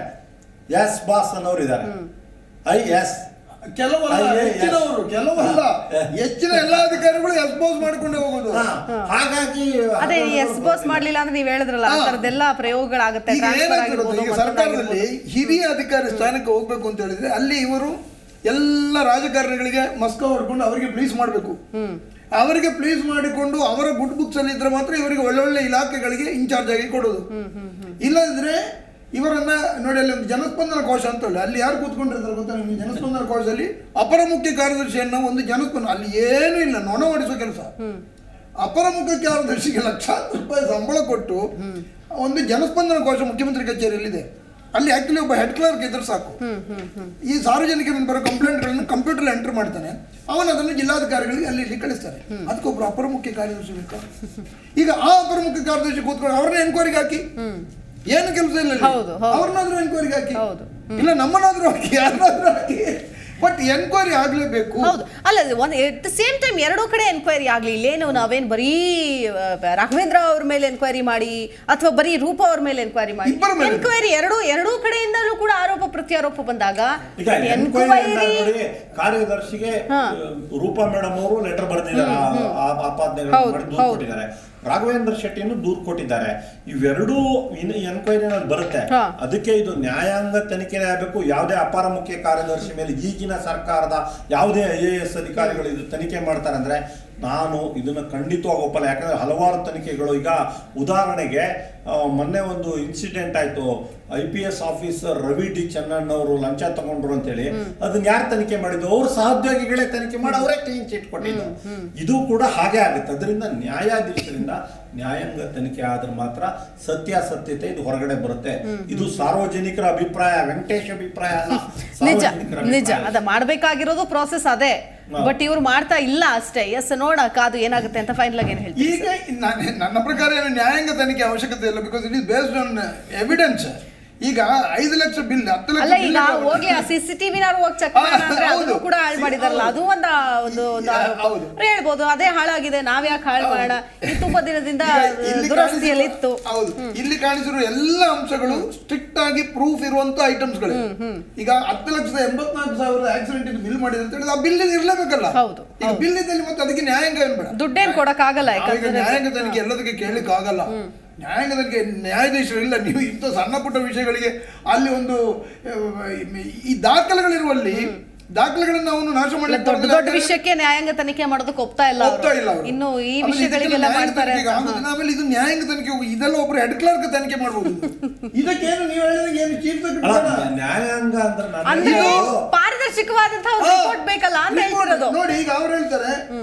ಎಸ್ ಬಾಸ್ ಅನ್ನೋರು ಇದ್ದಾರೆ. IAS ಕೆಲವಲ್ಲ, ಹೆಚ್ಚಿನ ಎಲ್ಲಾ ಅಧಿಕಾರಿಗಳು ಎಸ್ಬೋಸ್ ಮಾಡ್ಕೊಂಡೇ ಹೋಗೋದು. ಹಾಗಾಗಿ ಅದೇ ಎಸ್ಬೋಸ್ ಮಾಡ್ಲಿಲ್ಲ ಅಂದ್ರೆ ನೀವ್ ಹೇಳಿದ್ರಲ್ಲ, ಆ ತರದೆಲ್ಲ ಪ್ರಯೋಗಗಳಾಗುತ್ತೆ. ಸರ್ಕಾರದಲ್ಲಿ ಹಿರಿಯ ಅಧಿಕಾರಿ ಸ್ಥಾನಕ್ಕೆ ಹೋಗ್ಬೇಕು ಅಂತ ಹೇಳಿದ್ರೆ ಅಲ್ಲಿ ಇವರು ಎಲ್ಲ ರಾಜಕಾರಣಿಗಳಿಗೆ ಮಸ್ಕ ಹೊಡ್ಕೊಂಡು ಅವರಿಗೆ ಪ್ಲೀಸ್ ಮಾಡಬೇಕು. ಅವರಿಗೆ ಪ್ಲೀಸ್ ಮಾಡಿಕೊಂಡು ಅವರ ಗುಡ್ ಬುಕ್ಸ್ ಅಲ್ಲಿ ಇದ್ರೆ ಮಾತ್ರ ಇವರಿಗೆ ಒಳ್ಳೊಳ್ಳೆ ಇಲಾಖೆಗಳಿಗೆ ಇನ್ಚಾರ್ಜ್ ಆಗಿ ಕೊಡೋದು. ಇಲ್ಲದಿದ್ರೆ ಇವರನ್ನ ನೋಡಿ, ಅಲ್ಲಿ ಒಂದು ಜನಸ್ಪಂದನ ಕೋಶ ಅಂತ ಹೇಳಿ ಅಲ್ಲಿ ಯಾರು ಕೂತ್ಕೊಂಡಿರ್ತಾರೆ ಗೊತ್ತಾ ನಿಮಗೆ? ಜನಸ್ಪಂದನ ಕೋಶದಲ್ಲಿ ಅಪರ ಮುಖ್ಯ ಕಾರ್ಯದರ್ಶಿಯನ್ನ ಒಂದು ಜನಸ್ಪಂದನ, ಅಲ್ಲಿ ಏನೂ ಇಲ್ಲ, ನೊಣ ಹೊಡಿಸೋ ಕೆಲಸ. ಅಪರ ಮುಖ್ಯ ಕಾರ್ಯದರ್ಶಿಗೆ ಲಕ್ಷಾಂತರ ರೂಪಾಯಿ ಸಂಬಳ ಕೊಟ್ಟು ಒಂದು ಜನಸ್ಪಂದನ ಕೋಶ ಮುಖ್ಯಮಂತ್ರಿ ಕಚೇರಿಯಲ್ಲಿದೆ. ಅಲ್ಲಿ ಆಕ್ಚುಲಿ ಒಬ್ಬ ಹೆಡ್ ಕ್ಲರ್ಕ್ ಇದ್ರೆ ಸಾಕು. ಈ ಸಾರ್ವಜನಿಕರಿಂದ ಬರೋ ಕಂಪ್ಲೇಂಟ್ಗಳನ್ನು ಕಂಪ್ಯೂಟರ್ ಎಂಟರ್ ಮಾಡ್ತಾನೆ, ಅವನು ಅದನ್ನು ಜಿಲ್ಲಾಧಿಕಾರಿಗಳಿಗೆ ಅಲ್ಲಿ ಕಳಿಸ್ತಾರೆ. ಅದಕ್ಕೊಬ್ರು ಅಪರ ಮುಖ್ಯ ಕಾರ್ಯದರ್ಶಿ ಬೇಕಾ? ಈಗ ಆ ಅಪರ ಮುಖ್ಯ ಕಾರ್ಯದರ್ಶಿ ಕೂತ್ಕೊಂಡು ಅವ್ರನ್ನ ಎನ್ಕ್ವೈರಿಗೆ ಹಾಕಿ, ಏನು ಕೆಲಸ ಇಲ್ಲ, ಅವ್ರನ್ನಾದ್ರೂ ಎನ್ಕ್ವೈರಿಗೆ ಹಾಕಿ, ಇಲ್ಲ ನಮ್ಮನ್ನಾದ್ರೂ ಹಾಕಿ, ಯಾರನ್ನಾದ್ರೂ ಹಾಕಿ, ಬಟ್ ಎನ್ಕ್ವೈರಿ ಆಗ್ಲೇಬೇಕು. ಹೌದು, ಅಲ್ಲ ಎಟ್ ದ ಸೇಮ್ ಟೈಮ್ ಎರಡೂ ಕಡೆ ಎನ್ಕ್ವೈರಿ ಆಗ್ಲಿ. ಇಲ್ಲೇನು ನಾವೇನ್ ಬರೀ ರಾಘವೇಂದ್ರ ಅವ್ರ ಮೇಲೆ ಎನ್ಕ್ವೈರಿ ಮಾಡಿ ಅಥವಾ ಬರೀ ರೂಪ ಅವ್ರ ಮೇಲೆ ಎನ್ಕ್ವೈರಿ ಮಾಡಿ, ಎನ್ಕ್ವೈರಿ ಎರಡೂ ಕಡೆಯಿಂದಲೂ ಕೂಡ ಆರೋಪ ಪ್ರತ್ಯಾರೋಪ ಬಂದಾಗ ಎನ್ಕ್ವೈರಿ ಕಾರ್ಯದರ್ಶಿಗೆ ರೂಪಾ ಮೇಡಮ್ ಅವರು ಲೆಟರ್ ಬರೆದಿದ್ದಾರೆ, ಆಪಾದನೆಗಳು ಕೊಟ್ಟಿದ್ದಾರೆ. ರಾಘವೇಂದ್ರ ಶೆಟ್ಟಿಯನ್ನು ದೂರು ಕೊಟ್ಟಿದ್ದಾರೆ. ಇವೆರಡೂ ಎನ್ಕ್ವೈರಿನಲ್ಲಿ ಬರುತ್ತೆ. ಅದಕ್ಕೆ ಇದು ನ್ಯಾಯಾಂಗ ತನಿಖೆನೇ ಆಗಬೇಕು. ಯಾವುದೇ ಅಪರ ಮುಖ್ಯ ಕಾರ್ಯದರ್ಶಿ ಮೇಲೆ ಈಗಿನ ಸರ್ಕಾರದ ಯಾವುದೇ IAS ಅಧಿಕಾರಿಗಳು ಇದು ತನಿಖೆ ಮಾಡ್ತಾರೆ ಅಂದ್ರೆ ನಾನು ಇದನ್ನು ಖಂಡಿತವಾಗಿ ಒಪ್ಪಲ್ಲ. ಯಾಕಂದರೆ ಹಲವಾರು ತನಿಖೆಗಳು, ಈಗ ಉದಾಹರಣೆಗೆ ಮೊನ್ನೆ ಒಂದು ಇನ್ಸಿಡೆಂಟ್ ಆಯಿತು, IPS ಆಫೀಸರ್ ರವಿ ಡಿ ಚೆನ್ನಣ್ಣವರು ಲಂಚ ತಗೊಂಡ್ರು ಅಂತೇಳಿ, ಅದನ್ನ ಯಾರು ತನಿಖೆ ಮಾಡಿದ್ದು? ಅವ್ರ ಸಹೋದ್ಯೋಗಿಗಳೇ ತನಿಖೆ ಮಾಡಿ ಅವರೇ ಕ್ಲೀನ್ ಚಿಟ್ ಕೊಟ್ಟಿದ್ದು. ಇದು ಕೂಡ ಹಾಗೆ ಆಗುತ್ತೆ. ಅದರಿಂದ ನ್ಯಾಯಾಧೀಶರಿಂದ ನ್ಯಾಯಾಂಗ ತನಿಖೆ ಆದ್ರೆ ಮಾತ್ರ ಸತ್ಯಾಸತ್ಯತೆ ಇದು ಹೊರಗಡೆ ಬರುತ್ತೆ. ಇದು ಸಾರ್ವಜನಿಕರ ಅಭಿಪ್ರಾಯ, ವೆಂಕಟೇಶ್ ಅಭಿಪ್ರಾಯ ಅಲ್ಲ, ನಿಜ ಅದ ಮಾಡ್ಬೇಕಾಗಿರೋದು ಪ್ರಾಸೆಸ್ ಅದೇ. ಬಟ್ ಇವ್ರು ಮಾಡ್ತಾ ಇಲ್ಲ ಅಷ್ಟೇ. ಎಸ್, ನೋಡಕ್ ಅದು ಏನಾಗುತ್ತೆ ಅಂತ ಫೈನಲ್ ಆಗಿ ಏನ್ ಹೇಳ್ತೀವಿ? ಈಗ ನನ್ನ ಪ್ರಕಾರ ಏನು ನ್ಯಾಯಾಂಗ ತನಿಖೆ ಅವಶ್ಯಕತೆ ಇಲ್ಲ, because it is based on evidence. ಈಗ 5 ಲಕ್ಷ ಬಿಲ್, 10 ಲಕ್ಷ ಅಲ್ಲ, ಈಗ ಹೋಗಿ ಆ CCTV ಹೋಗಿ ಚೆಕ್ ಮಾಡೋದು ಕೂಡ ಹಾಳು ಮಾಡಿದಾರಲ್ಲ, ಅದು ಒಂದು ಹೇಳ್ಬೋದು. ಅದೇ ಹಾಳಾಗಿದೆ, ನಾವ್ ಯಾಕೆ ಹಾಳು ಮಾಡೋಣ? ಇದು ತುಂಬಾ ದಿನದಿಂದ ದುರಸ್ತಿಯಲ್ಲಿ ಇತ್ತು. ಹೌದು, ಇಲ್ಲಿ ಕಾಣಿಸಿರುವ ಎಲ್ಲ ಅಂಶಗಳು ಸ್ಟ್ರಿಕ್ಟ್ ಆಗಿ ಪ್ರೂಫ್ ಇರುವಂತ ಐಟಮ್ಸ್ಗಳು. ಈಗ 10,84,000 ಆಕ್ಸಿಡೆಂಟ್ ಬಿಲ್ ಮಾಡಿದೆ ಅಂತ ಹೇಳಿದ್ರೆ ಆ ಬಿಲ್ ಇರ್ಲೇಬೇಕಲ್ಲ. ಹೌದು, ಈಗ ಬಿಲ್ ಇದ್ದಲ್ಲಿ ಮತ್ತೆ ಅದಕ್ಕೆ ನ್ಯಾಯಾಂಗ ಏನ್ ಬೇಡ, ದುಡ್ಡೇನ್ ಕೊಡಕ್ ಆಗಲ್ಲ. ನ್ಯಾಯಾಂಗ ತನಿಖೆ ಎಲ್ಲದಕ್ಕೆ ಕೇಳಲಿಕ್ಕೆ ಆಗಲ್ಲ. ನ್ಯಾಯಾಂಗದಕ್ಕೆ ನ್ಯಾಯಾಧೀಶರು ಇಲ್ಲ. ನೀವು ಇಂಥ ಸಣ್ಣ ಪುಟ್ಟ ವಿಷಯಗಳಿಗೆ ಅಲ್ಲಿ ಒಂದು ಈ ದಾಖಲೆಗಳಿರುವಲ್ಲಿ ದಾಖಲೆಗಳನ್ನ ಅವನು ನಾಶ ಮಾಡಲಿಕ್ಕೆ ದೊಡ್ಡ ದೊಡ್ಡ ವಿಷಯಕ್ಕೆ ನ್ಯಾಯಾಂಗ ತನಿಖೆ ಮಾಡೋದಕ್ಕೆ ಒಪ್ತಾ ಇಲ್ಲ. ಇನ್ನು ಈ ವಿಷಯಗಳಿಗೆಲ್ಲ ಮಾಡ್ತಾರೆ. ಆಮೇಲೆ ಇದು ನ್ಯಾಯಾಂಗ ತನಿಖೆ, ಇದೆಲ್ಲ ಒಬ್ರು ಹೆಡ್ ಕ್ಲರ್ಕ್ ತನಿಖೆ ಮಾಡಬಹುದು. ಇದಕ್ಕೇನು ನೀವು ಹೇಳಿದಂಗೆ ಏನು ಚೀಫ್ ಸೆಕ್ರೆಟರಿ ನ್ಯಾಯಾಂಗ ಅಂದ್ರೆ ಪಾರದರ್ಶಕವಾದಂತಹ ರಿಪೋರ್ಟ್ ಬೇಕಲ್ಲ ಅಂತ ಹೇಳ್ತಿರೋದು. ನೋಡಿ, ಈಗ ಅವ್ರು ಹೇಳ್ತಾರೆ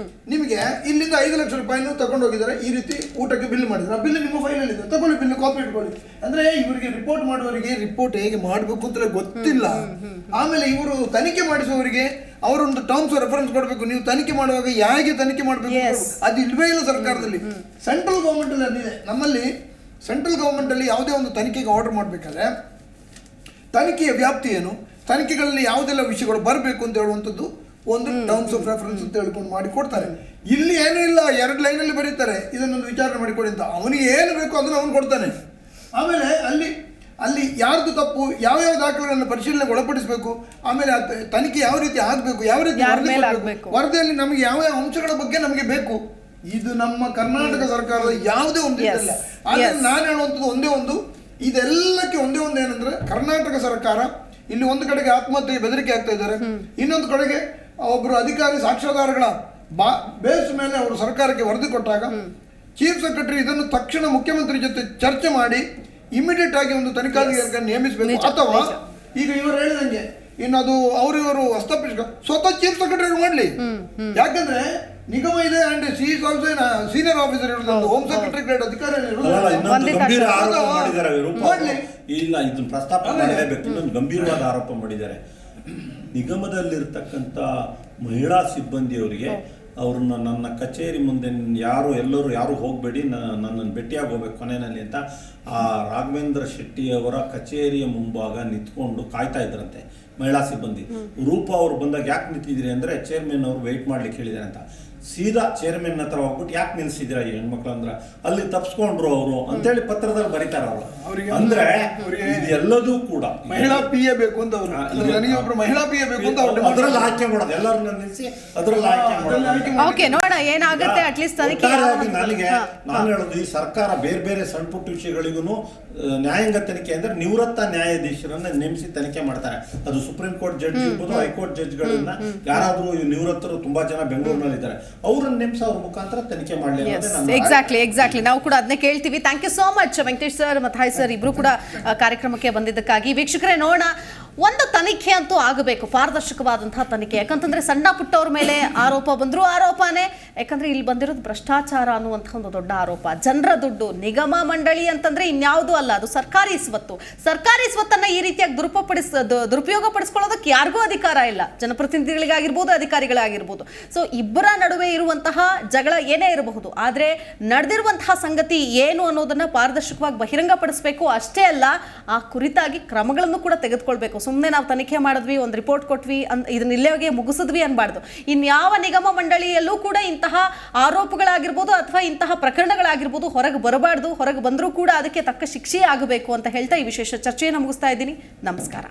ನಿಮಗೆ ಇಲ್ಲಿಂದ 5 ಲಕ್ಷ ರೂಪಾಯಿನೂ ತಗೊಂಡು ಹೋಗಿದ್ದಾರೆ, ಈ ರೀತಿ ಊಟಕ್ಕೆ ಬಿಲ್ ಮಾಡಿದ್ರೆ ಆ ಬಿಲ್ ನಿಮ್ಮ ಫೈಲಲ್ಲಿ ಇದೆ, ತಗೊಳ್ಳಿ ಬಿಲ್, ಕಾಪಿ ಇಟ್ಕೊಳ್ಳಿ. ಅಂದ್ರೆ ಇವರಿಗೆ ರಿಪೋರ್ಟ್ ಮಾಡುವವರಿಗೆ ರಿಪೋರ್ಟ್ ಹೇಗೆ ಮಾಡಬೇಕು ಅಂತ ಗೊತ್ತಿಲ್ಲ. ಆಮೇಲೆ ಇವರು ತನಿಖೆ ಮಾಡಿಸುವವರಿಗೆ ಅವರೊಂದು ಟರ್ಮ್ಸ್ ರೆಫರೆನ್ಸ್ ಕೊಡಬೇಕು. ನೀವು ತನಿಖೆ ಮಾಡುವಾಗ ಹೇಗೆ ತನಿಖೆ ಮಾಡಬೇಕು ಅದು ಇಲ್ವೇ ಇಲ್ಲ ಸರ್ಕಾರದಲ್ಲಿ. ಸೆಂಟ್ರಲ್ ಗೌರ್ಮೆಂಟ್ ಅಲ್ಲಿ ಅದಿದೆ. ನಮ್ಮಲ್ಲಿ ಸೆಂಟ್ರಲ್ ಗೌರ್ಮೆಂಟ್ ಅಲ್ಲಿ ಯಾವುದೇ ಒಂದು ತನಿಖೆಗೆ ಆರ್ಡರ್ ಮಾಡಬೇಕಾದ್ರೆ ತನಿಖೆಯ ವ್ಯಾಪ್ತಿ ಏನು, ತನಿಖೆಗಳಲ್ಲಿ ಯಾವುದೆಲ್ಲ ವಿಷಯಗಳು ಬರಬೇಕು ಅಂತ ಹೇಳುವಂಥದ್ದು ಒಂದು ಟರ್ಮ್ಸ್ ಆಫ್ ರೆಫರೆನ್ಸ್ ಅಂತ ಹೇಳ್ಕೊಂಡು ಮಾಡಿ ಕೊಡ್ತಾರೆ. ಇಲ್ಲಿ ಏನೂ ಇಲ್ಲ, 2 ಲೈನಲ್ಲಿ ಬರೀತಾರೆ ಇದನ್ನೊಂದು ವಿಚಾರಣೆ ಮಾಡಿಕೊಡಿ ಅಂತ. ಅವನಿಗೆ ಏನು ಬೇಕು ಅದನ್ನು ಅವನು ಕೊಡ್ತಾನೆ. ಆಮೇಲೆ ಅಲ್ಲಿ ಯಾರ್ದು ತಪ್ಪು, ಯಾವ್ಯಾವ ದಾಖಲೆಗಳನ್ನು ಪರಿಶೀಲನೆಗೆ ಒಳಪಡಿಸಬೇಕು, ಆಮೇಲೆ ತನಿಖೆ ಯಾವ ರೀತಿ ಆಗಬೇಕು, ಯಾವ ರೀತಿ ವರದಿಯಲ್ಲಿ ನಮಗೆ ಯಾವ ಅಂಶಗಳ ಬಗ್ಗೆ ನಮಗೆ ಬೇಕು. ಇದು ನಮ್ಮ ಕರ್ನಾಟಕ ಸರ್ಕಾರದ ಯಾವುದೇ ಒಂದು ಇದಲ್ಲ. ಆದರೆ ನಾನು ಹೇಳುವಂಥದ್ದು ಒಂದೇ ಒಂದು, ಇದೆಲ್ಲಕ್ಕೆ ಒಂದೇ ಒಂದು ಏನಂದ್ರೆ, ಕರ್ನಾಟಕ ಸರ್ಕಾರ ಇಲ್ಲಿ ಒಂದು ಕಡೆಗೆ ಆತ್ಮಹತ್ಯೆ ಬೆದರಿಕೆ ಆಗ್ತಾ ಇದ್ದಾರೆ, ಇನ್ನೊಂದು ಕಡೆಗೆ ಒಬ್ಬರು ಅಧಿಕಾರಿ ಸಾಕ್ಷ್ಯಾಧಾರಗಳ ಬೇಸ್ ಮೇಲೆ ಅವರು ಸರ್ಕಾರಕ್ಕೆ ವರದಿ ಕೊಟ್ಟಾಗ ಚೀಫ್ ಸೆಕ್ರೆಟರಿ ಇದನ್ನು ತಕ್ಷಣ ಮುಖ್ಯಮಂತ್ರಿ ಜೊತೆ ಚರ್ಚೆ ಮಾಡಿ ಇಮಿಡಿಯೇಟ್ ಆಗಿ ಒಂದು ತನಿಖಾಧಿಕಾರಿಯನ್ನು ನೇಮಿಸಬೇಕು. ಅಥವಾ ಈಗ ಇವರು ಹೇಳಿದಂಗೆ ಇನ್ನು ಅದು ಇವರು ಹಸ್ತಕ್ಷೇಪ ಸ್ವತಃ ಚೀಫ್ ಸೆಕ್ರೆಟರಿ ಮಾಡಲಿ. ಯಾಕಂದ್ರೆ ನಿಗಮ ಇದೆ and C is also senior officer ಇರೋದು, ಹೋಮ್ ಸೆಕ್ರೆಟರಿ ಗ್ರೇಡ್ ಅಧಿಕಾರಿ ಇಲ್ಲ, ಇದನ್ನ ಪ್ರಸ್ತಾಪ ಮಾಡಲೇಬೇಕು. ಇನ್ನೊಂದು ಗಂಭೀರವಾದ ಆರೋಪ ಮಾಡಿದ್ದಾರೆ. ನಿಗಮದಲ್ಲಿರ್ತಕ್ಕಂಥ ಮಹಿಳಾ ಸಿಬ್ಬಂದಿಯವರಿಗೆ ಅವ್ರನ್ನ ನನ್ನ ಕಚೇರಿ ಮುಂದೆ ಯಾರು ಹೋಗಬೇಡಿ, ನನ್ನನ್ನು ಭೇಟಿಯಾಗಿ ಹೋಗ್ಬೇಕು ಕೊನೆಯಲ್ಲಿ ಅಂತ ಆ ರಾಘವೇಂದ್ರ ಶೆಟ್ಟಿಯವರ ಕಚೇರಿಯ ಮುಂಭಾಗ ನಿಂತ್ಕೊಂಡು ಕಾಯ್ತಾ ಇದ್ರಂತೆ ಮಹಿಳಾ ಸಿಬ್ಬಂದಿ. ರೂಪ ಅವರು ಬಂದಾಗ ಯಾಕೆ ನಿಂತಿದ್ರಿ ಅಂದರೆ ಚೇರ್ಮನ್ ಅವರು ವೆಯ್ಟ್ ಮಾಡ್ಲಿಕ್ಕೆ ಹೇಳಿದ್ದಾರೆ ಅಂತ. ಸೀದಾ ಚೇರ್ಮನ್ ಹತ್ರ ಹೋಗ್ಬಿಟ್ಟು ಯಾಕೆ ನಿಲ್ಸಿದ್ದೀರಾ ಈ ಹೆಣ್ಮಕ್ಳು ಅಂದ್ರೆ ಅಲ್ಲಿ ತಪ್ಸ್ಕೊಂಡ್ರು ಅವರು ಅಂತೇಳಿ ಪತ್ರದಲ್ಲಿ ಬರೀತಾರ ಅವರು. ಅಂದ್ರೆ ಇದೆಲ್ಲದೂ ಕೂಡ ಮಹಿಳಾ ಪಿಎ ಬೇಕು ಅಂತ ಅವರು, ನನಗೆ ಒಬ್ರು ಮಹಿಳಾ ಪಿಎ ಬೇಕು ಅಂತ ಅದರಲ್ಲಿ ಆಯ್ಕೆ ಮಾಡೋದು, ಎಲ್ಲರನ್ನ ನಿಲ್ಲಿಸಿ ಅದರಲ್ಲಿ ಆಯ್ಕೆ ಮಾಡೋದು. ಓಕೆ, ನೋಡೋಣ ಏನಾಗುತ್ತೆ. ಅಟ್ಲೀಸ್ಟ್ ನನಗೆ ನಾನು ಹೇಳೋದು, ಈ ಸರ್ಕಾರ ಬೇರೆ ಬೇರೆ ಸಣ್ಣ ಪುಟ್ಟ ವಿಷಯಗಳಿಗೂ ನ್ಯಾಯಾಂಗ ತನಿಖೆ ಅಂದ್ರೆ ನಿವೃತ್ತ ನ್ಯಾಯಾಧೀಶರನ್ನ ನೇಮಿಸಿ ತನಿಖೆ ಮಾಡ್ತಾರೆ. ಅದು ಸುಪ್ರೀಂ ಕೋರ್ಟ್ ಜಡ್ಜ್ ಇರ್ಬೋದು, ಹೈಕೋರ್ಟ್ ಜಡ್ಜ್ಗಳನ್ನ ಯಾರಾದ್ರೂ ನಿವೃತ್ತರು ತುಂಬಾ ಜನ ಬೆಂಗಳೂರಿನಲ್ಲಿ ಇದ್ದಾರೆ, ಅವರನ್ನ ನೇಮಿಸಿ ಅವ್ರ ಮುಖಾಂತರ ತನಿಖೆ ಮಾಡಲಿ. ಎಕ್ಸಾಕ್ಟ್ಲಿ ನಾವು ಕೂಡ ಅದನ್ನೇ ಕೇಳ್ತೀವಿ. Thank you so much Venkatesh sir ಮತ್ತು ಹಾಯ್ ಸರ್, ಇಬ್ರು ಕೂಡ ಕಾರ್ಯಕ್ರಮಕ್ಕೆ ಬಂದಿದ್ದಕ್ಕಾಗಿ. ವೀಕ್ಷಕರೇ, ನೋಡೋಣ, ಒಂದು ತನಿಖೆ ಅಂತೂ ಆಗಬೇಕು, ಪಾರದರ್ಶಕವಾದಂತಹ ತನಿಖೆ. ಯಾಕಂತಂದ್ರೆ ಸಣ್ಣ ಪುಟ್ಟವ್ರ ಮೇಲೆ ಆರೋಪ ಬಂದ್ರು ಆರೋಪನೇ. ಯಾಕಂದ್ರೆ ಇಲ್ಲಿ ಬಂದಿರೋದು ಭ್ರಷ್ಟಾಚಾರ ಅನ್ನುವಂತಹ ಒಂದು ದೊಡ್ಡ ಆರೋಪ. ಜನರ ದುಡ್ಡು, ನಿಗಮ ಮಂಡಳಿ ಅಂತಂದ್ರೆ ಇನ್ಯಾವುದೂ ಅಲ್ಲ, ಅದು ಸರ್ಕಾರಿ ಸ್ವತ್ತು. ಸರ್ಕಾರಿ ಸ್ವತ್ತನ್ನ ಈ ರೀತಿಯಾಗಿ ದುರುಪಯೋಗ ಪಡಿಸ್ಕೊಳ್ಳೋದಕ್ಕೆ ಯಾರಿಗೂ ಅಧಿಕಾರ ಇಲ್ಲ, ಜನಪ್ರತಿನಿಧಿಗಳಿಗಾಗಿರ್ಬೋದು, ಅಧಿಕಾರಿಗಳಾಗಿರ್ಬೋದು. ಸೊ ಇಬ್ಬರ ನಡುವೆ ಇರುವಂತಹ ಜಗಳ ಏನೇ ಇರಬಹುದು, ಆದ್ರೆ ನಡೆದಿರುವಂತಹ ಸಂಗತಿ ಏನು ಅನ್ನೋದನ್ನ ಪಾರದರ್ಶಕವಾಗಿ ಬಹಿರಂಗ ಪಡಿಸಬೇಕು. ಅಷ್ಟೇ ಅಲ್ಲ, ಆ ಕುರಿತಾಗಿ ಕ್ರಮಗಳನ್ನು ಕೂಡ ತೆಗೆದುಕೊಳ್ಬೇಕು. ಸುಮ್ಮನೆ ನಾವು ತನಿಖೆ ಮಾಡಿದ್ವಿ, ಒಂದು ರಿಪೋರ್ಟ್ ಕೊಟ್ವಿ, ಇದನ್ನ ಇಲ್ಲಿಗೆ ಮುಗಿಸಿದ್ವಿ ಅನ್ಬಾರ್ದು. ಇನ್ಯಾವ ನಿಗಮ ಮಂಡಳಿಯಲ್ಲೂ ಕೂಡ ಇಂತಹ ಆರೋಪಗಳಾಗಿರ್ಬೋದು ಅಥವಾ ಇಂತಹ ಪ್ರಕರಣಗಳಾಗಿರ್ಬೋದು ಹೊರಗೆ ಬರಬಾರ್ದು. ಹೊರಗೆ ಬಂದರೂ ಕೂಡ ಅದಕ್ಕೆ ತಕ್ಕ ಶಿಕ್ಷೆ ಆಗಬೇಕು ಅಂತ ಹೇಳ್ತಾ ಈ ವಿಶೇಷ ಚರ್ಚೆಯನ್ನು ಮುಗಿಸ್ತಾ ಇದ್ದೀನಿ. ನಮಸ್ಕಾರ.